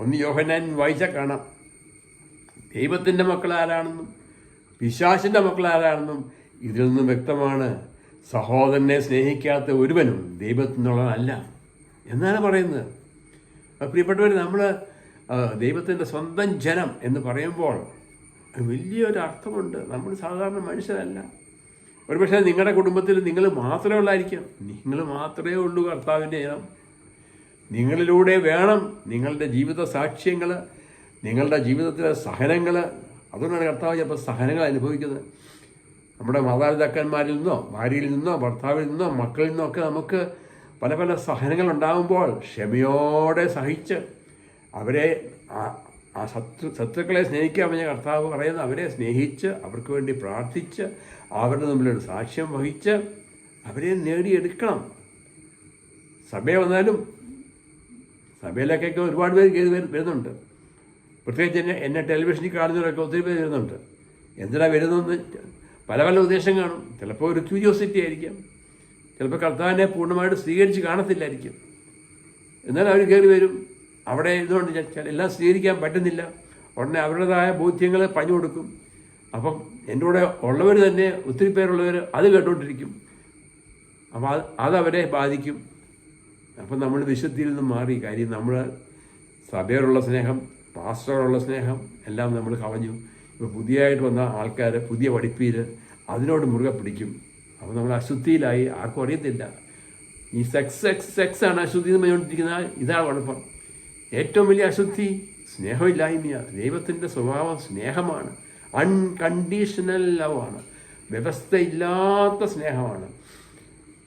1 യോഹന്നാൻ വായിച്ചാൽ കാണാം ദൈവത്തിൻ്റെ മക്കളാരാണെന്നും പിശാചിൻ്റെ മക്കളാരാണെന്നും ഇതിൽ നിന്നും വ്യക്തമാണ്. സഹോദരനെ സ്നേഹിക്കാത്ത ഒരുവനും ദൈവത്തിനുള്ളതല്ല എന്നാണ് പറയുന്നത്. പ്രിയപ്പെട്ടവർ, നമ്മൾ ദൈവത്തിൻ്റെ സ്വന്തം ജനം എന്ന് പറയുമ്പോൾ വലിയൊരു അർത്ഥമുണ്ട്. നമ്മൾ സാധാരണ മനുഷ്യരല്ല. ഒരുപക്ഷെ നിങ്ങളുടെ കുടുംബത്തിൽ നിങ്ങൾ മാത്രമേ ഉള്ളായിരിക്കും. നിങ്ങൾ മാത്രമേ ഉള്ളൂ കർത്താവിൻ്റെ ജനം. നിങ്ങളിലൂടെ വേണം നിങ്ങളുടെ ജീവിത സാക്ഷ്യങ്ങൾ, നിങ്ങളുടെ ജീവിതത്തിലെ സഹനങ്ങൾ. അതുകൊണ്ടാണ് കർത്താവ് ചിലപ്പോൾ സഹനങ്ങൾ അനുഭവിക്കുന്നത്. നമ്മുടെ മാതാപിതാക്കന്മാരിൽ നിന്നോ, ഭാര്യയിൽ നിന്നോ, ഭർത്താവിൽ നിന്നോ, മക്കളിൽ നിന്നോ ഒക്കെ നമുക്ക് പല പല സഹനങ്ങൾ ഉണ്ടാകുമ്പോൾ ക്ഷമയോടെ സഹിച്ച് അവരെ ആ ശത്രുക്കളെ സ്നേഹിക്കാൻ പറഞ്ഞ കർത്താവ് പറയുന്നത് അവരെ സ്നേഹിച്ച് അവർക്ക് വേണ്ടി പ്രാർത്ഥിച്ച് അവരുടെ മുമ്പിലൊരു സാക്ഷ്യം വഹിച്ച് അവരെ നേടിയെടുക്കണം. സഭയിൽ വന്നാലും സഭയിലേക്കൊക്കെ ഒരുപാട് പേര് കയറി വരുന്നുണ്ട്. പ്രത്യേകിച്ച് എന്നെ ടെലിവിഷനിൽ കാണുന്നവരൊക്കെ ഒത്തിരി പേര് വരുന്നുണ്ട്. എന്തിനാണ് വരുന്നതെന്ന് പല പല ഉദ്ദേശം കാണും. ചിലപ്പോൾ ഒരു ക്യൂരിയോസിറ്റി ആയിരിക്കാം, ചിലപ്പോൾ കർത്താവിനെ പൂർണ്ണമായിട്ട് സ്വീകരിച്ച് കാണത്തില്ലായിരിക്കും. എന്നാൽ അവർ കയറി വരും. അവിടെ ഇതുകൊണ്ട് എല്ലാം സ്വീകരിക്കാൻ പറ്റുന്നില്ല. ഉടനെ അവരുടേതായ ബോധ്യങ്ങൾ പറഞ്ഞു കൊടുക്കും. അപ്പം എൻ്റെ കൂടെ ഉള്ളവർ തന്നെ ഒത്തിരി പേരുള്ളവർ അത് കേട്ടുകൊണ്ടിരിക്കും. അപ്പോൾ അതവരെ ബാധിക്കും. അപ്പം നമ്മൾ വിശുദ്ധിയിൽ നിന്ന് മാറി. കാര്യം നമ്മൾ സഭയോടുള്ള സ്നേഹം, പാസ്റ്ററോടുള്ള സ്നേഹം എല്ലാം നമ്മൾ കളഞ്ഞു. ഇപ്പോൾ പുതിയതായിട്ട് വന്ന ആൾക്കാർ പുതിയ പഠിപ്പീര് അതിനോട് മുറുകെ പിടിക്കും. അപ്പോൾ നമ്മൾ അശുദ്ധിയിലായി. ആർക്കും അറിയത്തില്ല. ഈ സെക്സ് ആണ് അശുദ്ധി എന്ന് പറഞ്ഞുകൊണ്ടിരിക്കുന്നത്. ഇതാണ് കുഴപ്പം. ഏറ്റവും വലിയ അശുദ്ധി സ്നേഹമില്ലായ്മയാണ്. ദൈവത്തിൻ്റെ സ്വഭാവം സ്നേഹമാണ്. അൺകണ്ടീഷണൽ ലവാണ്. വ്യവസ്ഥയില്ലാത്ത സ്നേഹമാണ്.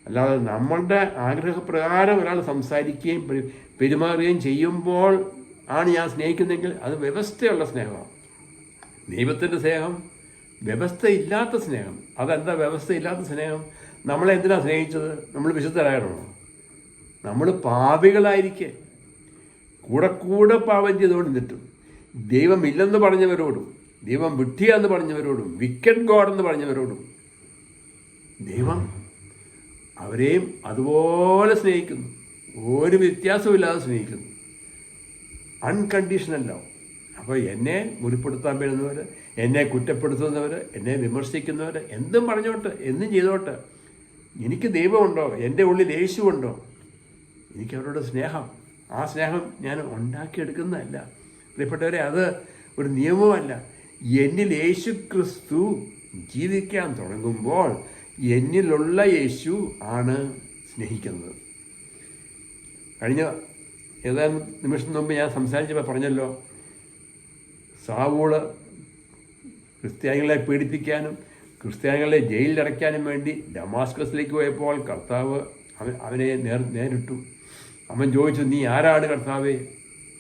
അല്ലാതെ നമ്മളുടെ ആഗ്രഹപ്രകാരം ഒരാൾ സംസാരിക്കുകയും പെരുമാറുകയും ചെയ്യുമ്പോൾ ആണ് ഞാൻ സ്നേഹിക്കുന്നതെങ്കിൽ അത് വ്യവസ്ഥയുള്ള സ്നേഹമാണ്. ദൈവത്തിൻ്റെ സ്നേഹം വ്യവസ്ഥയില്ലാത്ത സ്നേഹം. അതെന്താ വ്യവസ്ഥയില്ലാത്ത സ്നേഹം? നമ്മളെ എന്തിനാണ് സ്നേഹിച്ചത്? നമ്മൾ വിശുദ്ധരാകണോ? നമ്മൾ പാപികളായിരിക്കെ കൂടെ പാപം ചെയ്തുകൊണ്ട് നിന്നിട്ടും ദൈവമില്ലെന്ന് പറഞ്ഞവരോടും ദൈവം വിഡ്ഢിയാന്ന് പറഞ്ഞവരോടും വിക്കറ്റ് ഗോഡ് എന്ന് പറഞ്ഞവരോടും ദൈവം അവരെയും അതുപോലെ സ്നേഹിക്കുന്നു. ഒരു വ്യത്യാസമില്ലാതെ സ്നേഹിക്കുന്നു. Unconditional love. അപ്പോൾ എന്നെ മുറിപ്പെടുത്താൻ വരുന്നവർ, എന്നെ കുറ്റപ്പെടുത്തുന്നവർ, എന്നെ വിമർശിക്കുന്നവർ എന്തും പറഞ്ഞോട്ടെ, എന്തും ചെയ്തോട്ടെ, എനിക്ക് ദൈവമുണ്ടോ, എൻ്റെ ഉള്ളിൽ യേശുവുണ്ടോ, എനിക്ക് അവരോട് സ്നേഹം. ആ സ്നേഹം ഞാൻ ഉണ്ടാക്കിയെടുക്കുന്നതല്ല പ്രിയപ്പെട്ടവരെ, അത് ഒരു നിയമമല്ല. എന്നിൽ യേശു ക്രിസ്തു ജീവിക്കാൻ തുടങ്ങുമ്പോൾ എന്നിലുള്ള യേശു ആണ് സ്നേഹിക്കുന്നത്. കഴിഞ്ഞ ഏതാനും നിമിഷം മുമ്പ് ഞാൻ സംസാരിച്ചപ്പോൾ പറഞ്ഞല്ലോ, സാവൂള് ക്രിസ്ത്യാനികളെ പീഡിപ്പിക്കാനും ക്രിസ്ത്യാനികളെ ജയിലിലടയ്ക്കാനും വേണ്ടി ഡമാസ്കസിലേക്ക് പോയപ്പോൾ കർത്താവ് അവനെ നേരിട്ടു. അവൻ ചോദിച്ചു, നീ ആരാണ് കർത്താവേ?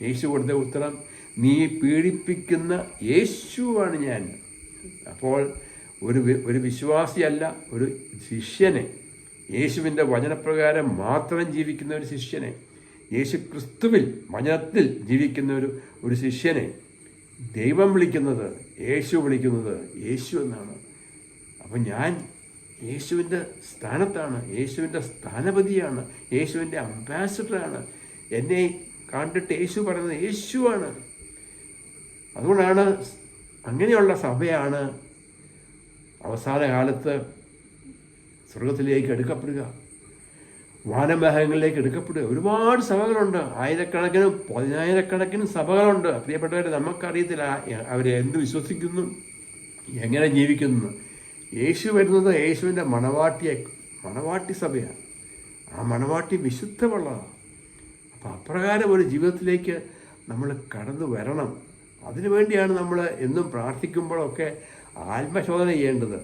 യേശു കൊടുത്ത ഉത്തരം, നീ പീഡിപ്പിക്കുന്ന യേശുവാണ് ഞാൻ. അപ്പോൾ ഒരു വിശ്വാസിയല്ല, ഒരു ശിഷ്യനെ, യേശുവിൻ്റെ വചനപ്രകാരം മാത്രം ജീവിക്കുന്ന ഒരു ശിഷ്യനെ, യേശു ക്രിസ്തുവിൽ വചനത്തിൽ ജീവിക്കുന്ന ഒരു ശിഷ്യനെ ദൈവം വിളിക്കുന്നത്, യേശു വിളിക്കുന്നത് യേശു എന്നാണ്. അപ്പം ഞാൻ യേശുവിൻ്റെ സ്ഥാനത്താണ്, യേശുവിൻ്റെ സ്ഥാനപതിയാണ്, യേശുവിൻ്റെ അംബാസഡറാണ്. എന്നെ കണ്ടിട്ട് യേശു പറയുന്നത് യേശുവാണ്. അതുകൊണ്ടാണ് അങ്ങനെയുള്ള സഭയാണ് അവസാന കാലത്ത് സ്വർഗത്തിലേക്ക് എടുക്കപ്പെടുക, വാനമേഘങ്ങളിലേക്ക് എടുക്കപ്പെടുക. ഒരുപാട് സഭകളുണ്ട്, ആയിരക്കണക്കിനും 10,000-കണക്കിന് സഭകളുണ്ട്. പ്രിയപ്പെട്ടവരെ, നമുക്കറിയത്തില്ല അവരെ എന്ത് വിശ്വസിക്കുന്നു, എങ്ങനെ ജീവിക്കുന്നു. യേശു വരുന്നത് യേശുവിൻ്റെ മണവാട്ടി സഭയാണ്. ആ മണവാട്ടി വിശുദ്ധമുള്ളതാണ്. അപ്പം അപ്രകാരം ഒരു ജീവിതത്തിലേക്ക് നമ്മൾ കടന്നു വരണം. അതിനുവേണ്ടിയാണ് നമ്മൾ എന്നും പ്രാർത്ഥിക്കുമ്പോഴൊക്കെ ആത്മശോധന ചെയ്യേണ്ടത്.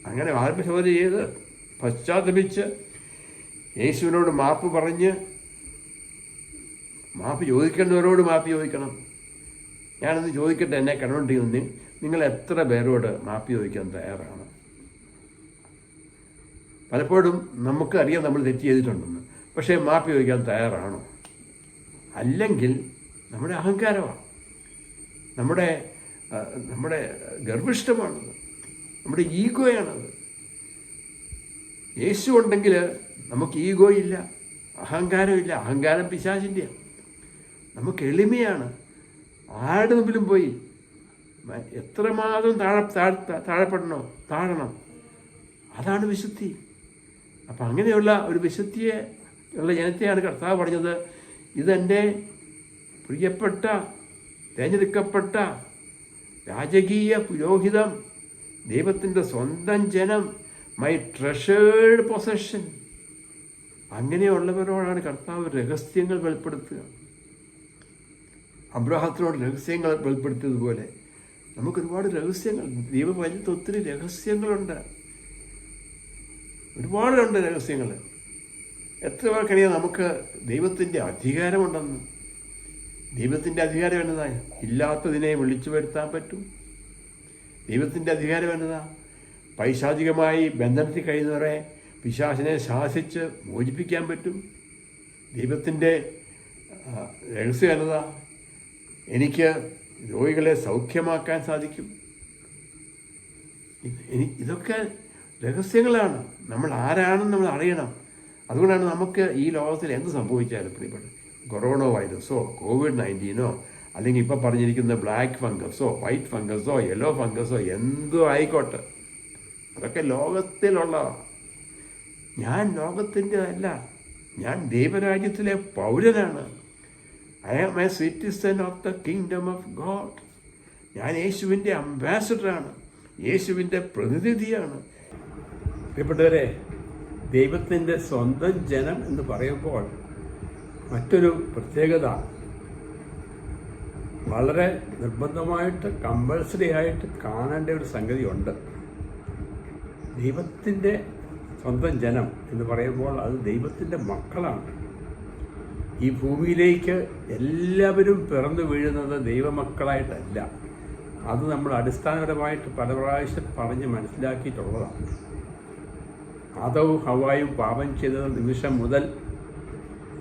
അങ്ങനെ ആത്മശോധന ചെയ്ത് പശ്ചാത്തപിച്ച് യേശുവിനോട് മാപ്പ് പറഞ്ഞ്, മാപ്പ് ചോദിക്കേണ്ടവരോട് മാപ്പ് ചോദിക്കണം. ഞാനൊന്ന് ചോദിക്കട്ടെ, എന്നെ കണ്ടുകൊണ്ടിരുന്നു, നിങ്ങൾ എത്ര പേരോട് മാപ്പ് ചോദിക്കാൻ തയ്യാറാണ്? പലപ്പോഴും നമുക്കറിയാം നമ്മൾ തെറ്റ് ചെയ്തിട്ടുണ്ടെന്ന്, പക്ഷേ മാപ്പ് ചോദിക്കാൻ തയ്യാറാണോ? അല്ലെങ്കിൽ നമ്മുടെ അഹങ്കാരമാണ്, നമ്മുടെ ഗർഭിഷ്ഠമാണത്, നമ്മുടെ ഈഗോയാണത്. യേശു ഉണ്ടെങ്കിൽ നമുക്ക് ഈഗോ ഇല്ല, അഹങ്കാരമില്ല. അഹങ്കാരം പിശാചിൻ്റെയാണ്. നമുക്ക് എളിമയാണ്. ആരുടെ മുമ്പിലും പോയി എത്രമാത്രം താഴണം. അതാണ് വിശുദ്ധി. അപ്പം അങ്ങനെയുള്ള ഒരു വിശുദ്ധിയെ ഉള്ള ജനത്തെയാണ് കർത്താവ് പറഞ്ഞത്, ഇതെൻ്റെ പ്രിയപ്പെട്ട തിരഞ്ഞെടുക്കപ്പെട്ട രാജകീയ പുരോഹിതം, ദൈവത്തിൻ്റെ സ്വന്തം ജനം, മൈ ട്രഷേർഡ് പൊസഷൻ. അങ്ങനെയുള്ളവരോടാണ് കർത്താവ് രഹസ്യങ്ങൾ വെളിപ്പെടുത്തുക. അബ്രാഹത്തിനോട് രഹസ്യങ്ങൾ വെളിപ്പെടുത്തിയതുപോലെ നമുക്കൊരുപാട് രഹസ്യങ്ങൾ, ദൈവവചനത്തിൽ ഒത്തിരി രഹസ്യങ്ങളുണ്ട്, ഒരുപാടുണ്ട് രഹസ്യങ്ങൾ. എത്ര പേർക്കറിയാം നമുക്ക് ദൈവത്തിൻ്റെ അധികാരമുണ്ടെന്ന്? ദൈവത്തിൻ്റെ അധികാരം എന്നതാ? ഇല്ലാത്തതിനെ വിളിച്ചു വരുത്താൻ പറ്റും. ദൈവത്തിൻ്റെ അധികാരം എന്നതാ? പൈശാചികമായി ബന്ധനത്തിൽ കഴിയുന്നവരെ പിശാചിനെ ശാസിച്ച് മോചിപ്പിക്കാൻ പറ്റും. ദൈവത്തിൻ്റെ രഹസ്യം എന്നതാ? എനിക്ക് രോഗികളെ സൗഖ്യമാക്കാൻ സാധിക്കും. ഇതൊക്കെ രഹസ്യങ്ങളാണ്. നമ്മൾ ആരാണെന്ന് നമ്മൾ അറിയണം. അതുകൊണ്ടാണ് നമുക്ക് ഈ ലോകത്തിൽ എന്ത് സംഭവിച്ചാലും, പ്രിയപ്പെട്ട കൊറോണ വൈറസോ COVID-19 അല്ലെങ്കിൽ ഇപ്പോൾ പറഞ്ഞിരിക്കുന്ന ബ്ലാക്ക് ഫംഗസോ വൈറ്റ് ഫംഗസോ യെല്ലോ ഫംഗസോ എന്തോ ആയിക്കോട്ടെ, അതൊക്കെ ലോകത്തിലുള്ളതാണ്. ഞാൻ ലോകത്തിൻ്റെതല്ല, ഞാൻ ദൈവരാജ്യത്തിലെ പൗരനാണ്. I am a citizen of the kingdom of God. ഞാൻ യേശുവിൻ്റെ അംബാസഡറാണ്, യേശുവിൻ്റെ പ്രതിനിധിയാണ്. പ്രിയപ്പെട്ടവരെ, ദൈവത്തിൻ്റെ സ്വന്തം ജനം എന്ന് പറയുമ്പോൾ മറ്റൊരു പ്രത്യേകത, വളരെ നിർബന്ധമായിട്ട് കമ്പൽസറി ആയിട്ട് കാണേണ്ട ഒരു സംഗതിയുണ്ട്. ദൈവത്തിൻ്റെ സ്വന്തം ജനം എന്ന് പറയുമ്പോൾ അത് ദൈവത്തിൻ്റെ മക്കളാണ്. ഈ ഭൂമിയിലേക്ക് എല്ലാവരും പിറന്നു വീഴുന്നത് ദൈവമക്കളായിട്ടല്ല. അത് നമ്മൾ അടിസ്ഥാനപരമായിട്ട് പല പ്രാവശ്യം പറഞ്ഞ് മനസ്സിലാക്കിയിട്ടുള്ളതാണ്. ആദവും ഹവ്വായും പാപം ചെയ്ത നിമിഷം മുതൽ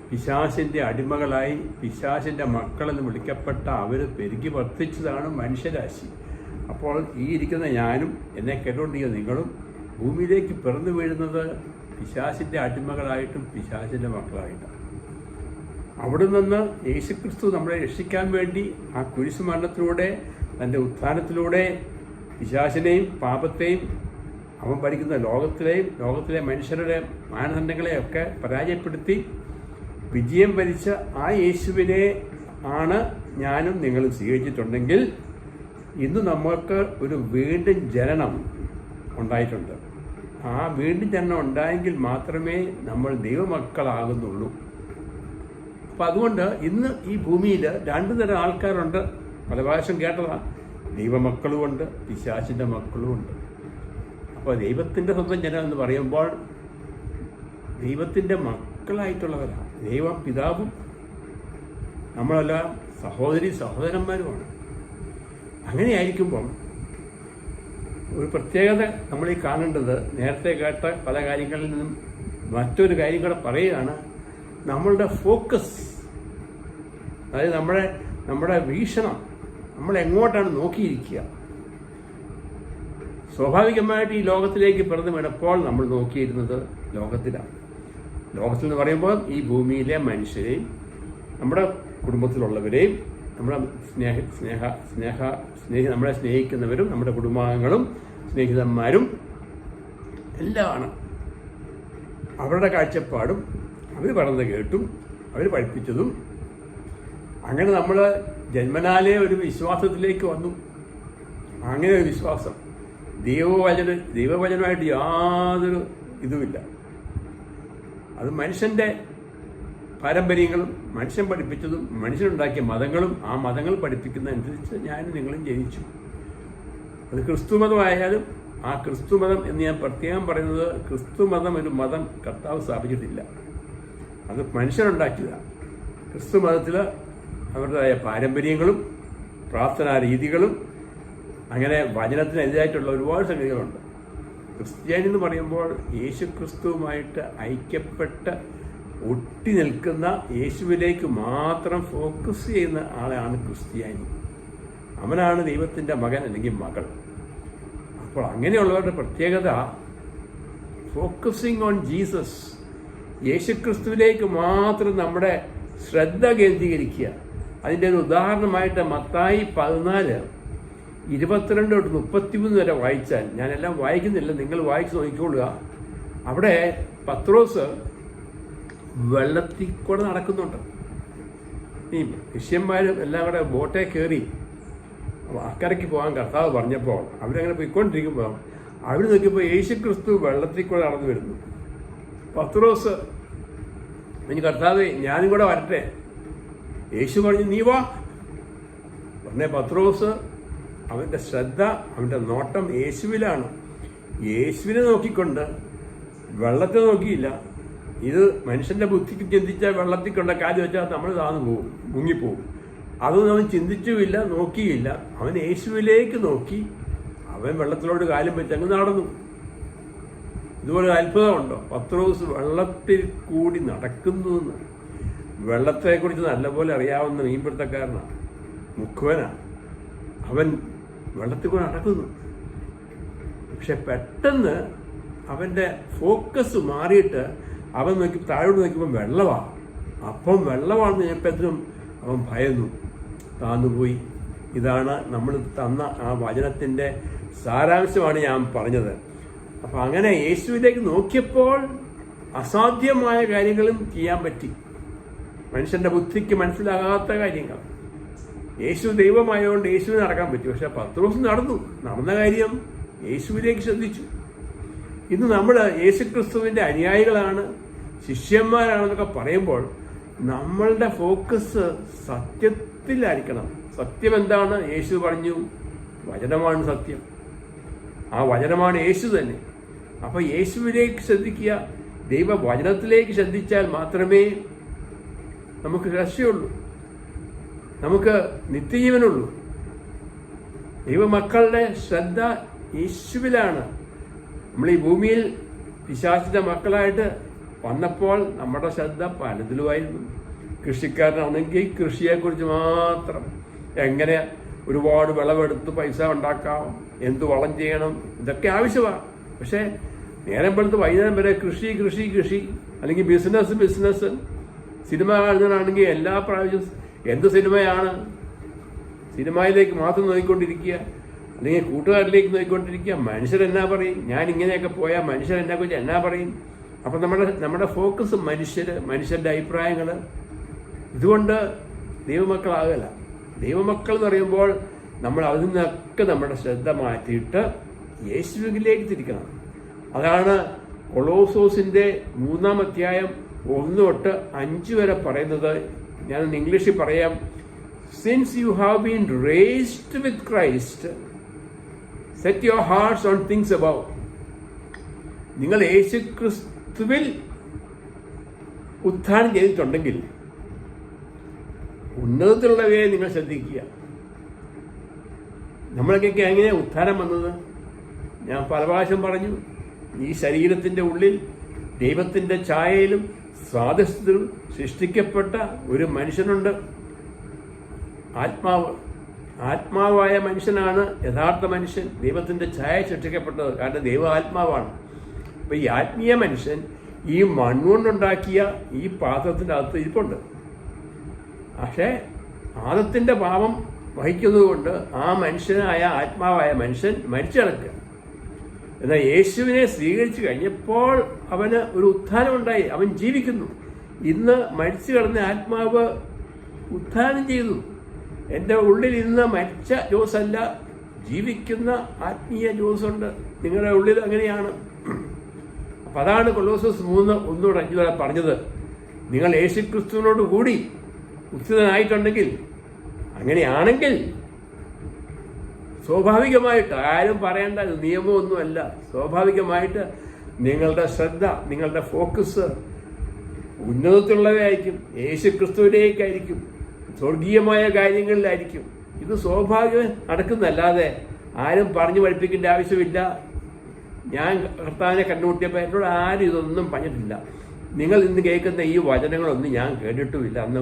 പിശാചിൻ്റെ അടിമകളായി പിശാചിൻ്റെ മക്കളെന്ന് വിളിക്കപ്പെട്ട അവർ പെരുകി വർദ്ധിച്ചതാണ് മനുഷ്യരാശി. അപ്പോൾ ഈ ഇരിക്കുന്ന ഞാനും എന്നെ കേട്ടുകൊണ്ടിരിക്കുന്ന നിങ്ങളും ഭൂമിയിലേക്ക് പിറന്നു വീഴുന്നത് പിശാചിൻ്റെ അടിമകളായിട്ടും പിശാചിൻ്റെ മക്കളായിട്ടാണ്. അവിടെ നിന്ന് യേശുക്രിസ്തു നമ്മളെ രക്ഷിക്കാൻ വേണ്ടി ആ കുരിശുമരണത്തിലൂടെ തൻ്റെ ഉത്ഥാനത്തിലൂടെ പിശാചിനെയും പാപത്തെയും അവൻ ഭരിക്കുന്ന ലോകത്തിലെ മനുഷ്യരുടെ മാനദണ്ഡങ്ങളെയൊക്കെ പരാജയപ്പെടുത്തി വിജയം വരിച്ച ആ യേശുവിനെ ആണ് ഞാനും നിങ്ങളും സ്വീകരിച്ചിട്ടുണ്ടെങ്കിൽ ഇന്ന് നമ്മൾക്ക് ഒരു വീണ്ടും ജനനം ഉണ്ടായിട്ടുണ്ട്. ആ വീണ്ടും ജനനം ഉണ്ടായെങ്കിൽ മാത്രമേ നമ്മൾ ദൈവമക്കളാകുന്നുള്ളൂ. അപ്പം അതുകൊണ്ട് ഇന്ന് ഈ ഭൂമിയിൽ 2 തരം ആൾക്കാരുണ്ട്. പല പ്രാവശ്യം കേട്ടതാണ്. ദൈവമക്കളുമുണ്ട്, പിശാചിൻ്റെ മക്കളുമുണ്ട്. അപ്പോൾ ദൈവത്തിൻ്റെ സ്വന്തം ജനം എന്ന് പറയുമ്പോൾ ദൈവത്തിൻ്റെ മക്കളായിട്ടുള്ളവരാണ്. ദൈവം പിതാവും നമ്മളെല്ലാം സഹോദരന്മാരുമാണ്. അങ്ങനെയായിരിക്കുമ്പം ഒരു പ്രത്യേകത നമ്മൾ ഈ കാണേണ്ടത്, നേരത്തെ കേട്ട പല കാര്യങ്ങളിൽ നിന്നും മറ്റൊരു കാര്യം കൂടെ പറയുകയാണ്. നമ്മളുടെ ഫോക്കസ്, അതായത് നമ്മുടെ വീക്ഷണം നമ്മൾ എങ്ങോട്ടാണ് നോക്കിയിരിക്കുക. സ്വാഭാവികമായിട്ട് ഈ ലോകത്തിലേക്ക് പിറന്നു വീണപ്പോൾ നമ്മൾ നോക്കിയിരുന്നത് ലോകത്തിലാണ്. ലോകത്തിൽ എന്ന് പറയുമ്പോൾ ഈ ഭൂമിയിലെ മനുഷ്യരെയും നമ്മുടെ കുടുംബത്തിലുള്ളവരെയും നമ്മുടെ നമ്മളെ സ്നേഹിക്കുന്നവരും നമ്മുടെ കുടുംബാംഗങ്ങളും സ്നേഹിതന്മാരും എല്ലാമാണ്. അവരുടെ കാഴ്ചപ്പാടും അവർ പറഞ്ഞത് കേട്ടും അവർ പഠിപ്പിച്ചതും. അങ്ങനെ നമ്മൾ ജന്മനാലേ ഒരു വിശ്വാസത്തിലേക്ക് വന്നു. അങ്ങനെ ഒരു വിശ്വാസം ദൈവവചനമായിട്ട് യാതൊരു ഇതുമില്ല. അത് മനുഷ്യൻ്റെ പാരമ്പര്യങ്ങളും മനുഷ്യൻ പഠിപ്പിച്ചതും മനുഷ്യനുണ്ടാക്കിയ മതങ്ങളും ആ മതങ്ങൾ പഠിപ്പിക്കുന്നതനുസരിച്ച് ഞാനും നിങ്ങളും ജനിച്ചു. അത് ക്രിസ്തുമതമായാലും ആ ക്രിസ്തുമതം എന്ന് ഞാൻ പ്രത്യേകം പറയുന്നത്, ക്രിസ്തുമതം ഒരു മതം കർത്താവ് സ്ഥാപിച്ചിട്ടില്ല. അത് മനുഷ്യനുണ്ടാക്കിയതാണ്. ക്രിസ്തുമതത്തിൽ അവരുടേതായ പാരമ്പര്യങ്ങളും പ്രാർത്ഥനാ രീതികളും അങ്ങനെ വചനത്തിനെതിരായിട്ടുള്ള ഒരുപാട് സംഗതികളുണ്ട്. ക്രിസ്ത്യാനി എന്ന് പറയുമ്പോൾ യേശു ക്രിസ്തുവുമായിട്ട് ഐക്യപ്പെട്ട് ഒട്ടി നിൽക്കുന്ന, യേശുവിലേക്ക് മാത്രം ഫോക്കസ് ചെയ്യുന്ന ആളാണ് ക്രിസ്ത്യാനി. അവനാണ് ദൈവത്തിൻ്റെ മകൻ അല്ലെങ്കിൽ മകൾ. അപ്പോൾ അങ്ങനെയുള്ളവരുടെ പ്രത്യേകത ഫോക്കസിങ് ഓൺ ജീസസ്, യേശുക്രിസ്തുവിലേക്ക് മാത്രം നമ്മുടെ ശ്രദ്ധ കേന്ദ്രീകരിക്കുക. അതിൻ്റെ ഒരു ഉദാഹരണമായിട്ട് മത്തായി 14:22-33 വരെ വായിച്ചാൽ, ഞാനെല്ലാം വായിക്കുന്നില്ല, നിങ്ങൾ വായിച്ച് നോക്കിക്കൊള്ളുക. അവിടെ പത്രോസ് വെള്ളത്തിൽ കൂടെ നടക്കുന്നുണ്ട്. ഈ ശിഷ്യന്മാരും എല്ലാം കൂടെ ബോട്ടേ കയറി അക്കരയ്ക്ക് പോകാൻ കർത്താവ് പറഞ്ഞപ്പോൾ അവരങ്ങനെ പോയിക്കൊണ്ടിരിക്കുമ്പോൾ അവർ നോക്കിയപ്പോൾ യേശുക്രിസ്തു വെള്ളത്തിൽ കൂടെ നടന്നു വരുന്നു. പത്രോസ്, ഇനി കർത്താവേ ഞാനും കൂടെ വരട്ടെ. യേശു പറഞ്ഞു നീ വാ. ഉടനെ പത്രോസ്, അവൻ്റെ ശ്രദ്ധ, അവൻ്റെ നോട്ടം യേശുവിലാണ്. യേശുവിനെ നോക്കിക്കൊണ്ട് വെള്ളത്തെ നോക്കിയില്ല. ഇത് മനുഷ്യൻ്റെ ബുദ്ധിക്ക് ചിന്തിച്ചാൽ വെള്ളത്തിൽ കൊണ്ട കാര്യം വെച്ചാൽ നമ്മൾ താഴ്ന്നു പോകും, മുങ്ങിപ്പോവും. അതൊന്നും അവൻ ചിന്തിച്ചുമില്ല, നോക്കിയില്ല. അവൻ യേശുവിലേക്ക് നോക്കി. അവൻ വെള്ളത്തിലോട്ട് കാലും വെച്ച് അങ്ങ് നടന്നു. ഇതുപോലെ അത്ഭുതമുണ്ടോ? പത്രോസ് വെള്ളത്തിൽ കൂടി നടക്കുന്നു എന്ന്. വെള്ളത്തെക്കുറിച്ച് നല്ലപോലെ അറിയാവുന്ന മീൻപിടുത്തക്കാരനാണ്, മുഖ്വനാണ്. അവൻ വെള്ളത്തിൽ കൂടെ നടക്കുന്നു. പക്ഷെ പെട്ടെന്ന് അവൻ്റെ ഫോക്കസ് മാറിയിട്ട് അവൻ നോക്കി താഴോട്ട് നോക്കിയപ്പോൾ വെള്ളമാണ്. അപ്പം വെള്ളമാണെന്ന് കഴിഞ്ഞപ്പോഴത്തേനും അവൻ ഭയന്നു, താന്നുപോയി. ഇതാണ് നമ്മൾ തന്ന ആ വചനത്തിൻ്റെ സാരാംശമാണ് ഞാൻ പറഞ്ഞത്. അപ്പം അങ്ങനെ യേശുവിലേക്ക് നോക്കിയപ്പോൾ അസാധ്യമായ കാര്യങ്ങളും ചെയ്യാൻ പറ്റി. മനുഷ്യൻ്റെ ബുദ്ധിക്ക് മനസ്സിലാകാത്ത കാര്യങ്ങൾ. യേശു ദൈവമായതുകൊണ്ട് യേശുവിന് നടക്കാൻ പറ്റി. പക്ഷെ പത്രോസ് നടന്ന കാര്യം യേശുവിലേക്ക് ശ്രദ്ധിച്ചു. ഇന്ന് നമ്മൾ യേശുക്രിസ്തുവിൻ്റെ അനുയായികളാണ്, ശിഷ്യന്മാരാണെന്നൊക്കെ പറയുമ്പോൾ നമ്മളുടെ ഫോക്കസ് സത്യത്തിലായിരിക്കണം. സത്യം എന്താണ്? യേശു പറഞ്ഞു വചനമാണ് സത്യം. ആ വചനമാണ് യേശു തന്നെ. അപ്പോൾ യേശുവിലേക്ക് ശ്രദ്ധിക്കുക, ദൈവവചനത്തിലേക്ക് ശ്രദ്ധിച്ചാൽ മാത്രമേ നമുക്ക് രക്ഷയുള്ളൂ, നമുക്ക് നിത്യജീവനുള്ളൂ. ദൈവമക്കളുടെ ശ്രദ്ധ യേശുവിലാണ്. നമ്മൾ ഈ ഭൂമിയിൽ പിശാചിന്റെ മക്കളായിട്ട് വന്നപ്പോൾ നമ്മുടെ ശ്രദ്ധ പലതിലുമായിരുന്നു. കൃഷിക്കാരനാണെങ്കിൽ കൃഷിയെക്കുറിച്ച് മാത്രം, എങ്ങനെ ഒരുപാട് വിളവെടുത്ത് പൈസ ഉണ്ടാക്കാം, എന്ത് വളം ചെയ്യണം, ഇതൊക്കെ ആവശ്യമാണ്. പക്ഷേ നേരം വെളുത്ത് വൈകുന്നേരം വരെ കൃഷി കൃഷി കൃഷി, അല്ലെങ്കിൽ ബിസിനസ് ബിസിനസ്. സിനിമ കാണുന്നതാണെങ്കിൽ എല്ലാ പ്രാവശ്യവും എന്ത് സിനിമയാണ്, സിനിമയിലേക്ക് മാത്രം നോക്കിക്കൊണ്ടിരിക്കുക. അല്ലെങ്കിൽ കൂട്ടുകാരിലേക്ക് നോക്കിക്കൊണ്ടിരിക്കുക, മനുഷ്യരെന്നാ പറയും, ഞാൻ ഇങ്ങനെയൊക്കെ പോയാൽ മനുഷ്യരെന്നെ കുറിച്ച് എന്നാ പറയും. അപ്പം നമ്മുടെ ഫോക്കസ് മനുഷ്യരുടെ അഭിപ്രായങ്ങൾ. ഇതുകൊണ്ട് ദൈവമക്കളാകല. ദൈവമക്കൾ എന്ന് പറയുമ്പോൾ നമ്മൾ അതിൽ നിന്നൊക്കെ നമ്മുടെ ശ്രദ്ധ മാറ്റിയിട്ട് യേശുവിലേക്ക് തിരിക്കണം. അതാണ് കൊളോസോസിൻ്റെ 3-ാം അധ്യായം 1 തൊട്ട് 5 വരെ പറയുന്നത്. ഞാൻ ഇംഗ്ലീഷിൽ പറയാം. Since you have been raised with Christ, set your hearts on things above. നിങ്ങൾ യേശുക്രിസ്തുവിൽ ഉത്ഥാനം ചെയ്തിട്ടുണ്ടെങ്കിൽ ഉന്നതത്തിലുള്ളവയെ നിങ്ങൾ ശ്രദ്ധിക്കുക. നമ്മളൊക്കെ എങ്ങനെയാണ് ഉത്ഥാനം വന്നത്? ഞാൻ പല പ്രാവശ്യം പറഞ്ഞു. ഈ ശരീരത്തിൻ്റെ ഉള്ളിൽ ദൈവത്തിൻ്റെ ഛായയിലും സ്വാതന്ത്ര്യത്തിലും സൃഷ്ടിക്കപ്പെട്ട ഒരു മനുഷ്യനുണ്ട്. ആത്മാവായ മനുഷ്യനാണ് യഥാർത്ഥ മനുഷ്യൻ, ദൈവത്തിൻ്റെ ഛായ സൃഷ്ടിക്കപ്പെട്ടത്. കാരണം ദൈവ ആത്മാവാണ്. അപ്പം ഈ ആത്മീയ മനുഷ്യൻ ഈ മണ്ണുകൊണ്ടുണ്ടാക്കിയ ഈ പാത്രത്തിൻ്റെ അകത്ത് ഇരിപ്പുണ്ട്. പക്ഷേ ആദത്തിൻ്റെ പാപം വഹിക്കുന്നതുകൊണ്ട് ആ മനുഷ്യനായ ആത്മാവായ മനുഷ്യൻ മരിച്ചു കിടക്കുക. എന്നാൽ യേശുവിനെ സ്വീകരിച്ചു കഴിഞ്ഞപ്പോൾ അവന് ഒരു ഉത്ഥാനമുണ്ടായി, അവൻ ജീവിക്കുന്നു. ഇന്ന് മരിച്ചു കിടന്ന ആത്മാവ് ഉത്ഥാനം ചെയ്തു. എൻ്റെ ഉള്ളിൽ ഇന്ന് മരിച്ച ജോസല്ല, ജീവിക്കുന്ന ആത്മീയ ജോസുണ്ട്. നിങ്ങളുടെ ഉള്ളിൽ അങ്ങനെയാണ്. അപ്പം അതാണ് കൊളോസസ് 3:1-5 വരെ പറഞ്ഞത്. നിങ്ങൾ യേശുക്രിസ്തുവിനോട് കൂടി ഉത്ഥിതനായിട്ടുണ്ടെങ്കിൽ, അങ്ങനെയാണെങ്കിൽ സ്വാഭാവികമായിട്ട്, ആരും പറയേണ്ട നിയമമൊന്നുമല്ല, സ്വാഭാവികമായിട്ട് നിങ്ങളുടെ ശ്രദ്ധ, നിങ്ങളുടെ ഫോക്കസ് ഉന്നതത്തിലുള്ളവയായിരിക്കും, യേശുക്രിസ്തുവിലേക്കായിരിക്കും, സ്വർഗീയമായ കാര്യങ്ങളിലായിരിക്കും. ഇത് സ്വാഭാവികം നടക്കുന്നതല്ലാതെ ആരും പറഞ്ഞു പഠിപ്പിക്കേണ്ട ആവശ്യമില്ല. ഞാൻ കർത്താവിനെ കണ്ടുമുട്ടിയപ്പോൾ എന്നോട് ആരും ഇതൊന്നും പറഞ്ഞിട്ടില്ല. നിങ്ങൾ ഇന്ന് കേൾക്കുന്ന ഈ വചനങ്ങളൊന്നും ഞാൻ കേട്ടിട്ടുമില്ല. അന്ന്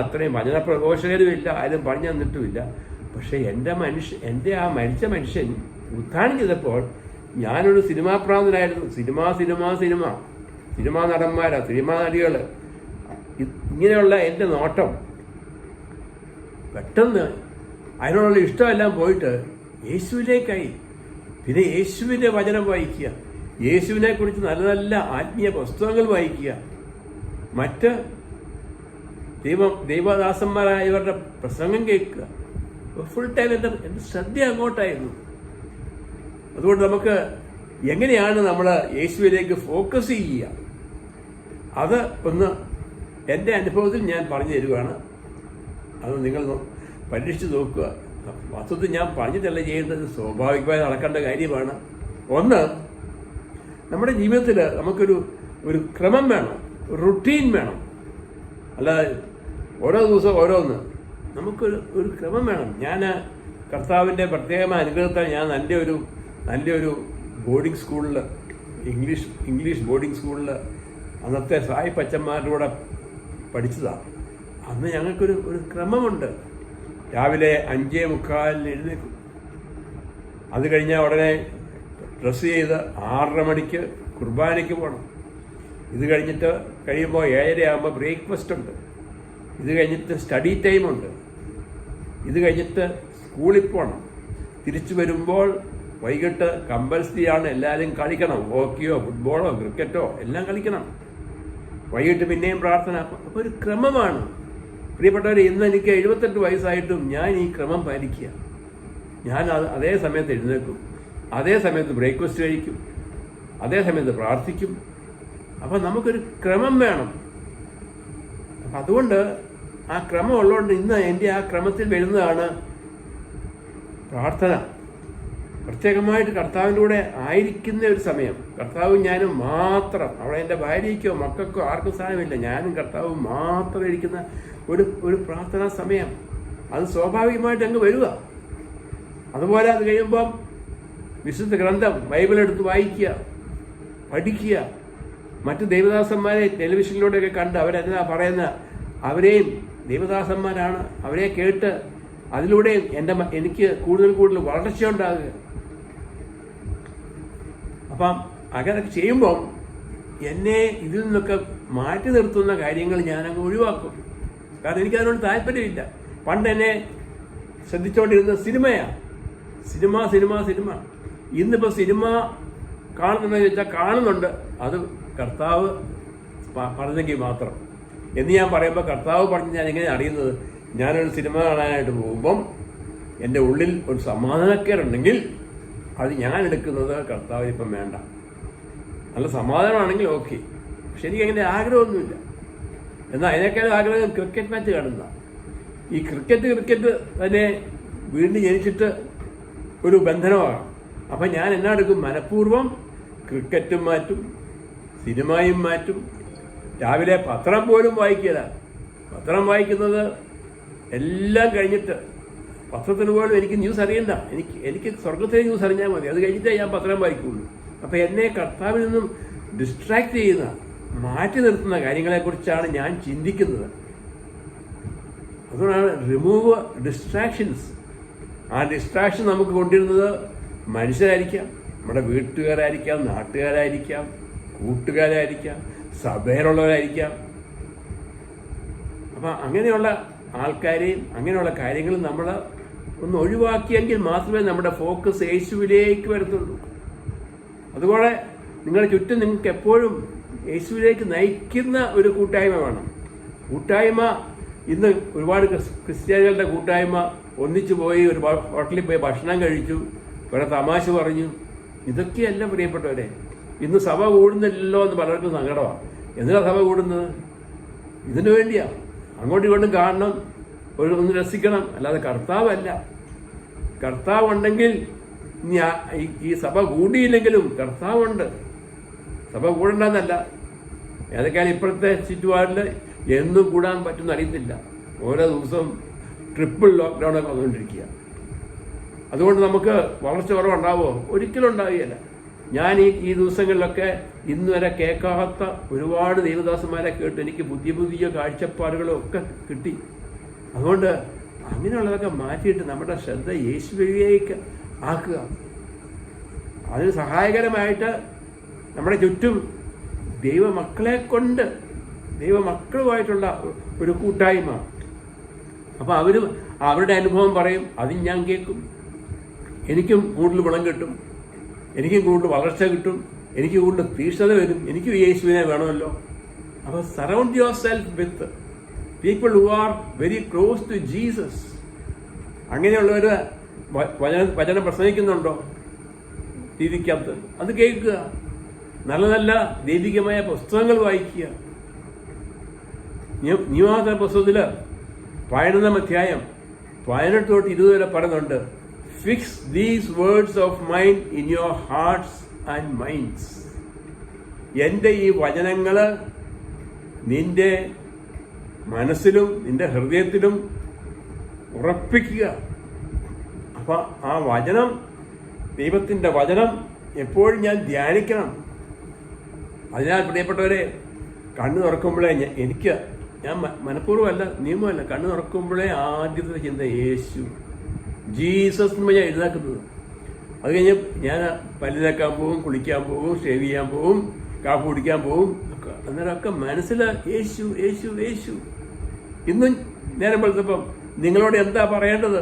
അത്രയും വചന പ്രഘോഷകരുമില്ല, ആരും പറഞ്ഞു തന്നിട്ടുമില്ല. പക്ഷേ എൻ്റെ ആ മരിച്ച മനുഷ്യൻ ഉത്ഥാനം ചെയ്തപ്പോൾ ഞാനൊരു സിനിമാ പ്രാന്തനായിരുന്നു. സിനിമാ നടന്മാരാ, സിനിമാ നടികൾ, ഇങ്ങനെയുള്ള എൻ്റെ നോട്ടം പെട്ടെന്ന് അതിനോടുള്ള ഇഷ്ടമെല്ലാം പോയിട്ട് യേശുവിലേക്കായി. പിന്നെ യേശുവിൻ്റെ വചനം വായിക്കുക, യേശുവിനെ കുറിച്ച് നല്ല നല്ല ആത്മീയ പുസ്തകങ്ങൾ വായിക്കുക, മറ്റ് ദൈവദാസന്മാരായവരുടെ പ്രസംഗം കേൾക്കുക. ഫുൾ ടൈം എൻ്റെ ശ്രദ്ധ അങ്ങോട്ടായിരുന്നു. അതുകൊണ്ട് നമുക്ക് എങ്ങനെയാണ് നമ്മൾ യേശുവിലേക്ക് ഫോക്കസ് ചെയ്യുക, അത് ഒന്ന് എൻ്റെ അനുഭവത്തിൽ ഞാൻ പറഞ്ഞു തരുവാണ്. അത് നിങ്ങൾ പരീക്ഷിച്ച് നോക്കുക. വാസ്തവത്തിൽ ഞാൻ പറഞ്ഞിട്ടല്ല ചെയ്യുന്നത്, സ്വാഭാവികമായി നടക്കേണ്ട കാര്യമാണ്. ഒന്ന്, നമ്മുടെ ജീവിതത്തിൽ നമുക്കൊരു ക്രമം വേണം, ഒരു റുട്ടീൻ വേണം. അല്ലാതെ ഓരോ ദിവസവും ഓരോന്ന്, നമുക്കൊരു ക്രമം വേണം. ഞാൻ കർത്താവിൻ്റെ പ്രത്യേകമായ അനുഗ്രഹത്താൽ ഞാൻ നല്ലൊരു ബോർഡിംഗ് സ്കൂളിൽ, ഇംഗ്ലീഷ് ബോർഡിംഗ് സ്കൂളിൽ അന്നത്തെ സായിപ്പ് അച്ഛന്മാരുടെ കൂടെ പഠിച്ചതാണ്. അന്ന് ഞങ്ങൾക്കൊരു ക്രമമുണ്ട്. രാവിലെ 5:45 എഴുന്നേക്കും. അത് കഴിഞ്ഞാൽ ഉടനെ ഡ്രസ്സ് ചെയ്ത് 6:30 മണിക്ക് കുർബാനയ്ക്ക് പോകണം. ഇത് കഴിഞ്ഞിട്ട് കഴിയുമ്പോൾ 7:30 ആകുമ്പോൾ ബ്രേക്ക്ഫാസ്റ്റ് ഉണ്ട്. ഇത് കഴിഞ്ഞിട്ട് സ്റ്റഡി ടൈമുണ്ട്. ഇത് കഴിഞ്ഞിട്ട് സ്കൂളിൽ പോകണം. തിരിച്ചു വരുമ്പോൾ വൈകിട്ട് കമ്പൽസറിയാണ് എല്ലാവരും കളിക്കണം. ഹോക്കിയോ ഫുട്ബോളോ ക്രിക്കറ്റോ എല്ലാം കളിക്കണം. വൈകിട്ട് പിന്നെയും പ്രാർത്ഥന. അപ്പോൾ ഒരു ക്രമമാണ്. പ്രിയപ്പെട്ടവർ, ഇന്ന് എനിക്ക് 78 വയസ്സായിട്ടും ഞാൻ ഈ ക്രമം പാലിക്കുക. ഞാൻ അതേ സമയത്ത് എഴുന്നേൽക്കും, അതേ സമയത്ത് ബ്രേക്ക്ഫാസ്റ്റ് കഴിക്കും, അതേ സമയത്ത് പ്രാർത്ഥിക്കും. അപ്പം നമുക്കൊരു ക്രമം വേണം. അപ്പം അതുകൊണ്ട് ആ ക്രമം ഉള്ളതുകൊണ്ട് ഇന്ന് എൻ്റെ ആ ക്രമത്തിൽ വരുന്നതാണ് പ്രാർത്ഥന. പ്രത്യേകമായിട്ട് കർത്താവിൻ്റെ കൂടെ ആയിരിക്കുന്ന ഒരു സമയം, കർത്താവും ഞാനും മാത്രം. അവിടെ എൻ്റെ ഭാര്യയ്ക്കോ മക്കൾക്കോ ആർക്കും സ്ഥാനമില്ല. ഞാനും കർത്താവും മാത്രം ഇരിക്കുന്ന ഒരു പ്രാർത്ഥനാ സമയം. അത് സ്വാഭാവികമായിട്ട് അങ്ങ് വരിക. അതുപോലെ അത് കഴിയുമ്പം വിശുദ്ധ ഗ്രന്ഥം ബൈബിൾ എടുത്ത് വായിക്കുക, പഠിക്കുക. മറ്റ് ദൈവദാസന്മാരെ ടെലിവിഷനിലൂടെയൊക്കെ കണ്ട് അവരെന്നാ പറയുന്ന, അവരെയും ദൈവദാസന്മാരാണ്, അവരെ കേട്ട് അതിലൂടെയും എനിക്ക് കൂടുതൽ വളർച്ച ഉണ്ടാകുക. അപ്പം അങ്ങനെയൊക്കെ ചെയ്യുമ്പം എന്നെ ഇതിൽ നിന്നൊക്കെ മാറ്റി നിർത്തുന്ന കാര്യങ്ങൾ ഞാനങ്ങ് ഒഴിവാക്കും. കാരണം എനിക്കതിനോട് താല്പര്യമില്ല. പണ്ട് എന്നെ ശ്രദ്ധിച്ചുകൊണ്ടിരുന്ന സിനിമ സിനിമ സിനിമ. ഇന്നിപ്പോൾ സിനിമ കാണുന്നുണ്ടെന്ന് ചോദിച്ചാൽ കാണുന്നുണ്ട്, അത് കർത്താവ് പറഞ്ഞെങ്കിൽ മാത്രം എന്ന് ഞാൻ പറയുമ്പോൾ കർത്താവ് പറഞ്ഞ് ഞാൻ എങ്ങനെ അറിയുന്നത്? ഞാനൊരു സിനിമ കാണാനായിട്ട് പോകുമ്പം എൻ്റെ ഉള്ളിൽ ഒരു സമാധാനക്കേടുണ്ടെങ്കിൽ അത് ഞാൻ എടുക്കുന്നത് കർത്താവ് ഇപ്പം വേണ്ട. നല്ല സമാധാനമാണെങ്കിൽ ഓക്കെ, പക്ഷെ എനിക്കങ്ങനെ ആഗ്രഹമൊന്നുമില്ല. എന്നാൽ അതിനേക്കാൾ ആഗ്രഹം ക്രിക്കറ്റ് മാച്ച് കാണുന്ന. ഈ ക്രിക്കറ്റ് തന്നെ വീണ്ടും ജനിച്ചിട്ട് ഒരു ബന്ധനമാകാം. അപ്പം ഞാൻ എന്നാ എടുക്കും? മനഃപൂർവ്വം ക്രിക്കറ്റും മാറ്റും, സിനിമയും മാറ്റും. രാവിലെ പത്രം പോലും വായിക്കില്ല. പത്രം വായിക്കുന്നത് എല്ലാം കഴിഞ്ഞിട്ട്, പത്രത്തിന് പോലും എനിക്ക് ന്യൂസ് അറിയണ്ട. എനിക്ക് സ്വർഗത്തിലെ ന്യൂസ് അറിഞ്ഞാൽ മതി, അത് കഴിഞ്ഞിട്ടേ ഞാൻ പത്രം വായിക്കുള്ളൂ. അപ്പം എന്നെ കർത്താവിൽ നിന്നും ഡിസ്ട്രാക്ട് ചെയ്യുന്ന, മാറ്റി നിർത്തുന്ന കാര്യങ്ങളെക്കുറിച്ചാണ് ഞാൻ ചിന്തിക്കുന്നത്. അതുകൊണ്ടാണ് റിമൂവ് ഡിസ്ട്രാക്ഷൻസ്. ആ ഡിസ്ട്രാക്ഷൻ നമുക്ക് കൊണ്ടിരുന്നത് മനുഷ്യരായിരിക്കാം, നമ്മുടെ വീട്ടുകാരായിരിക്കാം, നാട്ടുകാരായിരിക്കാം, കൂട്ടുകാരായിരിക്കാം, സഭയിലുള്ളവരായിരിക്കാം. അപ്പം അങ്ങനെയുള്ള ആൾക്കാരെയും അങ്ങനെയുള്ള കാര്യങ്ങളും നമ്മൾ ഒന്ന് ഒഴിവാക്കിയെങ്കിൽ മാത്രമേ നമ്മുടെ ഫോക്കസ് യേശുവിലേക്ക് വരത്തുള്ളൂ. അതുപോലെ നിങ്ങളുടെ ചുറ്റും നിങ്ങൾക്ക് എപ്പോഴും യേശുവിലേക്ക് നയിക്കുന്ന ഒരു കൂട്ടായ്മ വേണം. കൂട്ടായ്മ ഇന്ന് ഒരുപാട് ക്രിസ്ത്യാനികളുടെ കൂട്ടായ്മ ഒന്നിച്ചു പോയി ഒരു ഹോട്ടലിൽ പോയി ഭക്ഷണം കഴിച്ചു, കുറെ തമാശ പറഞ്ഞു. ഇതൊക്കെയല്ല പ്രിയപ്പെട്ടവരെ. ഇന്ന് സഭ കൂടുന്നില്ലല്ലോ എന്ന് പലർക്കും സങ്കടമാണ്. എന്തിനാ സഭ കൂടുന്നത്? ഇതിനു വേണ്ടിയാ. അങ്ങോട്ടും ഇങ്ങോട്ടും കാണണം, ഒന്ന് രസിക്കണം, അല്ലാതെ കർത്താവല്ല. കർത്താവ് ഉണ്ടെങ്കിൽ ഈ സഭ കൂടിയില്ലെങ്കിലും കർത്താവുണ്ട്. സഭ കൂടണ്ടെന്നല്ല, ഏതൊക്കെയാണ് ഇപ്പോഴത്തെ ചുറ്റുപാടിൽ എന്നും കൂടാൻ പറ്റുമെന്ന് അറിയത്തില്ല. ഓരോ ദിവസവും ട്രിപ്പിൾ ലോക്ക്ഡൗണൊക്കെ വന്നുകൊണ്ടിരിക്കുക. അതുകൊണ്ട് നമുക്ക് വളർച്ച കുറവുണ്ടാവുമോ? ഒരിക്കലും ഉണ്ടാവുകയില്ല. ഞാൻ ഈ ദിവസങ്ങളിലൊക്കെ ഇന്ന് വരെ കേൾക്കാത്ത ഒരുപാട് ദൈവദാസന്മാരെ കേട്ട് എനിക്ക് പുതിയ കാഴ്ചപ്പാടുകളും ഒക്കെ കിട്ടി. അതുകൊണ്ട് അങ്ങനെയുള്ളതൊക്കെ മാറ്റിയിട്ട് നമ്മുടെ ശ്രദ്ധ യേശുവിലേക്ക് ആക്കുക. അതിന് സഹായകരമായിട്ട് നമ്മുടെ ചുറ്റും ദൈവമക്കളുമായിട്ടുള്ള ഒരു കൂട്ടായ്മ. അപ്പം അവരുടെ അനുഭവം പറയും, അതും ഞാൻ കേൾക്കും. എനിക്കും കൂടുതൽ ഗുണം കിട്ടും, എനിക്കും കൂടുതൽ വളർച്ച കിട്ടും, എനിക്ക് കൂടുതൽ തീഷ്ണത വരും. എനിക്കും യേശുവിനെ വേണമല്ലോ. അപ്പോൾ surround yourself with people who are very close to Jesus. അങ്ങനെയുള്ളവർ വചനം പ്രസംഗിക്കുന്നുണ്ടോ ടിവിക്കകത്ത്? അത് കേൾക്കുക. നല്ല നല്ല ദൈവികമായ പുസ്തകങ്ങൾ വായിക്കുക. നിയമാവർത്തന പുസ്തകത്തിൽ 11-ാം അധ്യായം 18 തൊട്ട് 20 വരെ പറയുന്നുണ്ട്, fix these words of mind in your hearts and minds. എൻ്റെ ഈ വചനങ്ങൾ നിന്റെ മനസ്സിലും നിന്റെ ഹൃദയത്തിലും ഉറപ്പിക്കുക. അപ്പം ആ വചനം, ദൈവത്തിൻ്റെ വചനം എപ്പോഴും ഞാൻ ധ്യാനിക്കണം. അതിനാൽ പ്രിയപ്പെട്ടവരെ, കണ്ണ് തുറക്കുമ്പോഴേ ഞാൻ മനഃപൂർവ്വമല്ല, നിയമമല്ല, കണ്ണ് തുറക്കുമ്പോഴേ ആദ്യത്തെ ചിന്ത യേശു, ജീസസ് എന്ന് ഞാൻ എഴുതാക്കുന്നത്. അത് കഴിഞ്ഞ് ഞാൻ പല്ല് തേക്കാൻ പോകും, കുളിക്കാൻ പോകും, ഷേവ് ചെയ്യാൻ പോകും, കാപ്പി കുടിക്കാൻ പോകും. അന്നേരമൊക്കെ മനസ്സിൽ യേശു യേശു യേശു. ഇന്നും നേരം വെളുത്തപ്പം നിങ്ങളോട് എന്താ പറയേണ്ടത്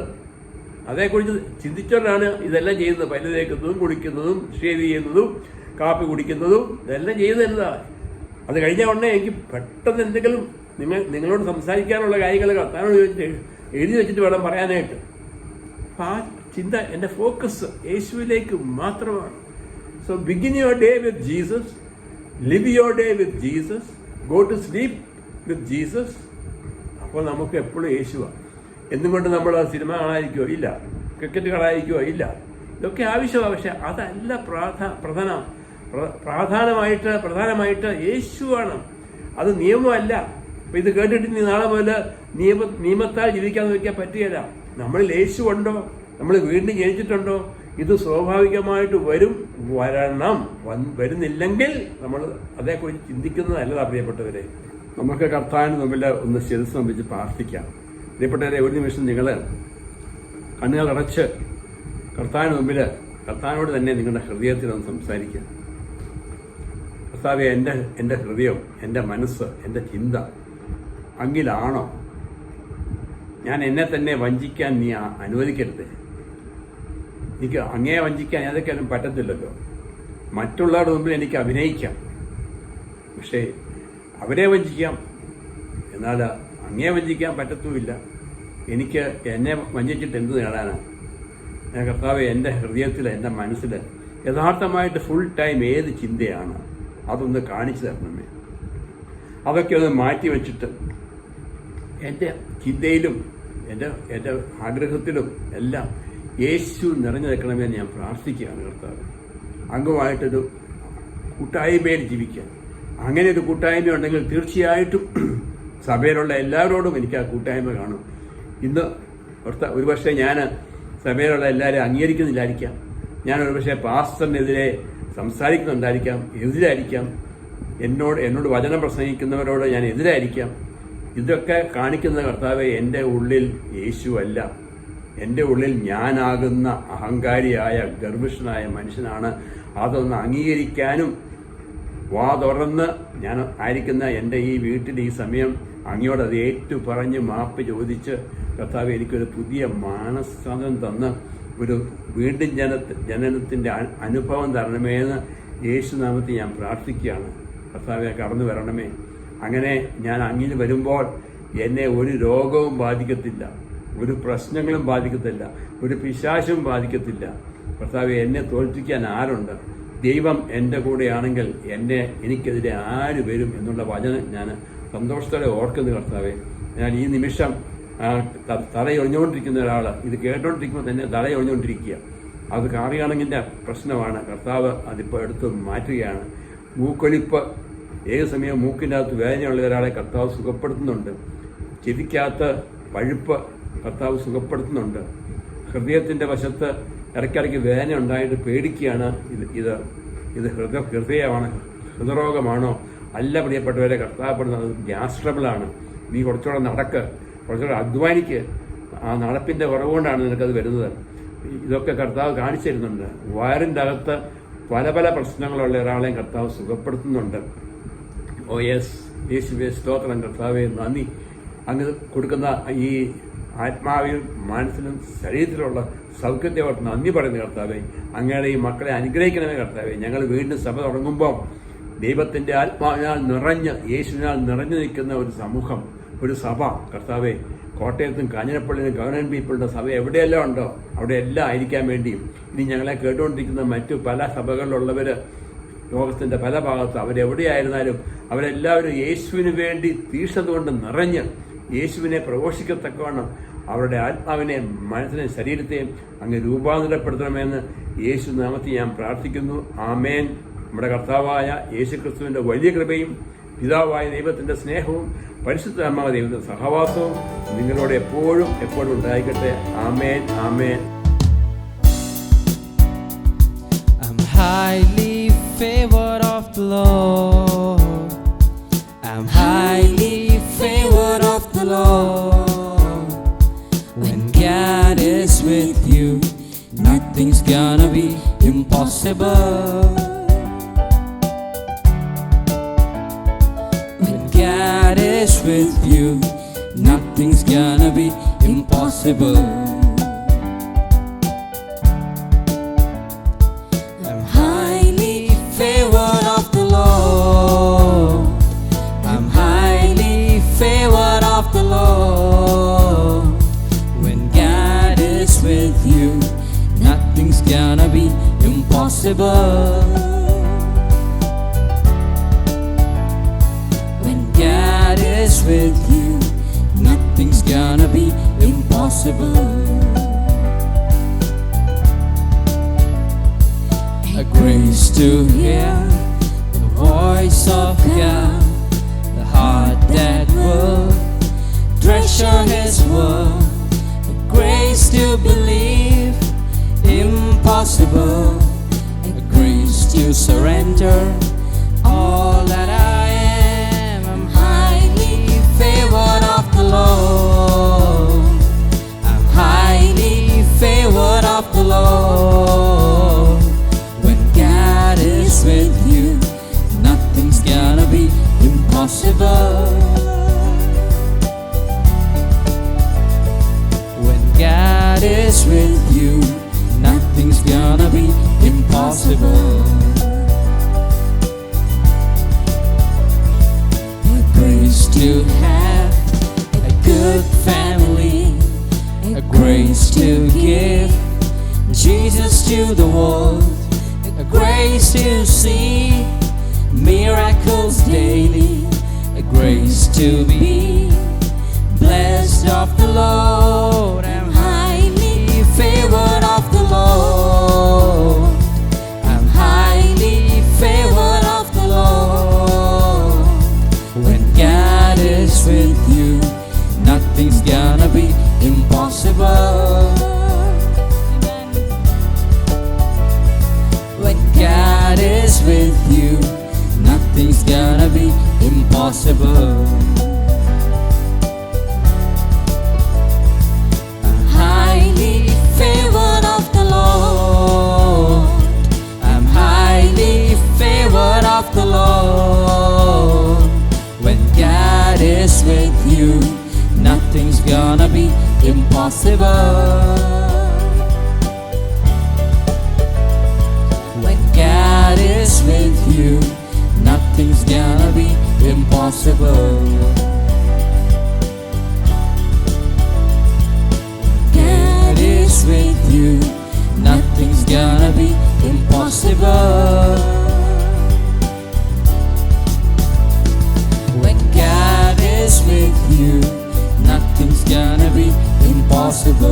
അതേക്കുറിച്ച് ചിന്തിച്ചുകൊണ്ടാണ് ഇതെല്ലാം ചെയ്യുന്നത്. പല്ല് തേക്കുന്നതും കുളിക്കുന്നതും ഷേവ് ചെയ്യുന്നതും കാപ്പി കുടിക്കുന്നതും ഇതെല്ലാം ചെയ്യുന്നത് എന്താ? അത് കഴിഞ്ഞ ഉടനെ എനിക്ക് പെട്ടെന്ന് എന്തെങ്കിലും നിങ്ങളോട് സംസാരിക്കാനുള്ള കാര്യങ്ങൾ കർത്താവിനോട് ചോദിച്ചിട്ട് എഴുതി വെച്ചിട്ട് വേണം പറയാനായിട്ട്. അപ്പം ആ ചിന്ത, എൻ്റെ ഫോക്കസ് യേശുവിലേക്ക് മാത്രമാണ്. So begin your day with Jesus, live your day with Jesus, go to sleep with Jesus. അപ്പോൾ നമുക്ക് എപ്പോഴും യേശുവാണ്. എന്തുകൊണ്ട് നമ്മൾ സിനിമ കാണാതിരിക്കുമോ? ഇല്ല. ക്രിക്കറ്റ് കാണാതിരിക്കുമോ? ഇല്ല. ഇതൊക്കെ ആവശ്യമാണ്. പക്ഷെ അതല്ല പ്രധാനമായിട്ട് യേശുവാണ്. അത് നിയമമല്ല. അപ്പം ഇത് കേട്ടിട്ട് നീ നാളെ മുതൽ നിയമത്താൽ ജീവിക്കാന്ന് വയ്ക്കാൻ പറ്റുകയില്ല. നമ്മളിൽ യേശു ഉണ്ടോ? നമ്മൾ വീണ്ടും ജനിച്ചിട്ടുണ്ടോ? ഇത് സ്വാഭാവികമായിട്ട് വരണം. വരുന്നില്ലെങ്കിൽ നമ്മൾ അതേക്കുറിച്ച് ചിന്തിക്കുന്നതല്ല പ്രിയപ്പെട്ടവരെ. നമുക്ക് കർത്താവിന് മുമ്പിൽ ഒന്ന് ശിരസ്സ് നമിച്ച് പ്രാർത്ഥിക്കാം. പ്രിയപ്പെട്ടവരെ, ഒരു നിമിഷം നിങ്ങൾ കണ്ണുകൾ അടച്ച് കർത്താവിന് മുമ്പിൽ കർത്താവിനോട് തന്നെ നിങ്ങളുടെ ഹൃദയത്തിലൊന്ന് സംസാരിക്കുക. കർത്താവേ, എൻ്റെ ഹൃദയം, എൻ്റെ മനസ്സ്, എൻ്റെ ചിന്ത അങ്ങിലാണോ? ഞാൻ എന്നെ തന്നെ വഞ്ചിക്കാൻ നീ അനുവദിക്കരുത്. എനിക്ക് അങ്ങേ വഞ്ചിക്കാൻ ഏതൊക്കെയാലും പറ്റത്തില്ലല്ലോ. മറ്റുള്ളവരുടെ മുമ്പിൽ എനിക്ക് അഭിനയിക്കാം, പക്ഷേ അവരെ വഞ്ചിക്കാം, എന്നാൽ അങ്ങേ വഞ്ചിക്കാൻ പറ്റത്തുമില്ല. എനിക്ക് എന്നെ വഞ്ചിച്ചിട്ട് എന്ത് നേടാനാണ്? ഞാൻ കർത്താവേ, എൻ്റെ ഹൃദയത്തിൽ, എൻ്റെ മനസ്സിൽ യഥാർത്ഥമായിട്ട് ഫുൾ ടൈം ഏത് ചിന്തയാണ്, അതൊന്ന് കാണിച്ചു തരണമേ. അതൊക്കെ ഒന്ന് മാറ്റി വച്ചിട്ട് എൻ്റെ ചിന്തയിലും എൻ്റെ ആഗ്രഹത്തിലും എല്ലാം യേശു നിറഞ്ഞു നിൽക്കണമെന്ന് ഞാൻ പ്രാർത്ഥിക്കുകയാണ് കർത്താവ്. അംഗമായിട്ടൊരു കൂട്ടായ്മയിൽ ജീവിക്കാൻ. അങ്ങനെ ഒരു കൂട്ടായ്മ ഉണ്ടെങ്കിൽ തീർച്ചയായിട്ടും സഭയിലുള്ള എല്ലാവരോടും എനിക്ക് ആ കൂട്ടായ്മ കാണും. ഇന്ന് ഒരുപക്ഷെ ഞാൻ സഭയിലുള്ള എല്ലാവരെയും അംഗീകരിക്കുന്നില്ലായിരിക്കാം, ഞാൻ ഒരുപക്ഷെ പാസ്റ്ററിനെതിരെ സംസാരിക്കുന്നുണ്ടായിരിക്കാം, എതിരായിരിക്കാം, എന്നോട് വചനം പ്രസംഗിക്കുന്നവരോട് ഞാൻ എതിരായിരിക്കാം. ഇതൊക്കെ കാണിക്കുന്ന കർത്താവെ, എൻ്റെ ഉള്ളിൽ യേശു അല്ല, എൻ്റെ ഉള്ളിൽ ഞാനാകുന്ന അഹങ്കാരിയായ ഗർഭിഷ്ഠനായ മനുഷ്യനാണ്. അതൊന്ന് അംഗീകരിക്കാനും വാ തുറന്ന് ഞാൻ ആയിരിക്കുന്ന എൻ്റെ ഈ വീട്ടിൽ ഈ സമയം അങ്ങയോട് അത് ഏറ്റു പറഞ്ഞ് മാപ്പ് ചോദിച്ച് കർത്താവ് എനിക്കൊരു പുതിയ മാനസാന്തരം തന്ന് ഒരു വീണ്ടും ജനനത്തിൻ്റെ അനുഭവം തരണമേന്ന് യേശുനാമത്തിൽ ഞാൻ പ്രാർത്ഥിക്കുകയാണ്. കർത്താവെ, കടന്നു വരണമേ. അങ്ങനെ ഞാൻ അങ്ങിൽ വരുമ്പോൾ എന്നെ ഒരു രോഗവും ബാധിക്കത്തില്ല, ഒരു പ്രശ്നങ്ങളും ബാധിക്കത്തില്ല, ഒരു പിശാചും ബാധിക്കത്തില്ല. കർത്താവെ, എന്നെ തോൽപ്പിക്കാൻ ആരുണ്ട്? ദൈവം എൻ്റെ കൂടെയാണെങ്കിൽ എനിക്കെതിരെ ആര് വരും എന്നുള്ള വചനം ഞാൻ സന്തോഷത്തോടെ ഓർക്കുന്നു കർത്താവെ. ഞാൻ ഈ നിമിഷം തലയൊഴിഞ്ഞുകൊണ്ടിരിക്കുന്ന ഒരാൾ ഇത് കേട്ടോണ്ടിരിക്കുമ്പോൾ തന്നെ തലയൊഴിഞ്ഞുകൊണ്ടിരിക്കുക. അത് അറിയണമെങ്കിൽ പ്രശ്നമാണ്. കർത്താവ് അതിപ്പോൾ എടുത്ത് മാറ്റുകയാണ്. മൂക്കൊലിപ്പ്, ഏത് സമയവും മൂക്കിൻ്റെ അകത്ത് വേദനയുള്ള ഒരാളെ കർത്താവ് സുഖപ്പെടുത്തുന്നുണ്ട്. ചെവിക്കകത്ത് പഴുപ്പ് കർത്താവ് സുഖപ്പെടുത്തുന്നുണ്ട്. ഹൃദയത്തിൻ്റെ വശത്ത് ഇടയ്ക്കിടയ്ക്ക് വേദന ഉണ്ടായിട്ട് പേടിക്കുകയാണ്. ഇത് ഹൃദയമാണ്, ഹൃദയരോഗമാണോ? അല്ല പ്രിയപ്പെട്ടവരെ, കർത്താവപ്പെടുന്നത് ഗ്യാസ് ട്രബിളാണ്. നീ കുറച്ചുകൂടെ നടക്ക്, കുറച്ചുകൂടെ അധ്വാനിക്ക്. ആ നടപ്പിൻ്റെ കുറവുകൊണ്ടാണ് നിനക്കത് വരുന്നത്. ഇതൊക്കെ കർത്താവ് കാണിച്ചു തരുന്നുണ്ട്. വയറിൻ്റെ അകത്ത് പല പല പ്രശ്നങ്ങളുള്ള ഒരാളെയും കർത്താവ് സുഖപ്പെടുത്തുന്നുണ്ട്. ഓ യെസ്, യേശുവേ സ്തോത്രം. കർത്താവേ, നന്ദി. അങ്ങ് കൊടുക്കുന്ന ഈ ആത്മാവിലും മനസ്സിലും ശരീരത്തിലുള്ള സൗഖ്യത്തെ ഓർത്ത് നന്ദി പറയുന്ന കർത്താവേ. അങ്ങയുടെ ഈ മക്കളെ അനുഗ്രഹിക്കണമേ കർത്താവേ. ഞങ്ങൾ വീണ്ടും സഭ തുടങ്ങുമ്പോൾ ദൈവത്തിൻ്റെ ആത്മാവിനാൽ നിറഞ്ഞ്, യേശുവിനാൽ നിറഞ്ഞു നിൽക്കുന്ന ഒരു സമൂഹം, ഒരു സഭ കർത്താവേ, കോട്ടയത്തും കാഞ്ഞിരപ്പള്ളിയിലും ഗവൺമെൻറ് പീപ്പിളുടെ സഭ എവിടെയെല്ലാം ഉണ്ടോ അവിടെയെല്ലാം ആയിരിക്കാൻ വേണ്ടിയും ഇനി ഞങ്ങളെ കേട്ടുകൊണ്ടിരിക്കുന്ന മറ്റു പല സഭകളിലുള്ളവർ ലോകത്തിൻ്റെ പല ഭാഗത്ത് അവരെവിടെയായിരുന്നാലും അവരെല്ലാവരും യേശുവിന് വേണ്ടി തീഷ്ണത കൊണ്ട് നിറഞ്ഞ് യേശുവിനെ പ്രഘോഷിക്കത്തക്കവണ്ണം അവരുടെ ആത്മാവിനെ, മനസ്സിനെ, ശരീരത്തെയും അങ്ങ് രൂപാന്തരപ്പെടുത്തണമെന്ന് യേശു നാമത്തിൽ ഞാൻ പ്രാർത്ഥിക്കുന്നു. ആമേൻ. നമ്മുടെ കർത്താവായ യേശു ക്രിസ്തുവിൻ്റെ വലിയ കൃപയും പിതാവായ ദൈവത്തിൻ്റെ സ്നേഹവും പരിശുദ്ധാത്മാവായ ദൈവത്തിൻ്റെ സഹവാസവും നിങ്ങളോട് എപ്പോഴും ഉണ്ടായിക്കട്ടെ. ആമേൻ, ആമേൻ. I'm highly favored of the Lord. I'm highly favored of the Lord. When God is with you, nothing's gonna be impossible. When God is with you, nothing's gonna be impossible. I'm highly favored of the Lord. I'm highly favored of the Lord. When God is with you, nothing's gonna be impossible. When God is with you, nothing's gonna be impossible. A grace to hear the voice of God, the heart that will treasure His word, the grace to believe impossible, a grace to surrender all that I am. I'm highly favored of the Lord. I'm highly favored of the Lord. When God is with you, nothing's gonna be impossible. When God is with you, nothing's be impossible. The grace to have a good family, a grace to give Jesus to the world, a grace to see miracles daily, a grace to be blessed of the Lord. I'm highly favored of the Lord. I'm highly favored of the Lord. When God is with you, nothing's gonna be impossible. When God is with you, nothing's gonna be impossible. I'm highly favored of the Lord. I'm highly favored of the Lord. When God is with you, nothing's gonna be impossible. When God is with you, nothing's gonna be impossible. God is with you, nothing's gonna be impossible. When God is with you, nothing's gonna be impossible.